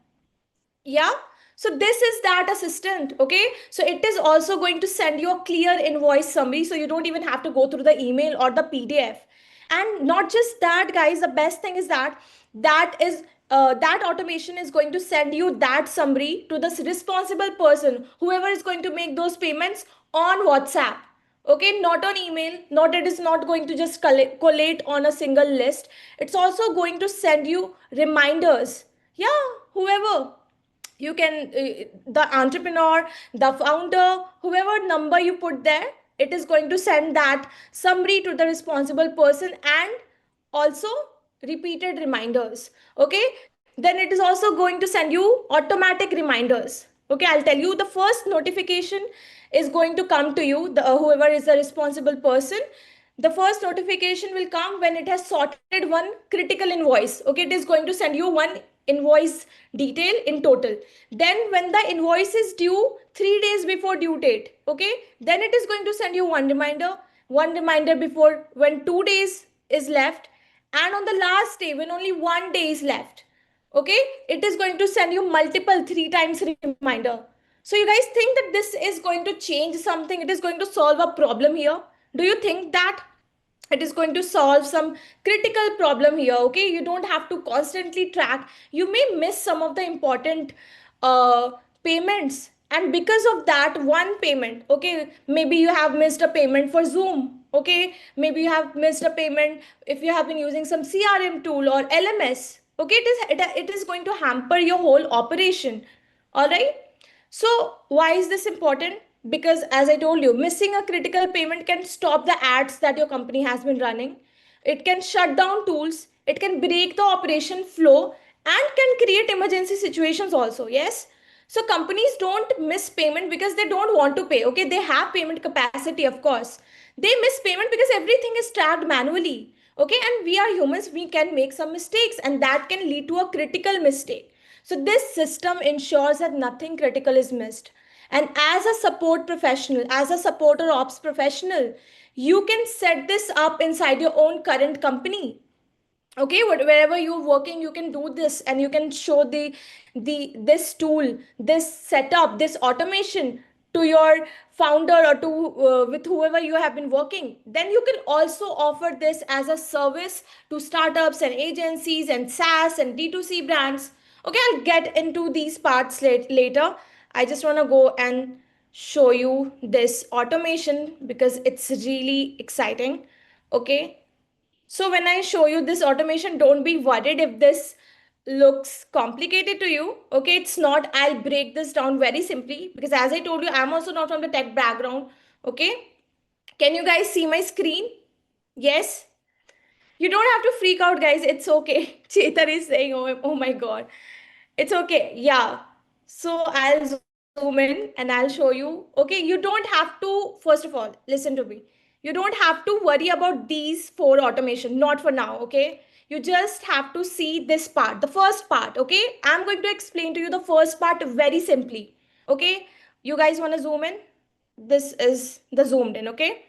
Yeah. So this is that assistant, okay? So it is also going to send you a clear invoice summary, so you don't even have to go through the email or the PDF. And not just that, guys, the best thing is that automation is going to send you that summary to the responsible person, whoever is going to make those payments, on WhatsApp. Okay, not on email. Not, it is not going to just collate on a single list. It's also going to send you reminders. Yeah, whoever you can, the entrepreneur, the founder, whoever number you put there, it is going to send that summary to the responsible person, and also repeated reminders. Okay, then it is also going to send you automatic reminders. Okay, I'll tell you, the first notification is going to come to you, the whoever is the responsible person. The first notification will come when it has sorted one critical invoice. Okay, it is going to send you one invoice detail in total. Then when the invoice is due 3 days before due date, okay, then it is going to send you one reminder before, when 2 days is left, and on the last day when only 1 day is left. Okay, it is going to send you multiple 3 times reminder. So you guys think that this is going to change something? It is going to solve a problem here? Do you think that it is going to solve some critical problem here? Okay, you don't have to constantly track. You may miss some of the important uh, payments, and because of that one payment, okay, maybe you have missed a payment for Zoom. Okay, maybe you have missed a payment if you have been using some CRM tool or LMS. Okay, it is going to hamper your whole operation. All right, so why is this important? Because as I told you, missing a critical payment can stop the ads that your company has been running. It can shut down tools. It can break the operation flow and can create emergency situations also. Yes. So companies don't miss payment because they don't want to pay. Okay. They have payment capacity, of course. They miss payment because everything is tracked manually. Okay. And we are humans. We can make some mistakes, and that can lead to a critical mistake. So this system ensures that nothing critical is missed. And as a support professional, as a support or ops professional, you can set this up inside your own current company. Okay, wherever you're working, you can do this, and you can show this tool, this setup, this automation to your founder, or to with whoever you have been working. Then you can also offer this as a service to startups and agencies and SaaS and D2C brands. Okay, I'll get into these parts later. I just want to go and show you this automation because it's really exciting. Okay, so when I show you this automation, don't be worried if this looks complicated to you. Okay, it's not. I'll break this down very simply because, as I told you, I'm also not from the tech background. Okay, can you guys see my screen? Yes. You don't have to freak out, guys. It's okay. Chetar is saying, oh my God. It's okay. Yeah. So I'll zoom in and I'll show you. Okay, you don't have to, first of all, listen to me. You don't have to worry about these 4 automation, not for now. Okay, you just have to see this part, the first part. Okay, I'm going to explain to you the first part very simply. Okay, you guys want to zoom in? This is the zoomed in. Okay,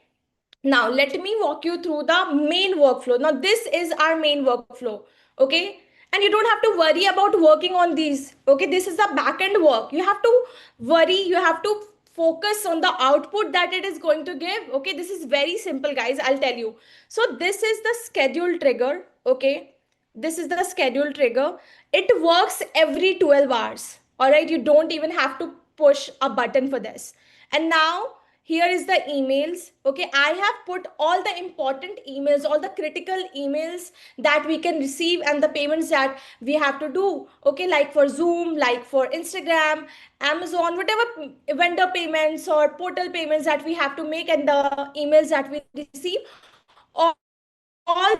now let me walk you through the main workflow. Now this is our main workflow. Okay, and you don't have to worry about working on these. Okay, this is the back end work. You have to worry, you have to focus on the output that it is going to give. Okay, this is very simple, guys, I'll tell you. So this is the schedule trigger. Okay, this is the schedule trigger. It works every 12 hours. All right, you don't even have to push a button for this. And now here is the emails. Okay, I have put all the important emails, all the critical emails that we can receive, and the payments that we have to do. Okay, like for Zoom, like for Instagram, Amazon, whatever vendor payments or portal payments that we have to make, and the emails that we receive, all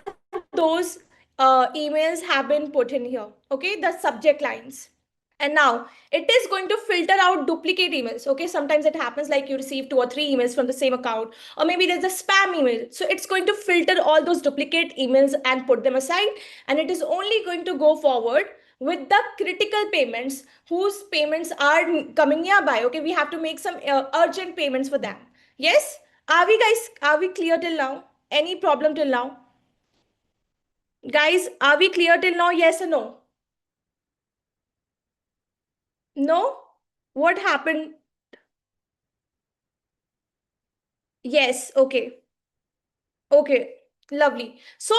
those emails have been put in here. Okay, the subject lines. And now it is going to filter out duplicate emails. Okay, sometimes it happens like you receive 2 or 3 emails from the same account, or maybe there's a spam email. So it's going to filter all those duplicate emails and put them aside. And it is only going to go forward with the critical payments whose payments are coming nearby. Okay, we have to make some urgent payments for them. Yes, are we clear till now? Any problem till now? Guys, are we clear till now? Yes or no? No? What happened? Yes, okay. Okay, lovely. So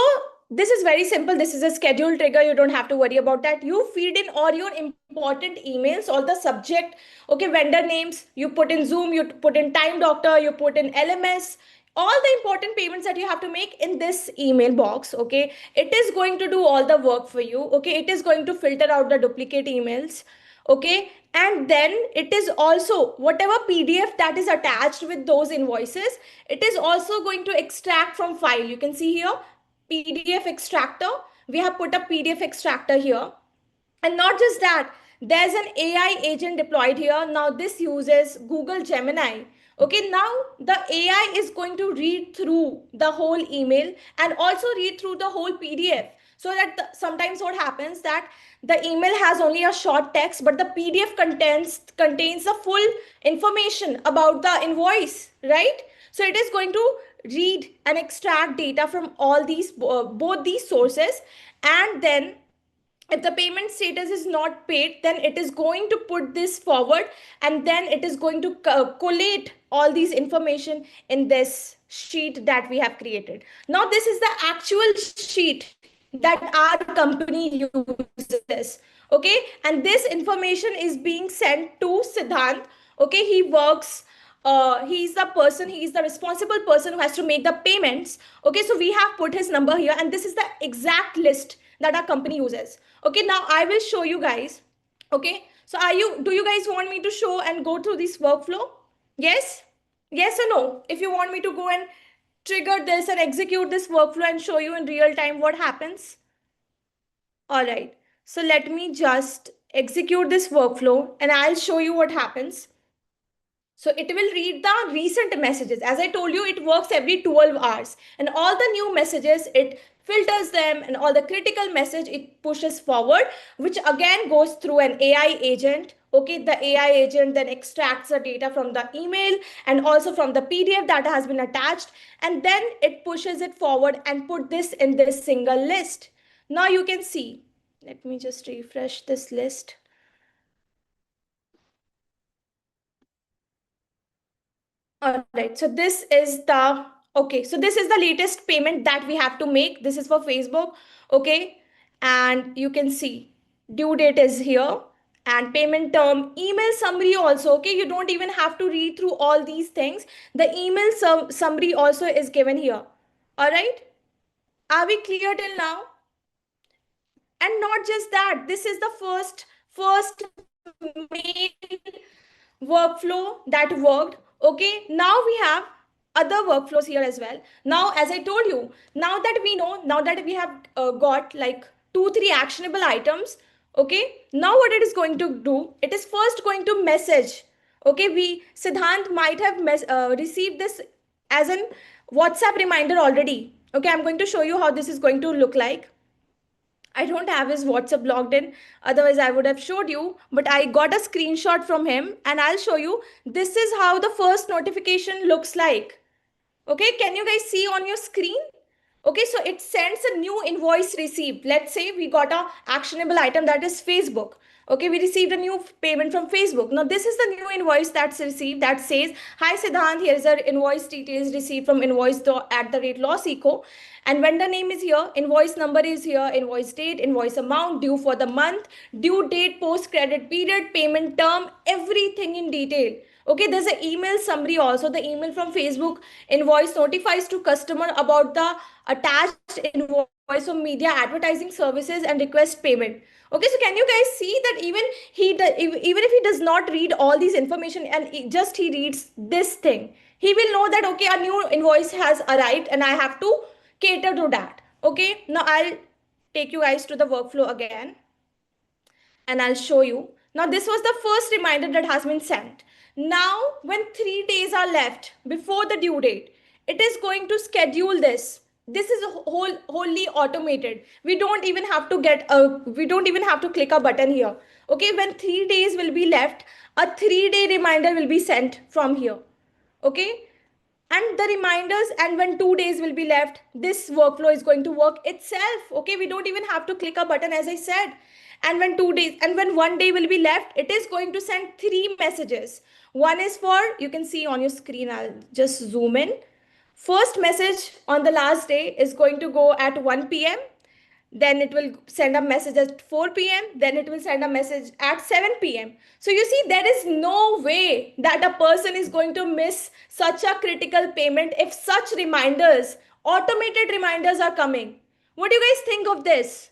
this is very simple. This is a schedule trigger. You don't have to worry about that. You feed in all your important emails, all the subject, okay, vendor names. You put in Zoom, you put in Time Doctor, you put in LMS, all the important payments that you have to make in this email box, okay. It is going to do all the work for you, okay. It is going to filter out the duplicate emails, okay. And then it is also whatever PDF that is attached with those invoices, it is also going to extract from file. You can see here PDF extractor. We have put a PDF extractor here. And not just that, there's an AI agent deployed here. Now this uses Google Gemini. Okay, now the AI is going to read through the whole email and also read through the whole PDF. So that sometimes what happens that the email has only a short text, but the PDF contains the full information about the invoice, right? So it is going to read and extract data from all these both these sources, and then if the payment status is not paid, then it is going to put this forward, and then it is going to collate all these information in this sheet that we have created. Now this is the actual sheet that our company uses, okay, and this information is being sent to Siddhant, okay. He works, he's the responsible person who has to make the payments, okay. So we have put his number here, and this is the exact list that our company uses, okay. Now I will show you guys, okay. So do you guys want me to show and go through this workflow? Yes, yes or no? If you want me to go and trigger this and execute this workflow and show you in real time what happens. All right, so let me just execute this workflow and I'll show you what happens. So it will read the recent messages. As I told you, it works every 12 hours. And all the new messages, it filters them, and all the critical message, it pushes forward, which again goes through an AI agent. Okay, the AI agent then extracts the data from the email and also from the PDF that has been attached. And then it pushes it forward and put this in this single list. Now you can see, let me just refresh this list. All right, so this is the, okay, so this is the latest payment that we have to make. This is for Facebook, okay, and you can see due date is here and payment term, email summary also, okay. You don't even have to read through all these things. The email summary also is given here. All right, are we clear till now? And not just that, this is the first main workflow that worked, okay. Now we have other workflows here as well. Now, as I told you, now that we know, now that we have got like 2-3 actionable items, okay. Now what it is going to do, it is first going to message, okay. Siddhant might have received this as an WhatsApp reminder already, okay. I'm going to show you how this is going to look like. I don't have his WhatsApp logged in. Otherwise, I would have showed you. But I got a screenshot from him and I'll show you. This is how the first notification looks like. Okay, can you guys see on your screen? Okay, so it sends a new invoice received. Let's say we got a actionable item that is Facebook. Okay, we received a new payment from Facebook. Now, this is the new invoice that's received that says, hi Siddhant, here's our invoice details received from invoice@losseco. And vendor name is here, invoice number is here, invoice date, invoice amount, due for the month, due date, post credit period, payment term, everything in detail. Okay, there's an email summary also. The email from Facebook invoice notifies to customer about the attached invoice from media advertising services and request payment. Okay, so can you guys see that even even if he does not read all these information and he reads this thing, he will know that, okay, a new invoice has arrived and I have to cater to that. Okay, now I'll take you guys to the workflow again and I'll show you. Now, this was the first reminder that has been sent. Now, when 3 days are left before the due date, it is going to schedule this. This is wholly automated. We don't even have to click a button here. Okay, when 3 days will be left, a 3-day reminder will be sent from here. Okay, and the reminders, and when 2 days will be left, this workflow is going to work itself. Okay, we don't even have to click a button, as I said. And when 2 days and when 1 day will be left, it is going to send 3 messages. One is for, you can see on your screen, I'll just zoom in. First message on the last day is going to go at 1 p.m. Then it will send a message at 4 p.m. Then it will send a message at 7 p.m. So you see, there is no way that a person is going to miss such a critical payment if such reminders, automated reminders are coming. What do you guys think of this?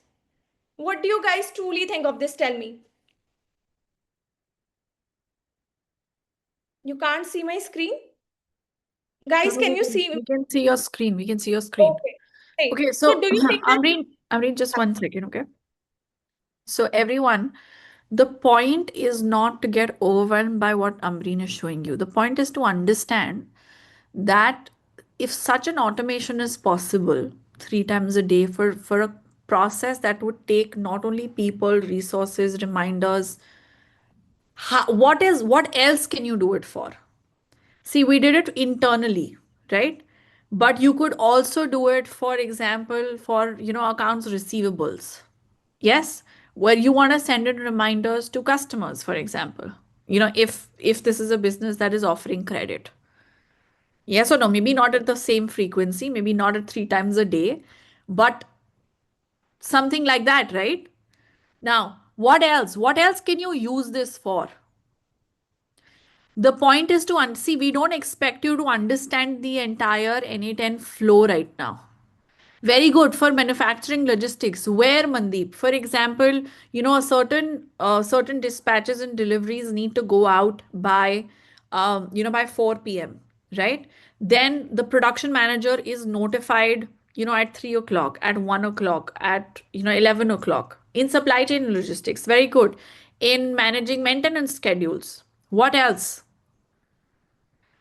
What do you guys truly think of this? Tell me. You can't see my screen? Guys, No, can you see? we can see your screen. We can see your screen. Okay. Great. Okay, So so do you think that? Amreen, just 1 second, okay? So everyone, the point is not to get overwhelmed by what Amreen is showing you. The point is to understand that if such an automation is possible 3 times a day for a process that would take not only people, resources, reminders, what else can you do it for? See, we did it internally, right? But you could also do it, for example, for accounts receivables. Yes, where you want to send in reminders to customers, for example. If this is a business that is offering credit. Yes or no? Maybe not at the same frequency, maybe not at 3 times a day, but something like that, right? Now, what else? What else can you use this for? The point is to see, we don't expect you to understand the entire NA10 flow right now. Very good for manufacturing logistics. Where, Mandeep? For example, a certain dispatches and deliveries need to go out by 4 p.m. Right? Then the production manager is notified, at 3 o'clock, at 1 o'clock, at 11 o'clock. In supply chain logistics, very good. In managing maintenance schedules. What else?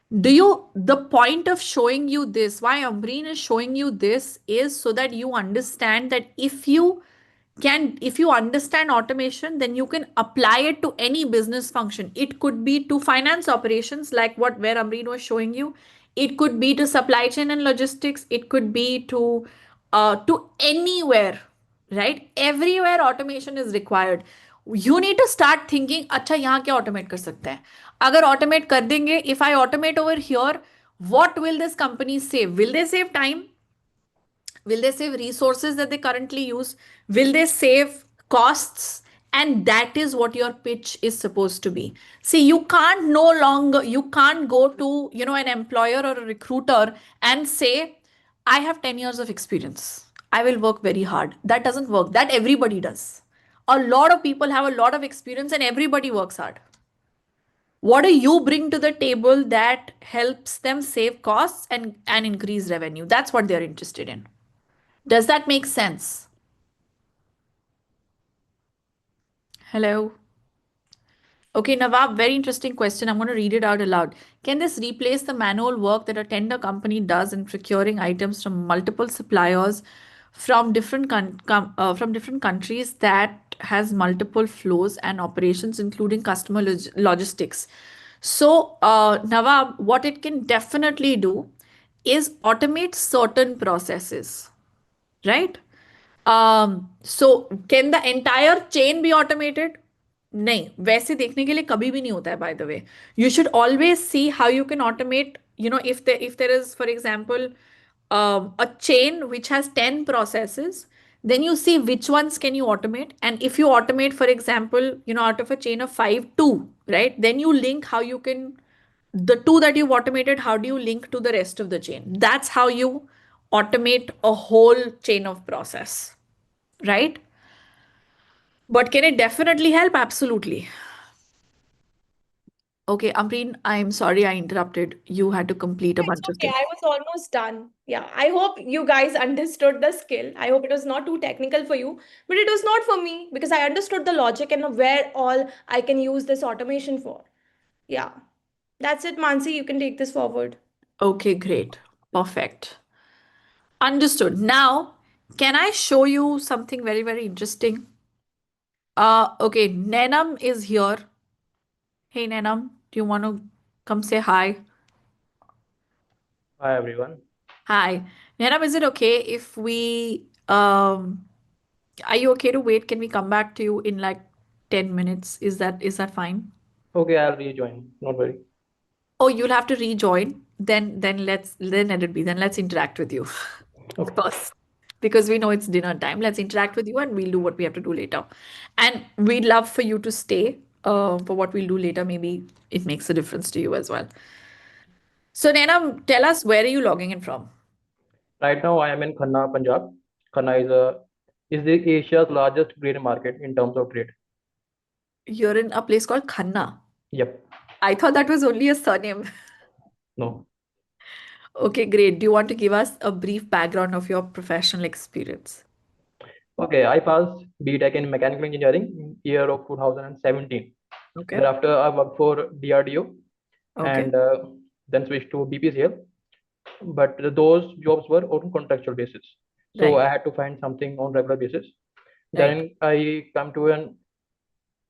The point of showing you this, why Ambreen is showing you this, is so that you understand that if you understand automation, then you can apply it to any business function. It could be to finance operations, like where Ambreen was showing you. It could be to supply chain and logistics. It could be to anywhere, right? Everywhere automation is required. You need to start thinking, अच्छा यहाँ क्या automate कर सकते हैं? अगर automate कर देंगे, if I automate over here, what will this company save? Will they save time? Will they save resources that they currently use? Will they save costs? And that is what your pitch is supposed to be. See, you can't go to, an employer or a recruiter and say, I have 10 years of experience. I will work very hard. That doesn't work. That everybody does. A lot of people have a lot of experience and everybody works hard. What do you bring to the table that helps them save costs and increase revenue? That's what they're interested in. Does that make sense? Hello. Okay, Nawab, very interesting question. I'm going to read it out aloud. Can this replace the manual work that a tender company does in procuring items from multiple suppliers from different countries that has multiple flows and operations, including customer logistics? So, Nawab, what it can definitely do is automate certain processes, right? So can the entire chain be automated? नहीं, वैसे देखने के लिए कभी भी नहीं होता है, by the way. You should always see how you can automate, if there is, for example, a chain which has 10 processes, then you see which ones can you automate. And if you automate, for example, out of a chain of 5, 2, right? Then you link how you can, the 2 that you've automated, how do you link to the rest of the chain? That's how you automate a whole chain of process. Right? But can it definitely help? Absolutely. Okay, Amreen, I'm sorry I interrupted. You had to complete a It's bunch of okay. things. I was almost done. Yeah. I hope you guys understood the skill. I hope it was not too technical for you, but it was not for me because I understood the logic and where all I can use this automation for. Yeah. That's it, Mansi. You can take this forward. Okay, great. Perfect. Understood. Now, can I show you something very, very interesting? Okay, Nenam is here. Hey, Nenam, do you want to come say hi? Hi everyone. Hi. Nenam, is it okay if we Are you okay to wait? Can we come back to you in like 10 minutes? Is that fine? Okay, I'll rejoin. Not worry. Oh, you'll have to rejoin. Then let it be. Then let's interact with you Okay. first. Because we know it's dinner time. Let's interact with you and we'll do what we have to do later. And we'd love for you to stay for what we'll do later. Maybe it makes a difference to you as well. So Naina, tell us, where are you logging in from? Right now, I am in Khanna, Punjab. Khanna is the Asia's largest grain market in terms of trade. You're in a place called Khanna. Yep. I thought that was only a surname. No. Okay, great. Do you want to give us a brief background of your professional experience? Okay, I passed BTech in mechanical engineering in year of 2017. Okay. Thereafter, I worked for DRDO Okay. and then switched to BPCL. But those jobs were on contractual basis. So Right. I had to find something on regular basis. Right. Then I come to an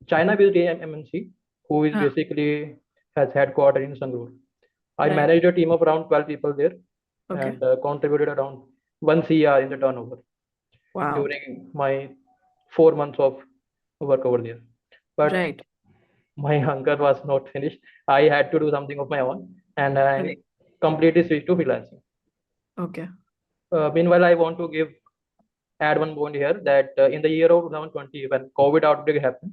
China-based MNC who is Huh. basically has headquarters in Sangrur. I Right. managed a team of around 12 people there Okay. and contributed around 1 CR in the turnover Wow. during my 4 months of work over there. But Right. my hunger was not finished. I had to do something of my own and I Right. completely switched to freelancing. Okay. Meanwhile, I want to add one point here that in the year of 2020, when COVID outbreak happened,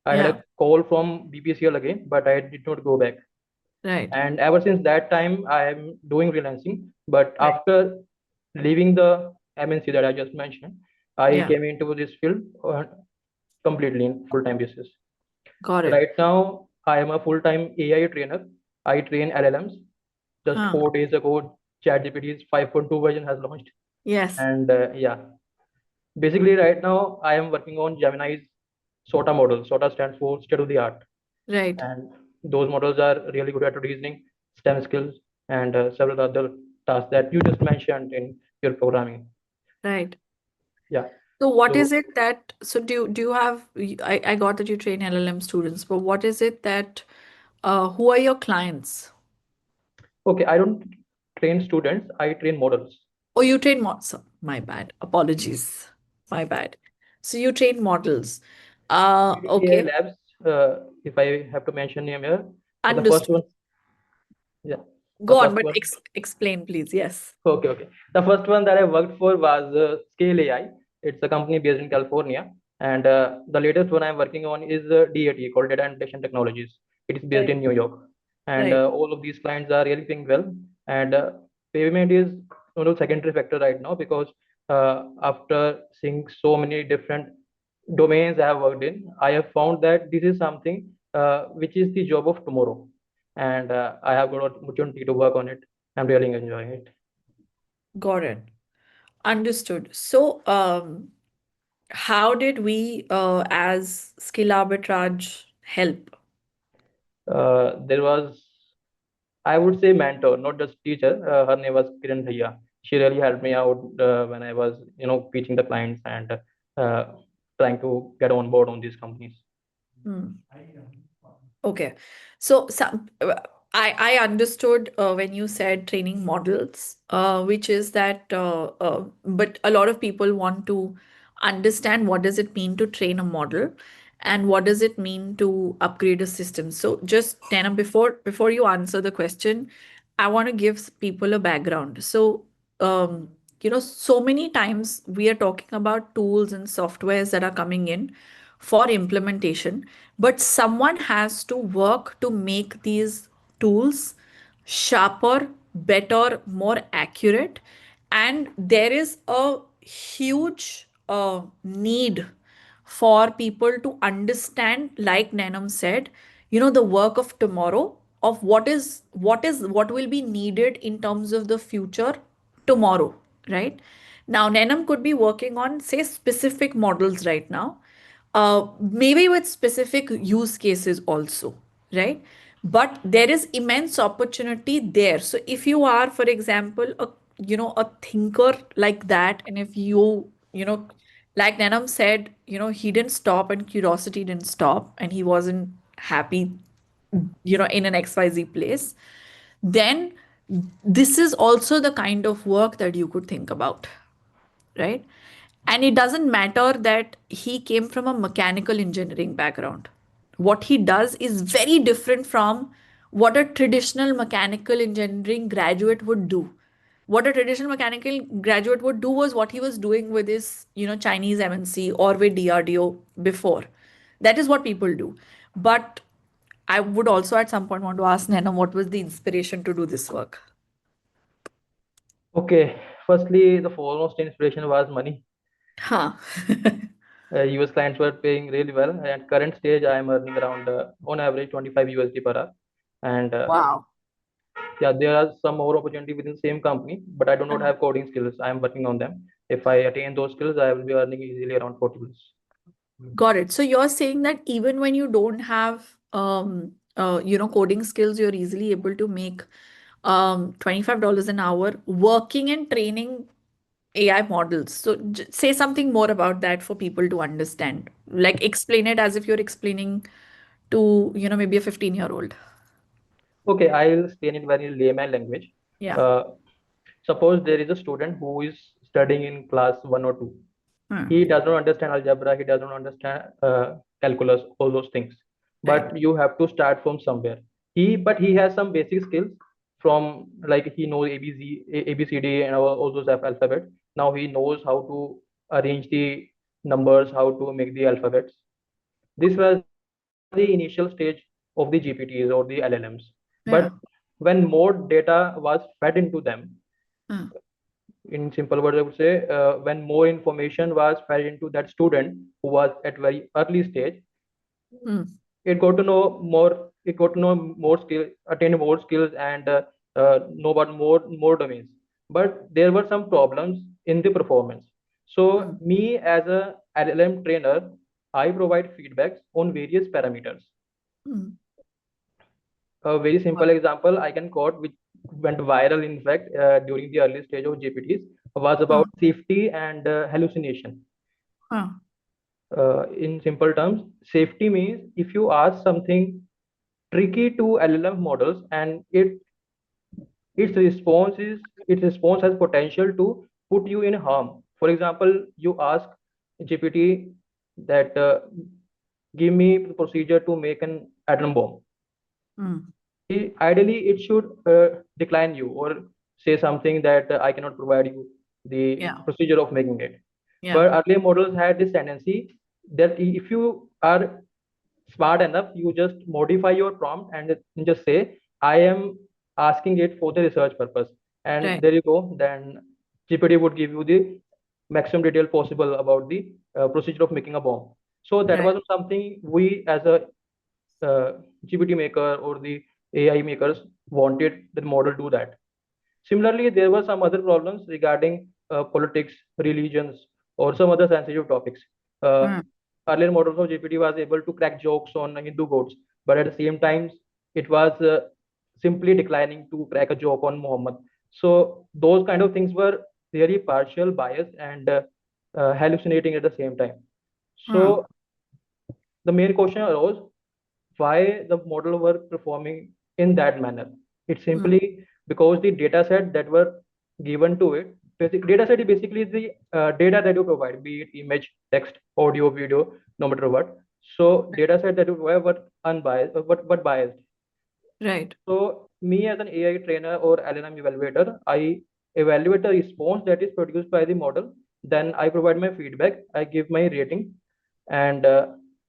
I had Yeah. a call from BPCL again, but I did not go back. Right. And ever since that time, I am doing freelancing. But Right. after leaving the MNC that I just mentioned, I Yeah. came into this field completely in full-time basis. Got it. Right now, I am a full-time AI trainer. I train LLMs. Just Huh. 4 days ago, ChatGPT's 5.2 version has launched. Yes. And yeah, basically right now I am working on Gemini's SOTA model. SOTA stands for state of the art. Right. And those models are really good at reasoning, STEM skills, and several other tasks that you just mentioned in your programming. Right. Yeah. So what is So it that, so do you have, I got that you train LLM students, but what is it that, who are your clients? okay, I don't train students, I train models. Oh, you train models. My bad. Apologies. My bad. So you train models. AI Okay. Labs, if I have to mention name here, the first Understood. one, yeah, the Go on, first but one. explain, please. Yes. Okay. The first one that I worked for was Scale AI. It's a company based in California. And the latest one I'm working on is DAT, called Data Annotation Technologies. It is based Right. in New York. And Right. all of these clients are really doing well. And payment is one of the secondary factor right now because after seeing so many different domains I have worked in, I have found that this is something which is the job of tomorrow. And I have got an opportunity to work on it. I'm really enjoying it. Got it. Understood. So, how did we, as Skill Arbitrage, help? There was, I would say, mentor, not just teacher. Her name was Kiran Thaya. She really helped me out when I was, teaching the clients and uh, trying to get on board on these companies. Hmm. Okay. So I understood when you said training models, which is that, but a lot of people want to understand what does it mean to train a model and what does it mean to upgrade a system. So just Tana, before you answer the question, I want to give people a background. So so many times we are talking about tools and softwares that are coming in for implementation, but someone has to work to make these tools sharper, better, more accurate. And there is a huge need for people to understand, like Nanam said, the work of tomorrow, of what will be needed in terms of the future tomorrow, right? Now, Nanam could be working on, say, specific models right now, maybe with specific use cases also, right? But there is immense opportunity there. So if you are, for example, a thinker like that, and if like Nanam said, he didn't stop and curiosity didn't stop and he wasn't happy, in an XYZ place, then this is also the kind of work that you could think about, right? And it doesn't matter that he came from a mechanical engineering background. What he does is very different from what a traditional mechanical engineering graduate would do. What a traditional mechanical graduate would do was what he was doing with his, Chinese MNC or with DRDO before. That is what people do. But I would also at some point want to ask Nana, what was the inspiration to do this work? Okay, firstly, the foremost inspiration was money. Huh. US clients were paying really well. At current stage, I am earning around on average 25 USD per hour. And Wow. yeah, there are some more opportunity within the same company, but I do not have coding skills. I am working on them. If I attain those skills, I will be earning easily around 40 plus. Got it. So you're saying that even when you don't have coding skills, you're easily able to make $25 an hour working and training AI models. So say something more about that for people to understand. Like explain it as if you're explaining to, maybe a 15-year-old. Okay, I'll explain in very layman language. Yeah. Uh, Suppose there is a student who is studying in class 1 or 2. He does not understand algebra, he does not understand calculus, all those things. Right. But you have to start from somewhere. But he has some basic skills from, like, he knows ABCD and all those alphabet. Now he knows how to arrange the numbers, how to make the alphabets. This was the initial stage of the GPTs or the LLMs. Yeah. But when more data was fed into them, Hmm. in simple words, I would say, when more information was fed into that student who was at very early stage, Hmm. it got to know more. It got to know more skill, attain more skills, and know about more domains. But there were some problems in the performance. So me as a LLM trainer, I provide feedbacks on various parameters. Hmm. A very simple example I can quote, which went viral, in fact, during the early stage of GPTs, was about safety and hallucination. Huh. In simple terms, safety means if you ask something tricky to LLM models and its response has potential to put you in harm. For example, you ask GPT that give me the procedure to make an atom bomb. Hmm. Ideally it should decline you or say something that I cannot provide you the Yeah. procedure of making it. Yeah. But earlier models had this tendency that if you are smart enough, you just modify your prompt and just say, I am asking it for the research purpose. And Right. there you go. Then GPT would give you the maximum detail possible about the procedure of making a bomb. So that Right. was something we as a GPT maker or the AI makers wanted the model to do that. Similarly, there were some other problems regarding politics, religions, or some other sensitive topics. Hmm. Earlier models of GPT was able to crack jokes on Hindu gods, but at the same time, it was simply declining to crack a joke on Muhammad. So those kind of things were really partial, biased, and hallucinating at the same time. Hmm. So the main question arose why the model were performing in that manner. It's simply because the data set that were given to it, basic data set is basically the data that you provide, be it image, text, audio, video, no matter what. So data set that you provide were unbiased, but biased. Right. So me as an AI trainer or LLM evaluator, I evaluate the response that is produced by the model. Then I provide my feedback. I give my rating, and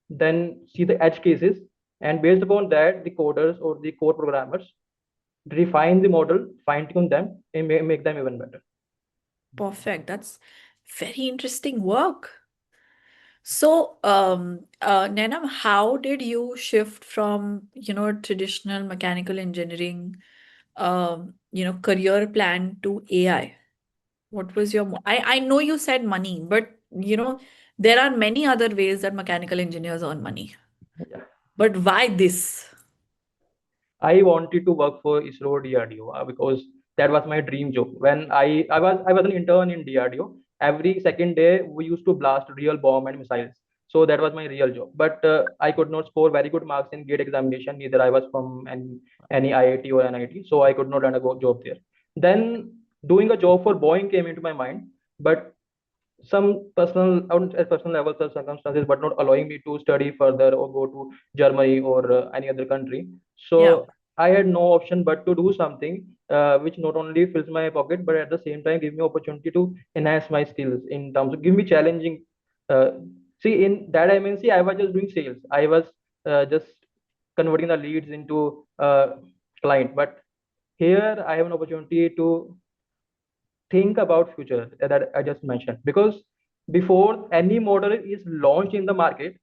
then see the edge cases. And based upon that, the coders or the core programmers refine the model, fine tune them, and make them even better. Perfect. That's very interesting work. So, Nenam, how did you shift from, traditional mechanical engineering, career plan to AI? What was your, I know you said money, but, there are many other ways that mechanical engineers earn money. Yeah. But why this? I wanted to work for ISRO DRDO because that was my dream job. When I was an intern in DRDO, every second day we used to blast real bomb and missiles. So that was my real job. But I could not score very good marks in GATE examination. Neither I was from any IIT or NIT, so I could not land a job there. Then doing a job for Boeing came into my mind, but some personal, I wouldn't say personal levels of circumstances, but not allowing me to study further or go to Germany or any other country. Yeah. So I had no option but to do something which not only fills my pocket, but at the same time give me opportunity to enhance my skills in terms of give me challenging. Uh, See, in that MNC, I was just doing sales. I was just converting the leads into client, but here I have an opportunity to think about future that I just mentioned, because before any model is launched in the market,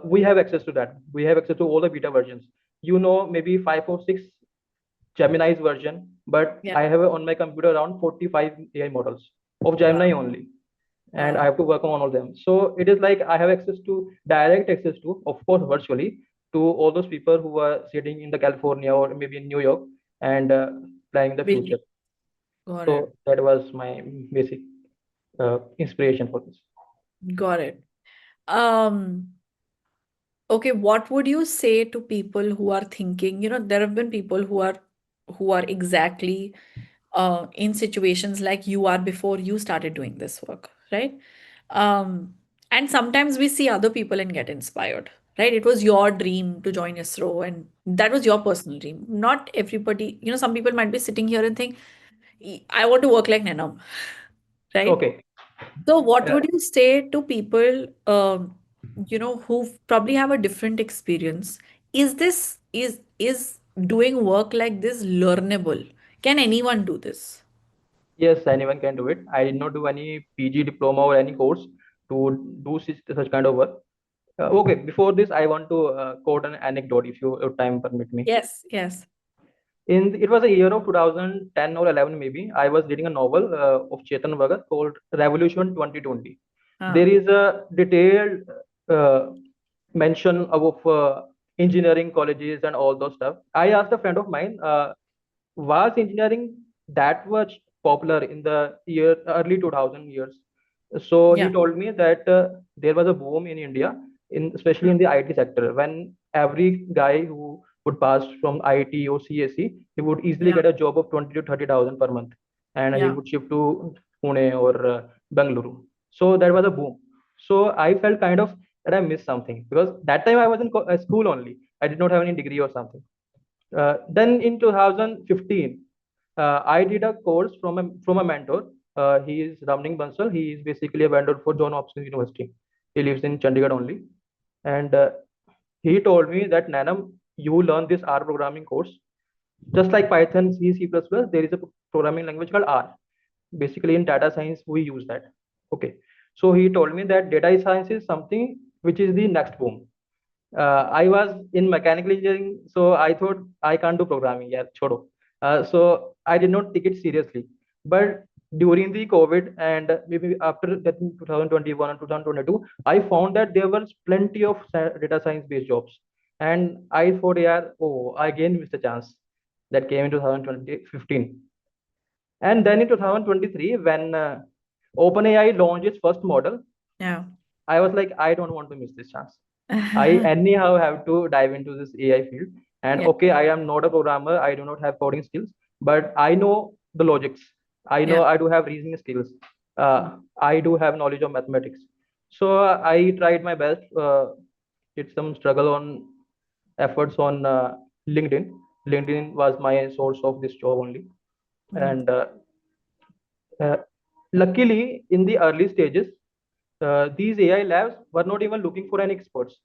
we have access to that. We have access to all the beta versions. Maybe 5 or 6 Gemini's version, but Yeah. I have on my computer around 45 AI models of Wow. Gemini only, and I Wow. have to work on all of them. So it is like I have direct access to, of course, virtually, to all those people who are sitting in the California or maybe in New York and planning the Building. future. Got it. So that was my basic inspiration for this. Got it. Okay, what would you say to people who are thinking, there have been people who are exactly in situations like you are before you started doing this work, right? And sometimes we see other people and get inspired, right? It was your dream to join ISRO, and that was your personal dream. Not everybody, some people might be sitting here and think, I want to work like Nenam, right? Okay. So, what Uh, would you say to people, who probably have a different experience? Is doing work like this learnable? Can anyone do this? yes, anyone can do it. I did not do any PG diploma or any course to do such kind of work. Okay, before this, I want to quote an anecdote, if your time permit me. Yes, yes. It was a year of 2010 or 11 maybe. I was reading a novel of Chetan Bhagat called Revolution 2020. Ah, There is a detailed uh, mention of engineering colleges and all those stuff. I asked a friend of mine, was engineering that much popular in the early 2000 years? So he yeah. told me that there was a boom in India, especially Ah, in the IT sector, when every guy who would pass from IT or CSE, he would easily yeah, get a job of 20 to 30,000 per month, and he yeah, would shift to Pune or Bengaluru. So that was a boom. So I felt kind of that I missed something, because that time I was in school only. I did not have any degree or something. Then in 2015, I did a course from a mentor. He is Ramning Bansal. He is basically a mentor for John Hopkins University. He lives in Chandigarh only, and he told me that Nanam, you learn this R programming course, just like Python, C, C++. There is a programming language called R. Basically, in data science, we use that. Okay, so he told me that data science is something which is the next boom. I was in mechanical engineering, so I thought I can't do programming. Yeah, chodo. So I did not take it seriously. But during the COVID and maybe after that in 2021 and 2022, I found that there was plenty of data science based jobs. And I thought, yeah, oh, I again missed a chance that came in 2015. And then in 2023, when OpenAI launched its first model, yeah. I was like, I don't want to miss this chance. I anyhow have to dive into this AI field. And Yeah, okay, I am not a programmer. I do not have coding skills, but I know the logics. I yeah. know I do have reasoning skills. I do have knowledge of mathematics. So I tried my best. Did some struggle on efforts on LinkedIn. LinkedIn was my source of this job only. Mm. And uh, luckily, in the early stages, these AI labs were not even looking for any experts.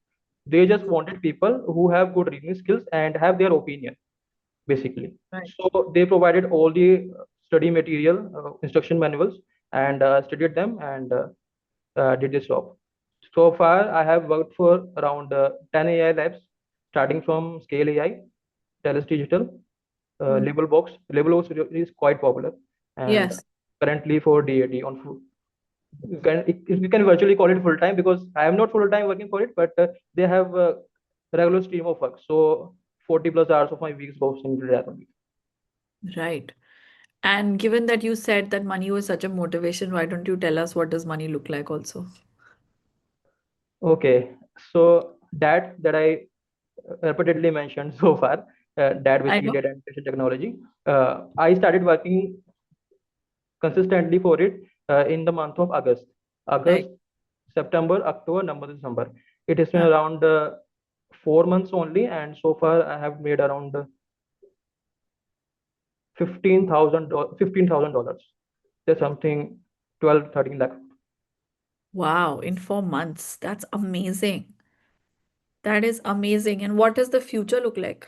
They just wanted people who have good reading skills and have their opinion, basically. Right. So they provided all the study material, instruction manuals, and studied them and did this job. So far, I have worked for around 10 AI labs, starting from Scale AI, Telus Digital, Mm. Labelbox. Labelbox is quite popular, and Yes. currently for DAT on you can virtually call it full time, because I am not full time working for it, but they have a regular stream of work. So 40 plus hours of my weeks goes into that only. Right. And given that you said that money was such a motivation, why don't you tell us what does money look like also? Okay, so that I repeatedly mentioned so far, that I basically know. data and technology. I started working consistently for it in the month of August. Right. August, September, October, November, December. It has been Yeah. around 4 months only, and so far I have made around $15,000. There's something 12, 13 lakh. Wow, in 4 months. That's amazing. That is amazing. And what does the future look like?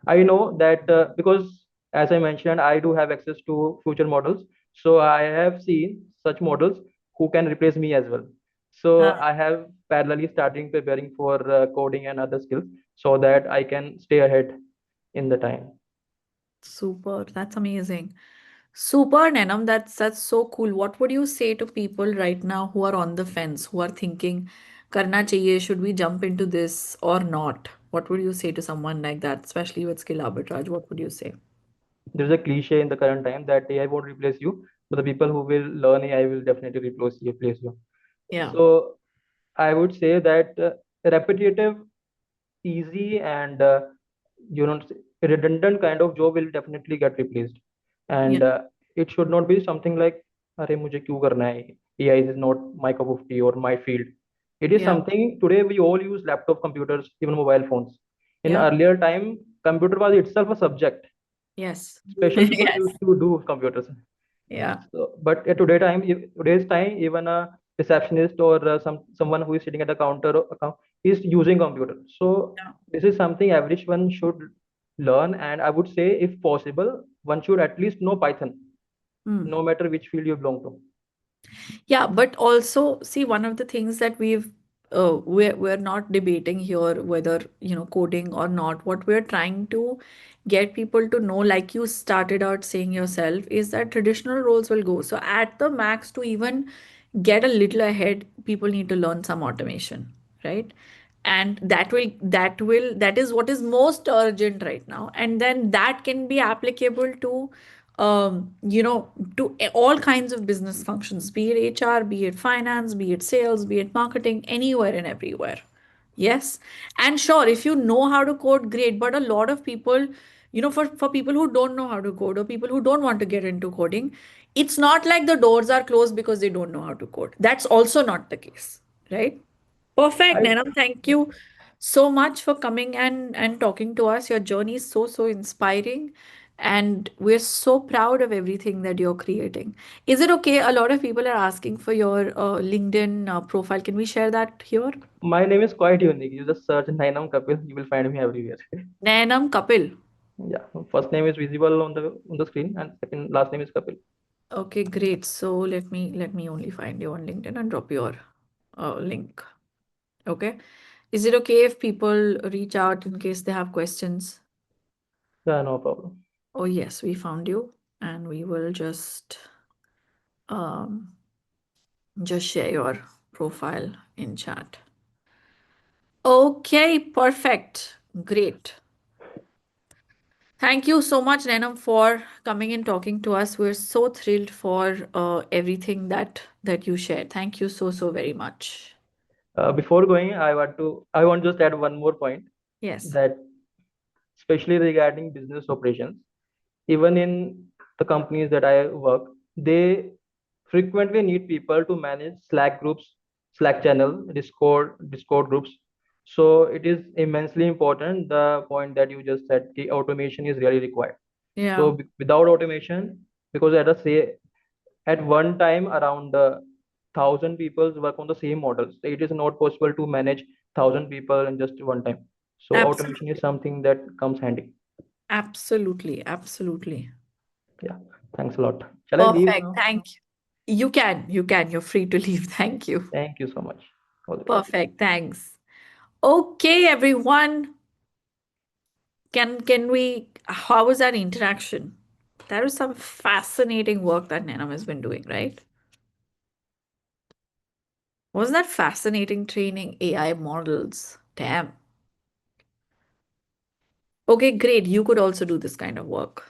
I know that because, as I mentioned, I do have access to future models. So I have seen such models who can replace me as well. So Ah, I have parallelly starting preparing for coding and other skills so that I can stay ahead in the time. super. That's amazing. Super, Nenam. That's so cool. What would you say to people right now who are on the fence, who are thinking, "Karna chahiye, should we jump into this or not?" What would you say to someone like that, especially with skill arbitrage? What would you say? There's a cliche in the current time that AI won't replace you, but the people who will learn AI will definitely replace you. Yeah. So I would say that repetitive, easy, and you know redundant kind of job will definitely get replaced, Yeah. and it should not be something like, "अरे मुझे क्यों करना है? AI is not my cup of tea or my field." It is Yeah. something today we all use laptop computers, even mobile phones. In Yeah. earlier time, computer was itself a subject, Yes. special people Yes. used to do computers. Yeah. So, but at today's time, even a receptionist or someone who is sitting at the counter is using computer. So Yeah. this is something everyone should learn, and I would say, if possible, one should at least know Python, Hmm. no matter which field you belong to. Yeah, but also see one of the things that we're not debating here whether coding or not. What we're trying to get people to know, like you started out saying yourself, is that traditional roles will go. So at the max, to even get a little ahead, people need to learn some automation, right? And that is what is most urgent right now. And then that can be applicable to all kinds of business functions, be it HR, be it finance, be it sales, be it marketing, anywhere and everywhere. Yes. And sure, if you know how to code, great. But a lot of people, for people who don't know how to code or people who don't want to get into coding, it's not like the doors are closed because they don't know how to code. That's also not the case, right? Perfect, I Nenam. Thank you so much for coming and talking to us. Your journey is so inspiring, and we're so proud of everything that you're creating. Is it okay? A lot of people are asking for your LinkedIn profile. Can we share that here? My name is quite unique. You just search Nainam Kapil, you will find me everywhere. Nenam Kapil. Yeah, first name is visible on the screen, and second last name is Kapil. Okay, great. So let me only find you on LinkedIn and drop your link. Okay. Is it okay if people reach out in case they have questions? Yeah, no problem. Oh, yes, we found you, and we will um, just share your profile in chat. Okay, perfect. Great. Thank you so much, Nenam, for coming and talking to us. We're so thrilled for everything that you shared. Thank you so very much. Before going, I want to just add one more point, Yes. that especially regarding business operations, even in the companies that I work, they frequently need people to manage Slack groups, Slack channel, Discord groups. So it is immensely important, the point that you just said, the automation is really required. Yeah. So without automation, because at one time around 1,000 people work on the same models. It is not possible to manage 1,000 people in just one time. So automation is Absolutely. something that comes handy. Absolutely. Absolutely. Yeah, thanks a lot. Shall I leave Perfect. now? Thank you. You can. You can. You're free to leave. Thank you. Thank you so much. All the best. Perfect. Thanks. Okay, everyone. Can we, how was that interaction? That was some fascinating work that Nenam has been doing, right? Wasn't that fascinating training AI models? Damn. Okay, great. You could also do this kind of work.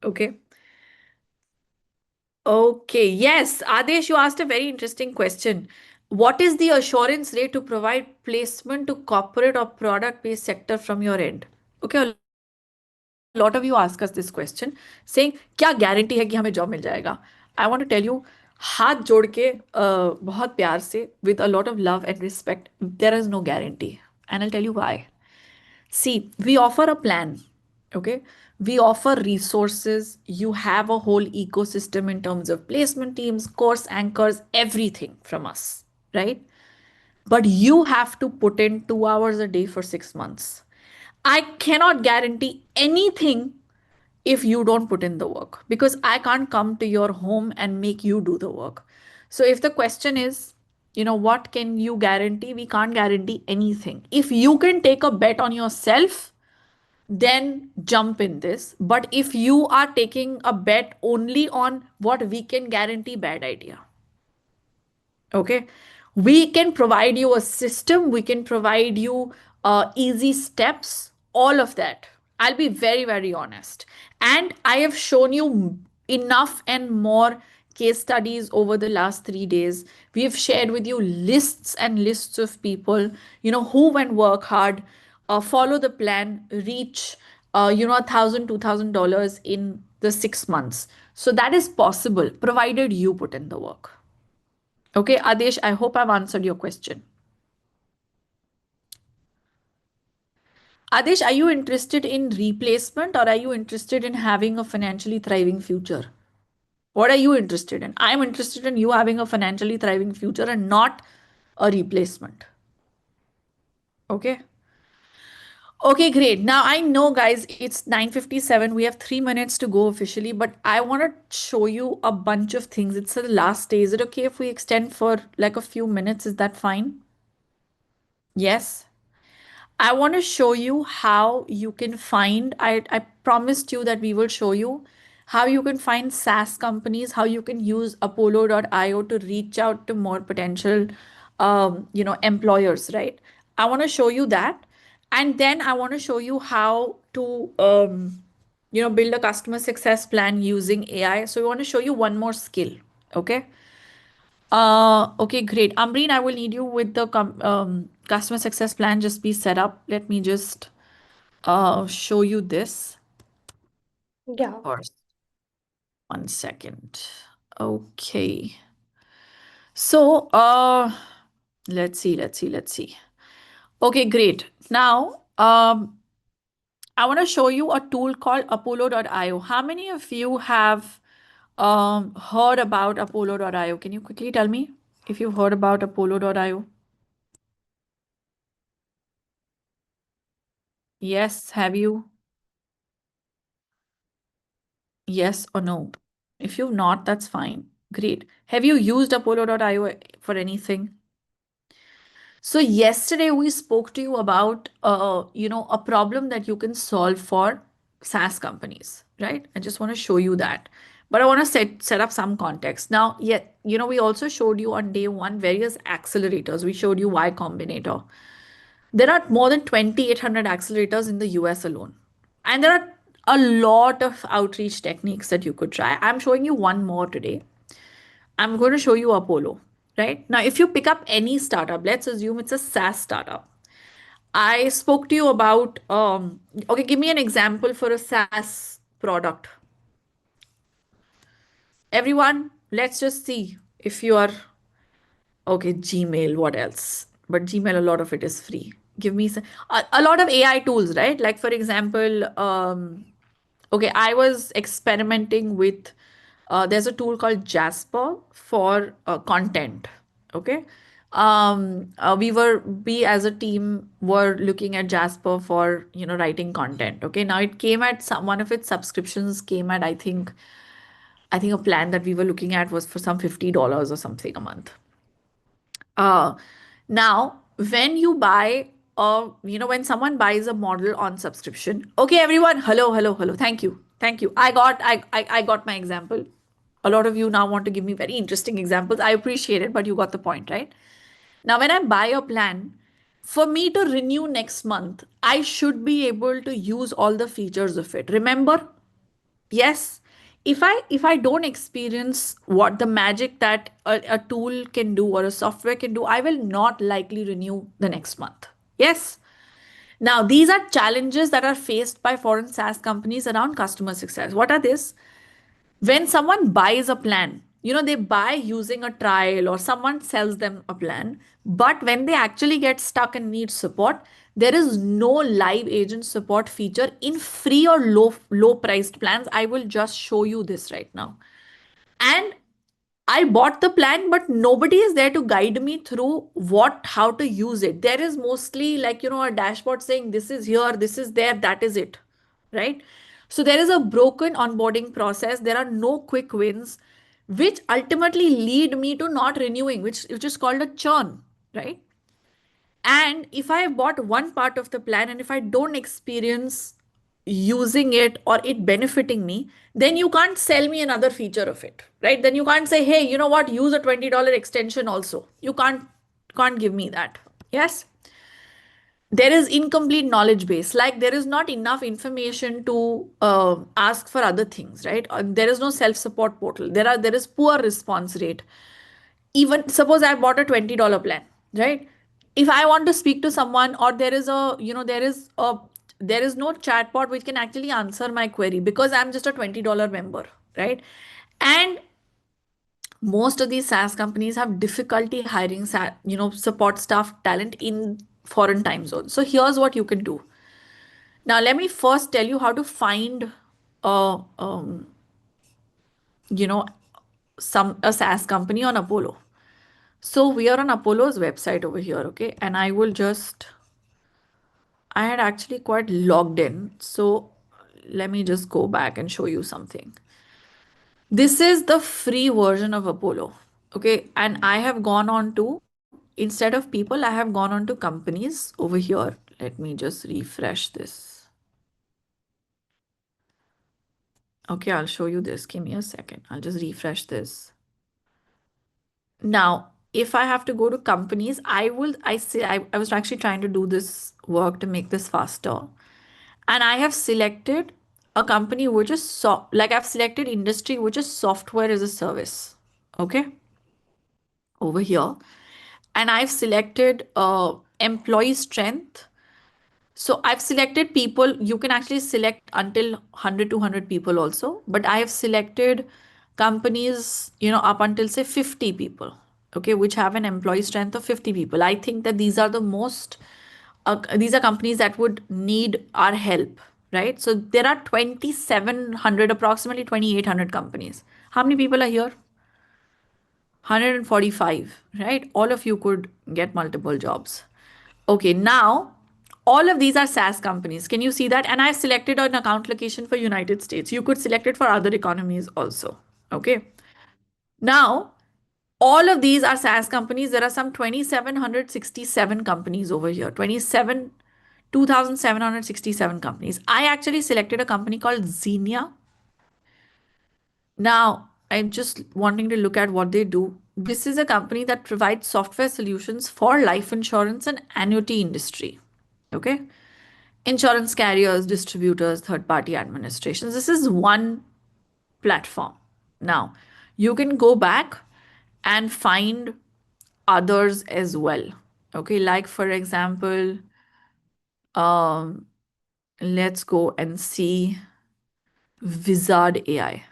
Okay. Okay. Yes, Adesh, you asked a very interesting question. What is the assurance rate to provide placement to corporate or product-based sector from your end? Okay, a lot of you ask us this question saying क्या guarantee है कि हमें job मिल जाएगा? I want to tell you, हाथ जोड़ के बहुत प्यार से, with a lot of love and respect, there is no guarantee. And I'll tell you why. See, we offer a plan, okay? We offer resources. You have a whole ecosystem in terms of placement teams, course anchors, everything from us, right? But you have to put in 2 hours a day for 6 months. I cannot guarantee anything if you don't put in the work because I can't come to your home and make you do the work. So if the question is, what can you guarantee? We can't guarantee anything. If you can take a bet on yourself, then jump in this. But if you are taking a bet only on what we can guarantee, bad idea. Okay. We can provide you a system, we can provide you easy steps, all of that. I'll be very, very honest. And I have shown you enough and more case studies over the last 3 days. We've shared with you lists and lists of people, who went work hard, follow the plan, reach, $1,000, $2,000 in the 6 months. So that is possible, provided you put in the work. Okay, Adesh, I hope I've answered your question. Adesh, are you interested in replacement or are you interested in having a financially thriving future? What are you interested in? I'm interested in you having a financially thriving future and not a replacement. Okay. Okay, great. Now I know, guys, it's 9:57. We have 3 minutes to go officially, but I want to show you a bunch of things. It's the last day. Is it okay if we extend for like a few minutes? Is that fine? Yes. I want to show you how you can find, I promised you that we will show you how you can find SaaS companies, how you can use Apollo.io to reach out to more potential, employers, right? I want to show you that. And then I want to show you how to, build a customer success plan using AI. So we want to show you one more skill. Okay. Okay, great. Amreen, I will need you with the customer success plan. Just be set up. Let me just show you this Yeah. first. 1 second. Okay. So, let's see. Okay, great. Now, I want to show you a tool called Apollo.io. How many of you have heard about Apollo.io? Can you quickly tell me if you've heard about Apollo.io? Yes, have you? Yes or no? If you've not, that's fine. Great. Have you used Apollo.io for anything? So yesterday we spoke to you about, a problem that you can solve for SaaS companies, right? I just want to show you that. But I want to set up some context. Now, we also showed you on day one various accelerators. We showed you Y Combinator. There are more than 2,800 accelerators in the US alone. And there are a lot of outreach techniques that you could try. I'm showing you one more today. I'm going to show you Apollo, right? Now, if you pick up any startup, let's assume it's a SaaS startup. I spoke to you about, okay, give me an example for a SaaS product. Everyone, let's just see if you are, okay, Gmail, what else? But Gmail, a lot of it is free. Give me a lot of AI tools, right? Like, for example, okay, I was experimenting with, there's a tool called Jasper for content. Okay. We as a team were looking at Jasper for, writing content. Okay. Now it came at one of its subscriptions came at, I think a plan that we were looking at was for some $50 or something a month. Now, when you buy, when someone buys a model on subscription, okay, everyone, hello. Thank you. I got my example. A lot of you now want to give me very interesting examples. I appreciate it, but you got the point, right? Now, when I buy a plan, for me to renew next month, I should be able to use all the features of it. Remember? Yes. If I don't experience what the magic that a tool can do or a software can do, I will not likely renew the next month. Yes. Now, these are challenges that are faced by foreign SaaS companies around customer success. What are these? When someone buys a plan, they buy using a trial or someone sells them a plan. But when they actually get stuck and need support, there is no live agent support feature in free or low priced plans. I will just show you this right now. And I bought the plan, but nobody is there to guide me through how to use it. There is mostly like, a dashboard saying this is here, this is there, that is it, right? So there is a broken onboarding process. There are no quick wins, which ultimately lead me to not renewing, which is called a churn, right? And if I bought one part of the plan and if I don't experience using it or it benefiting me, then you can't sell me another feature of it, right? Then you can't say, hey, you know what, use a $20 extension also. You can't give me that. Yes. There is incomplete knowledge base, like there is not enough information to ask for other things, right? There is no self-support portal. There is poor response rate. Even suppose I bought a $20 plan, right? If I want to speak to someone, or there is no chatbot which can actually answer my query because I'm just a $20 member, right? And most of these SaaS companies have difficulty hiring support staff talent in foreign time zones. So here's what you can do. Now let me first tell you how to find a a SaaS company on Apollo. So we are on Apollo's website over here, okay? And I had actually quite logged in. So let me just go back and show you something. This is the free version of Apollo, okay? And I have gone on to, instead of people, I have gone on to companies over here. Let me just refresh this. Okay, I'll show you this. Give me a second. I'll just refresh this. Now, if I have to go to companies, I was actually trying to do this work to make this faster. And I have selected a company which is I've selected industry which is software as a service. Okay. Over here. And I've selected employee strength. So I've selected people. You can actually select until 100 to 100 people also. But I have selected companies, up until say 50 people. Okay, which have an employee strength of 50 people. I think that these are these are companies that would need our help, right? So there are 2,700, approximately 2,800 companies. How many people are here? 145, right? All of you could get multiple jobs. Okay, now all of these are SaaS companies. Can you see that? And I've selected an account location for United States. You could select it for other economies also. Okay. Now, all of these are SaaS companies. There are some 2,767 companies over here. 2,767 companies. I actually selected a company called Xenia. Now, I'm just wanting to look at what they do. This is a company that provides software solutions for life insurance and annuity industry. Okay. Insurance carriers, distributors, third-party administrations. This is one platform. Now, you can go back and find others as well. Okay, like for example, let's go and see Wizard AI.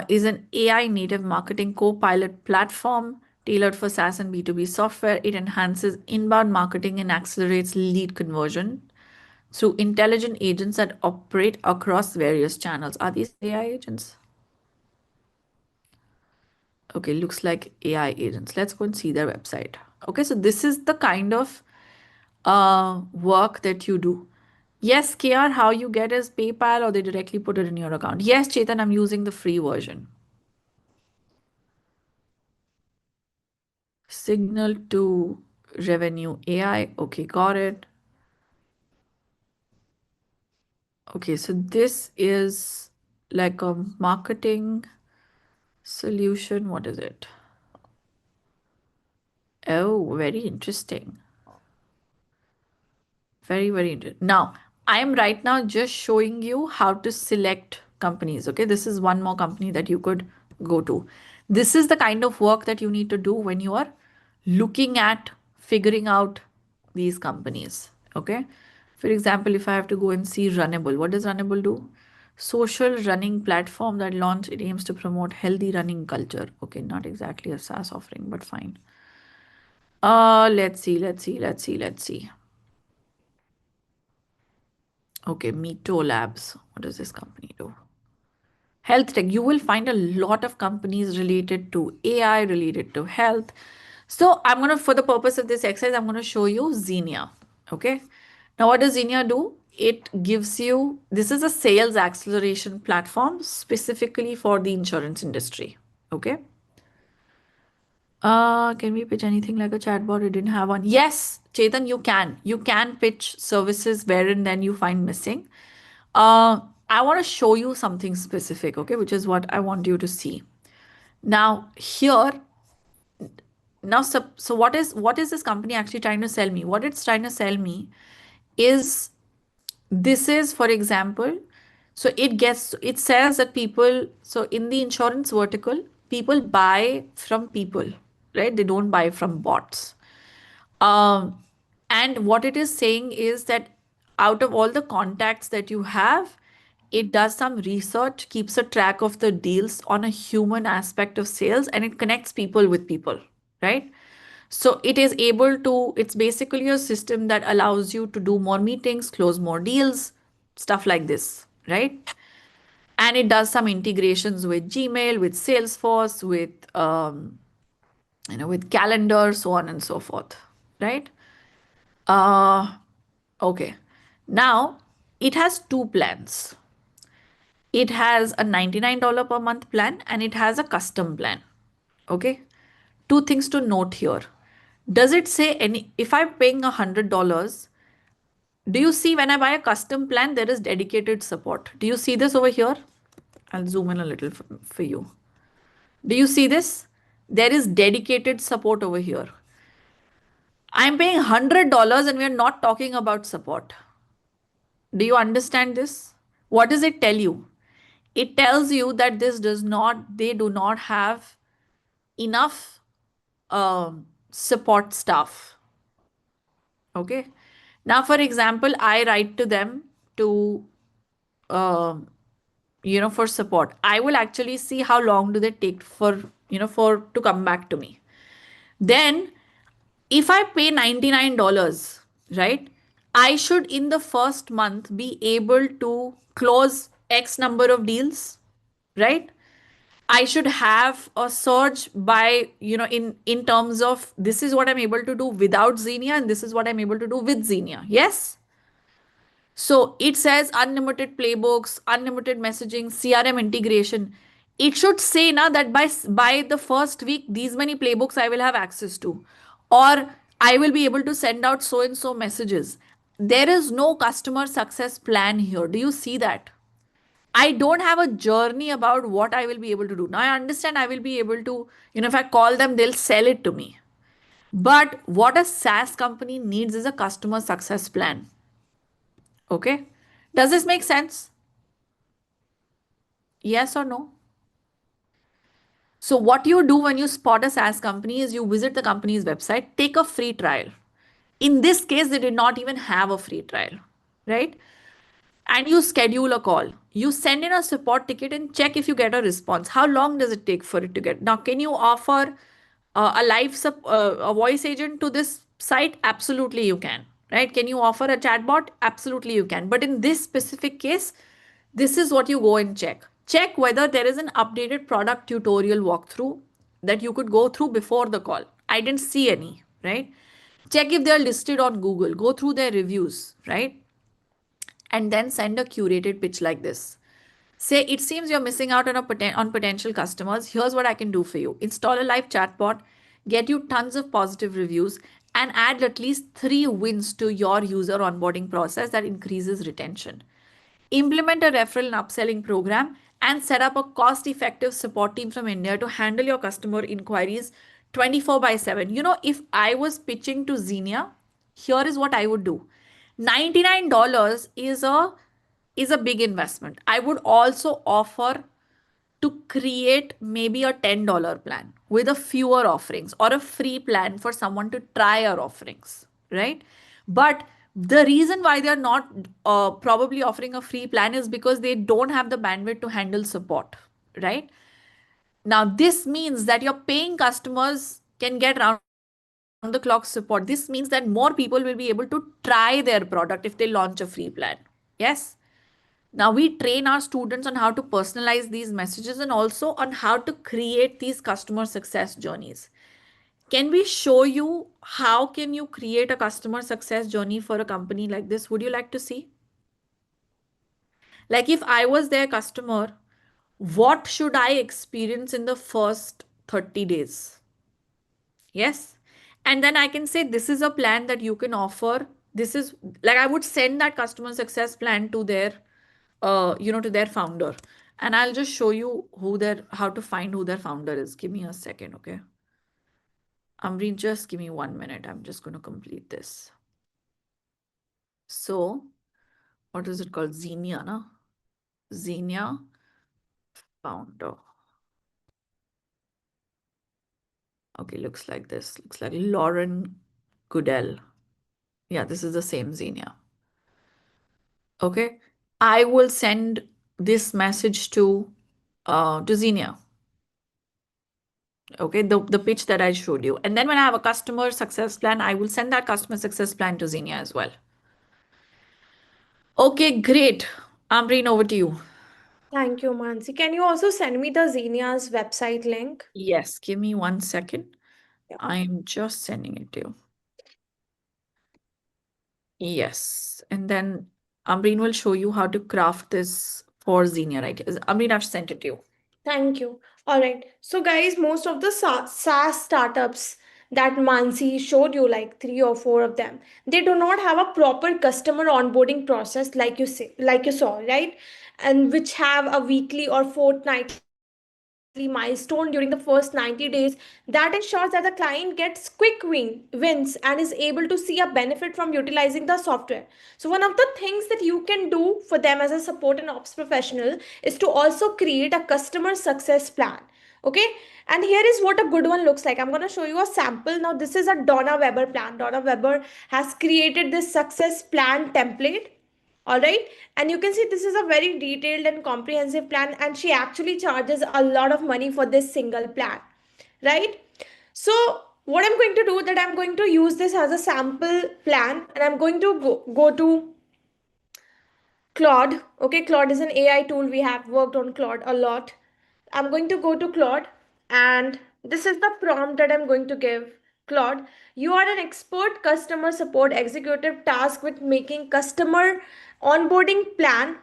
Is an AI native marketing co-pilot platform tailored for SaaS and B2B software. It enhances inbound marketing and accelerates lead conversion through intelligent agents that operate across various channels. Are these AI agents? Okay, looks like AI agents. Let's go and see their website. Okay, so this is the kind of work that you do. Yes, KR, how you get is PayPal or they directly put it in your account. Yes, Chetan, I'm using the free version. Signal to revenue AI. Okay, got it. Okay, so this is like a marketing solution. What is it? Oh, very interesting. Very, very interesting. Now, I am right now just showing you how to select companies. Okay, this is one more company that you could go to. This is the kind of work that you need to do when you are looking at figuring out these companies. Okay. For example, if I have to go and see Runnable, what does Runnable do? Social running platform that launched, it aims to promote healthy running culture. Okay, not exactly a SaaS offering, but fine. Let's see. Okay, Mito Labs. What does this company do? Health tech. You will find a lot of companies related to AI, related to health. So I'm going to, for the purpose of this exercise, I'm going to show you Xenia. Okay. Now, what does Xenia do? It gives you, this is a sales acceleration platform specifically for the insurance industry. Okay. Can we pitch anything like a chatbot? We didn't have one. Yes, Chetan, you can. You can pitch services wherein then you find missing. I want to show you something specific, okay, which is what I want you to see. Now, here, so what is this company actually trying to sell me? What it's trying to sell me is, this is, for example, so it says that people, so in the insurance vertical, people buy from people, right? They don't buy from bots. And what it is saying is that out of all the contacts that you have, it does some research, keeps a track of the deals on a human aspect of sales, and it connects people with people, right? So it is able to, it's basically a system that allows you to do more meetings, close more deals, stuff like this, right? And it does some integrations with Gmail, with Salesforce, with calendar, so on and so forth, right? Okay. Now it has two plans. It has a $99 per month plan and it has a custom plan. Okay. Two things to note here. Does it say if I'm paying $100, do you see when I buy a custom plan, there is dedicated support? Do you see this over here? I'll zoom in a little for you. Do you see this? There is dedicated support over here. I'm paying $100 and we're not talking about support. Do you understand this? What does it tell you? It tells you that they do not have enough support staff. Okay. Now, for example, I write to them to, for support. I will actually see how long do they take to come back to me. Then if I pay $99, right, I should in the first month be able to close X number of deals, right? I should have a surge by, in terms of this is what I'm able to do without Xenia and this is what I'm able to do with Xenia. Yes? So it says unlimited playbooks, unlimited messaging, CRM integration. It should say now that by the first week, these many playbooks I will have access to, or I will be able to send out so and so messages. There is no customer success plan here. Do you see that? I don't have a journey about what I will be able to do. Now I understand I will be able to, if I call them, they'll sell it to me. But what a SaaS company needs is a customer success plan. Okay. Does this make sense? Yes or no? So what you do when you spot a SaaS company is you visit the company's website, take a free trial. In this case, they did not even have a free trial, right? And you schedule a call. You send in a support ticket and check if you get a response. How long does it take for it to get? Now, can you offer a voice agent to this site? Absolutely, you can. Right? Can you offer a chatbot? Absolutely, you can. But in this specific case, this is what you go and check. Check whether there is an updated product tutorial walkthrough that you could go through before the call. I didn't see any, right? Check if they're listed on Google. Go through their reviews, right? And then send a curated pitch like this. Say, it seems you're missing out on potential customers. Here's what I can do for you. Install a live chatbot, get you tons of positive reviews, and add at least 3 wins to your user onboarding process that increases retention. Implement a referral and upselling program and set up a cost-effective support team from India to handle your customer inquiries 24/7. If I was pitching to Xenia, here is what I would do. $99 is a big investment. I would also offer to create maybe a $10 plan with a fewer offerings or a free plan for someone to try our offerings, right? But the reason why they're not probably offering a free plan is because they don't have the bandwidth to handle support, right? Now, this means that your paying customers can get round the clock support. This means that more people will be able to try their product if they launch a free plan. Yes. Now we train our students on how to personalize these messages and also on how to create these customer success journeys. Can we show you how can you create a customer success journey for a company like this? Would you like to see? Like if I was their customer, what should I experience in the first 30 days? Yes. And then I can say, this is a plan that you can offer. This is like, I would send that customer success plan to their, to their founder. And I'll just show you how to find who their founder is. Give me a second. Okay. Amreen, just give me 1 minute. I'm just going to complete this. So what is it called? Xenia, no? Xenia founder. Okay. Looks like this. Looks like Lauren Goodell. Yeah, this is the same Xenia. Okay. I will send this message to Xenia. Okay, the pitch that I showed you. And then when I have a customer success plan, I will send that customer success plan to Xenia as well. Okay, great. Amreen, over to you. Thank you, Mansi. Can you also send me the Xenia's website link? Yes, give me 1 second. Yeah. I'm just sending it to you. Yes. And then Amreen will show you how to craft this for Xenia, right? Amreen, I've sent it to you. Thank you. All right. So, guys, most of the SaaS startups that Mansi showed you, like 3 or 4 of them, they do not have a proper customer onboarding process, like you saw, right? And which have a weekly or fortnightly milestone during the first 90 days that ensures that the client gets quick wins and is able to see a benefit from utilizing the software. So one of the things that you can do for them as a support and ops professional is to also create a customer success plan. Okay, and here is what a good one looks like. I'm going to show you a sample. Now this is a Donna Weber plan. Donna Weber has created this success plan template. All right, and you can see this is a very detailed and comprehensive plan, and she actually charges a lot of money for this single plan, right? So what I'm going to do that I'm going to use this as a sample plan, and I'm going to go to Claude. Okay, Claude is an AI tool. We have worked on Claude a lot. I'm going to go to Claude, and this is the prompt that I'm going to give. Claude, you are an expert customer support executive tasked with making customer onboarding plan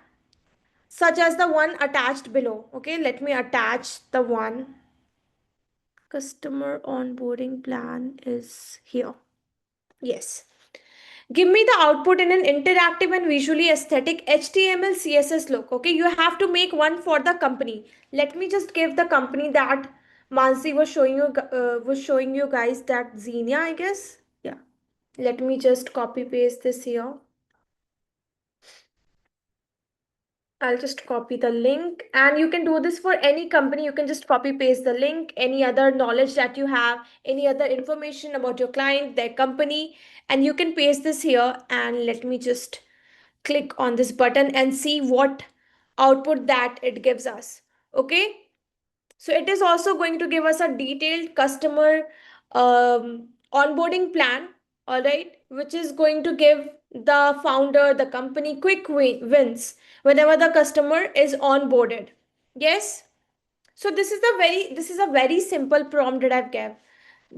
such as the one attached below. Okay, let me attach the one. Customer onboarding plan is here. Yes. Give me the output in an interactive and visually aesthetic HTML CSS look. Okay, you have to make one for the company. Let me just give the company that Mansi was showing you guys, that Xenia, I guess. Yeah. Let me just copy paste this here. I'll just copy the link, and you can do this for any company. You can just copy paste the link, any other knowledge that you have, any other information about your client, their company, and you can paste this here. And let me just click on this button and see what output that it gives us. Okay. So it is also going to give us a detailed customer onboarding plan, all right, which is going to give the founder, the company, quick wins whenever the customer is onboarded. Yes. So this is a very simple prompt that I've given.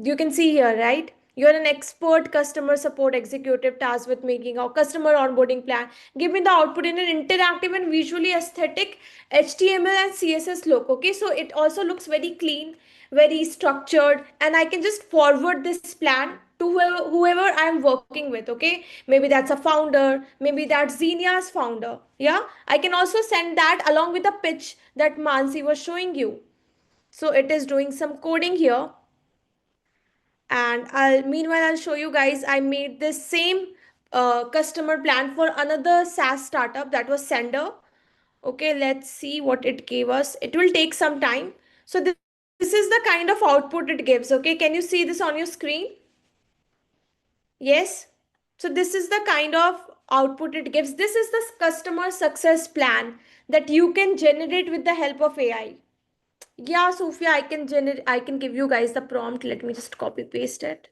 You can see here, right? You're an expert customer support executive tasked with making a customer onboarding plan. Give me the output in an interactive and visually aesthetic HTML and CSS look. Okay, so it also looks very clean, very structured, and I can just forward this plan to whoever I'm working with. Okay, maybe that's a founder, maybe that's Xenia's founder. Yeah, I can also send that along with the pitch that Mansi was showing you. So it is doing some coding here, and I'll show you guys. I made this same customer plan for another SaaS startup, that was Sender. Okay, let's see what it gave us. It will take some time. So this is the kind of output it gives. Okay, can you see this on your screen? Yes. So this is the kind of output it gives. This is the customer success plan that you can generate with the help of AI. Yeah, Sophia, I can give you guys the prompt. Let me just copy paste it.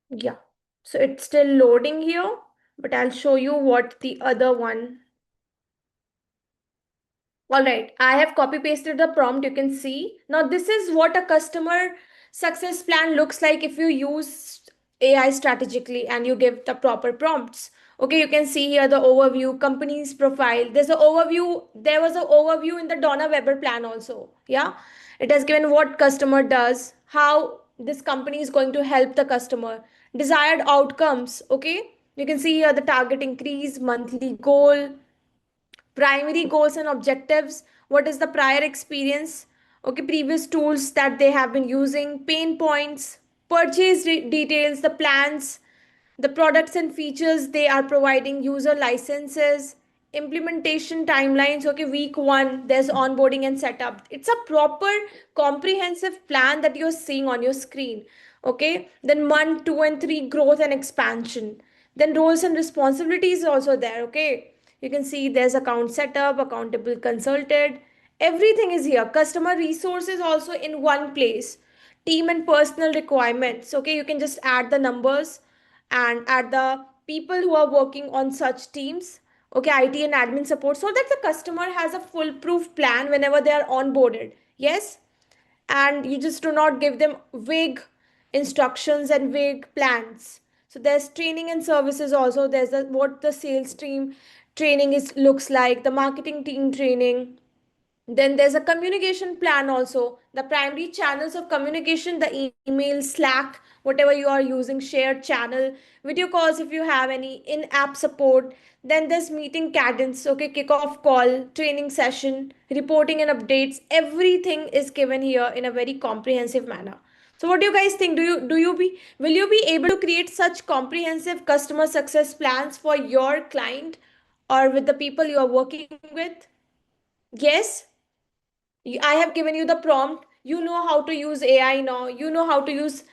Yeah. So it's still loading here, but I'll show you what the other one. All right, I have copy pasted the prompt. You can see. Now, this is what a customer success plan looks like if you use AI strategically and you give the proper prompts. Okay, you can see here the overview, company's profile. There's an overview. There was an overview in the Donna Weber plan also. Yeah, it has given what customer does, how this company is going to help the customer, desired outcomes. Okay, you can see here the target increase, monthly goal, primary goals and objectives, what is the prior experience, okay, previous tools that they have been using, pain points, purchase details, the plans, the products and features they are providing, user licenses, implementation timelines. Okay, week 1 there's onboarding and setup. It's a proper comprehensive plan that you're seeing on your screen. Okay, then month 2 and 3 growth and expansion, then roles and responsibilities also there. Okay, you can see there's account setup, accountable consulted, everything is here. Customer resources also in one place, team and personal requirements. Okay, you can just add the numbers and add the people who are working on such teams. Okay, IT and admin support, so that the customer has a foolproof plan whenever they are onboarded. Yes, and you just do not give them vague instructions and vague plans. So there's training and services also. There's what the sales team training is looks like, the marketing team training, then there's a communication plan also, the primary channels of communication, the email, Slack, whatever you are using, shared channel, video calls if you have any, in-app support. Then there's meeting cadence, okay, kickoff call, training session, reporting and updates. Everything is given here in a very comprehensive manner. So what do you guys think? Will you be able to create such comprehensive customer success plans for your client or with the people you are working with? Yes, I have given you the prompt. You know how to use AI now. You know how to use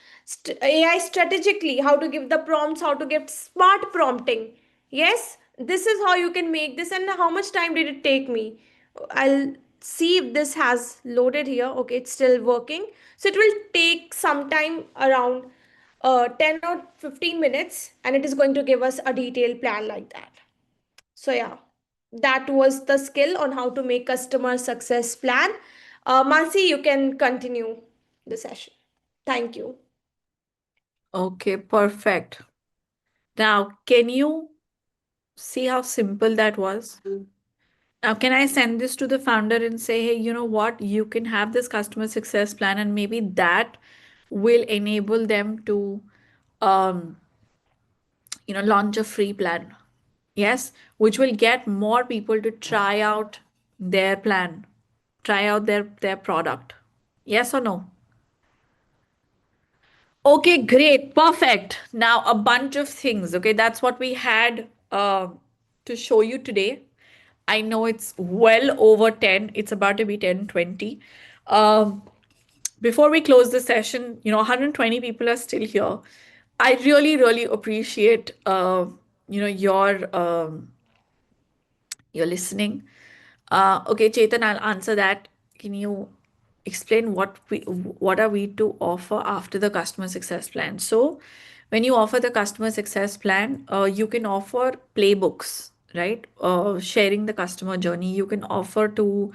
AI strategically, how to give the prompts, how to give smart prompting. Yes, this is how you can make this. And how much time did it take me? I'll see if this has loaded here. Okay, it's still working. So it will take some time around 10 or 15 minutes, and it is going to give us a detailed plan like that. So yeah, that was the skill on how to make customer success plan. Mansi, you can continue the session. Thank you. Okay, perfect. Now, can you see how simple that was? Now, can I send this to the founder and say, hey, you know what? You can have this customer success plan, and maybe that will enable them to, um, launch a free plan. Yes, which will get more people to try out their plan, try out their product. Yes or no? Okay, great, perfect. Now a bunch of things. Okay, that's what we had to show you today. I know it's well over 10. It's about to be 10:20. Um, Before we close the session, 120 people are still here. I really, really appreciate your listening. Okay, Chetan, I'll answer that. Can you explain what are we to offer after the customer success plan? So, when you offer the customer success plan, you can offer playbooks, right? Sharing the customer journey. You can offer to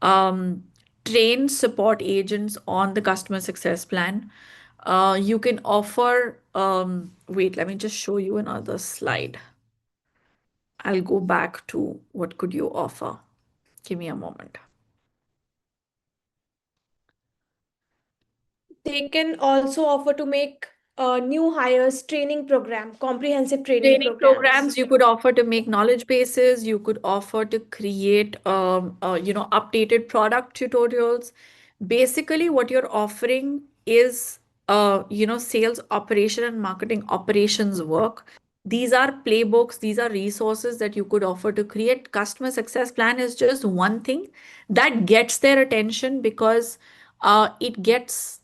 um, train support agents on the customer success plan. You can offer, wait, let me just show you another slide. I'll go back to what could you offer. Give me a moment. They can also offer to make new hires training program, comprehensive training Training programs. programs you could offer to make knowledge bases. You could offer to create, updated product tutorials. Basically, what you're offering is, sales operation and marketing operations work. These are playbooks. These are resources that you could offer to create. Customer success plan is just one thing that gets their attention because it gets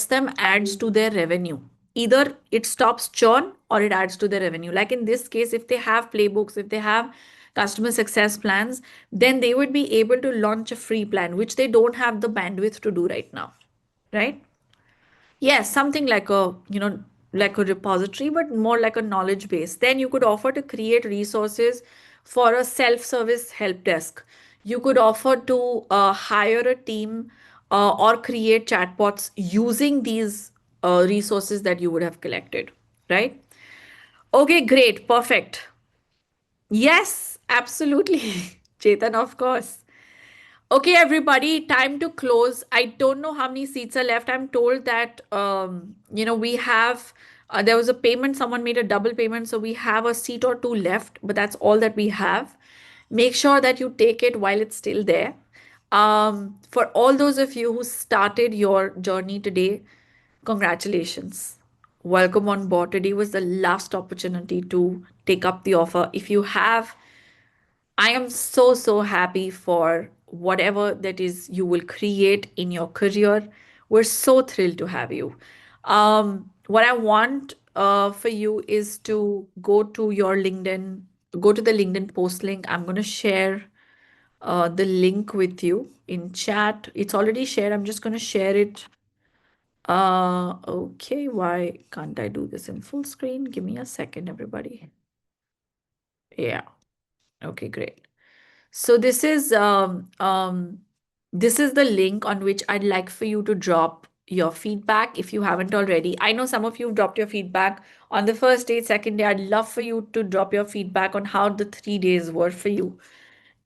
them adds to their revenue. either it stops churn or it adds to the revenue. Like in this case, if they have playbooks, if they have customer success plans, then they would be able to launch a free plan, which they don't have the bandwidth to do right now, right? Yes, something like a, like a repository, but more like a knowledge base. Then you could offer to create resources for a self-service help desk. You could offer to hire a team or create chatbots using these resources that you would have collected, right? Okay, great, perfect. Yes, absolutely. Chetan, of course. Okay, everybody, time to close. I don't know how many seats are left. I'm told that we have there was a payment, someone made a double payment, so we have a seat or two left, but that's all that we have. Make sure that you take it while it's still there. For all those of you who started your journey today, congratulations. Welcome on board. Today was the last opportunity to take up the offer. If you have, I am so, so happy for whatever that is you will create in your career. We're so thrilled to have you. What I want for you is to go to your LinkedIn, go to the LinkedIn post link. I'm going to share the link with you in chat. It's already shared. I'm just going to share it. Okay, why can't I do this in full screen? Give me a second, everybody. Yeah. Okay, great. So this is the link on which I'd like for you to drop your feedback if you haven't already. I know some of you dropped your feedback on the first day, second day. I'd love for you to drop your feedback on how the 3 days were for you.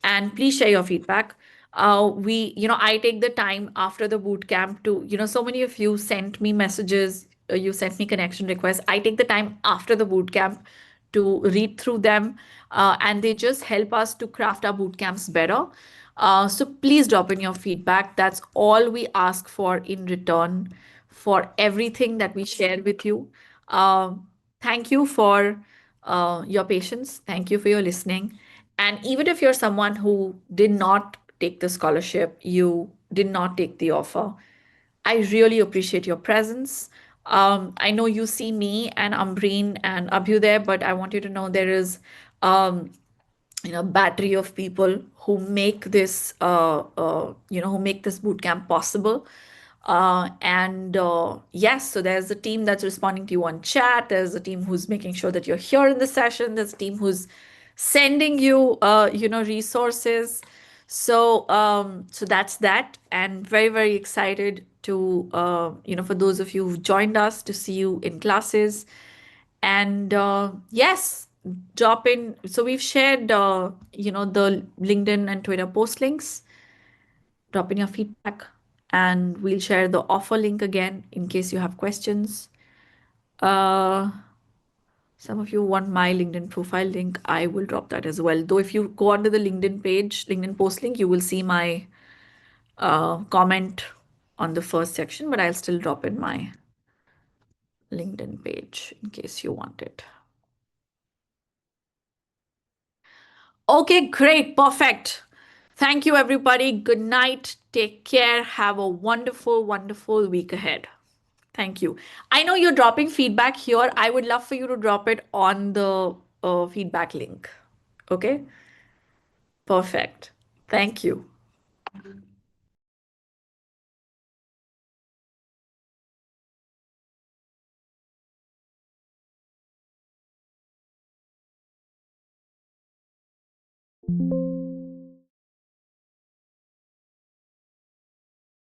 And please share your feedback. I take the time after the boot camp to, so many of you sent me messages, you sent me connection requests. I take the time after the boot camp to read through them, and they just help us to craft our boot camps better. So please drop in your feedback. That's all we ask for in return for everything that we share with you. Thank you for your patience. Thank you for your listening. And even if you're someone who did not take the scholarship, you did not take the offer, I really appreciate your presence. I know you see me and Ambreen and Abhu there, but I want you to know there is um, battery of people who make this who make this bootcamp possible. And yes, so there's a team that's responding to you on chat, there's a team who's making sure that you're here in the session, there's a team who's sending you resources. So that's that, and very, very excited to for those of you who've joined us, to see you in classes. And yes, drop in. So we've shared, the LinkedIn and Twitter post links. Drop in your feedback, and we'll share the offer link again in case you have questions. Uh, some of you want my LinkedIn profile link. I will drop that as well. Though if you go onto the LinkedIn page, LinkedIn post link, you will see my comment on the first section, but I'll still drop in my LinkedIn page in case you want it. Okay, great, perfect. Thank you, everybody. Good night. Take care. Have a wonderful, wonderful week ahead. Thank you. I know you're dropping feedback here. I would love for you to drop it on the feedback link. Okay? Perfect. Thank you.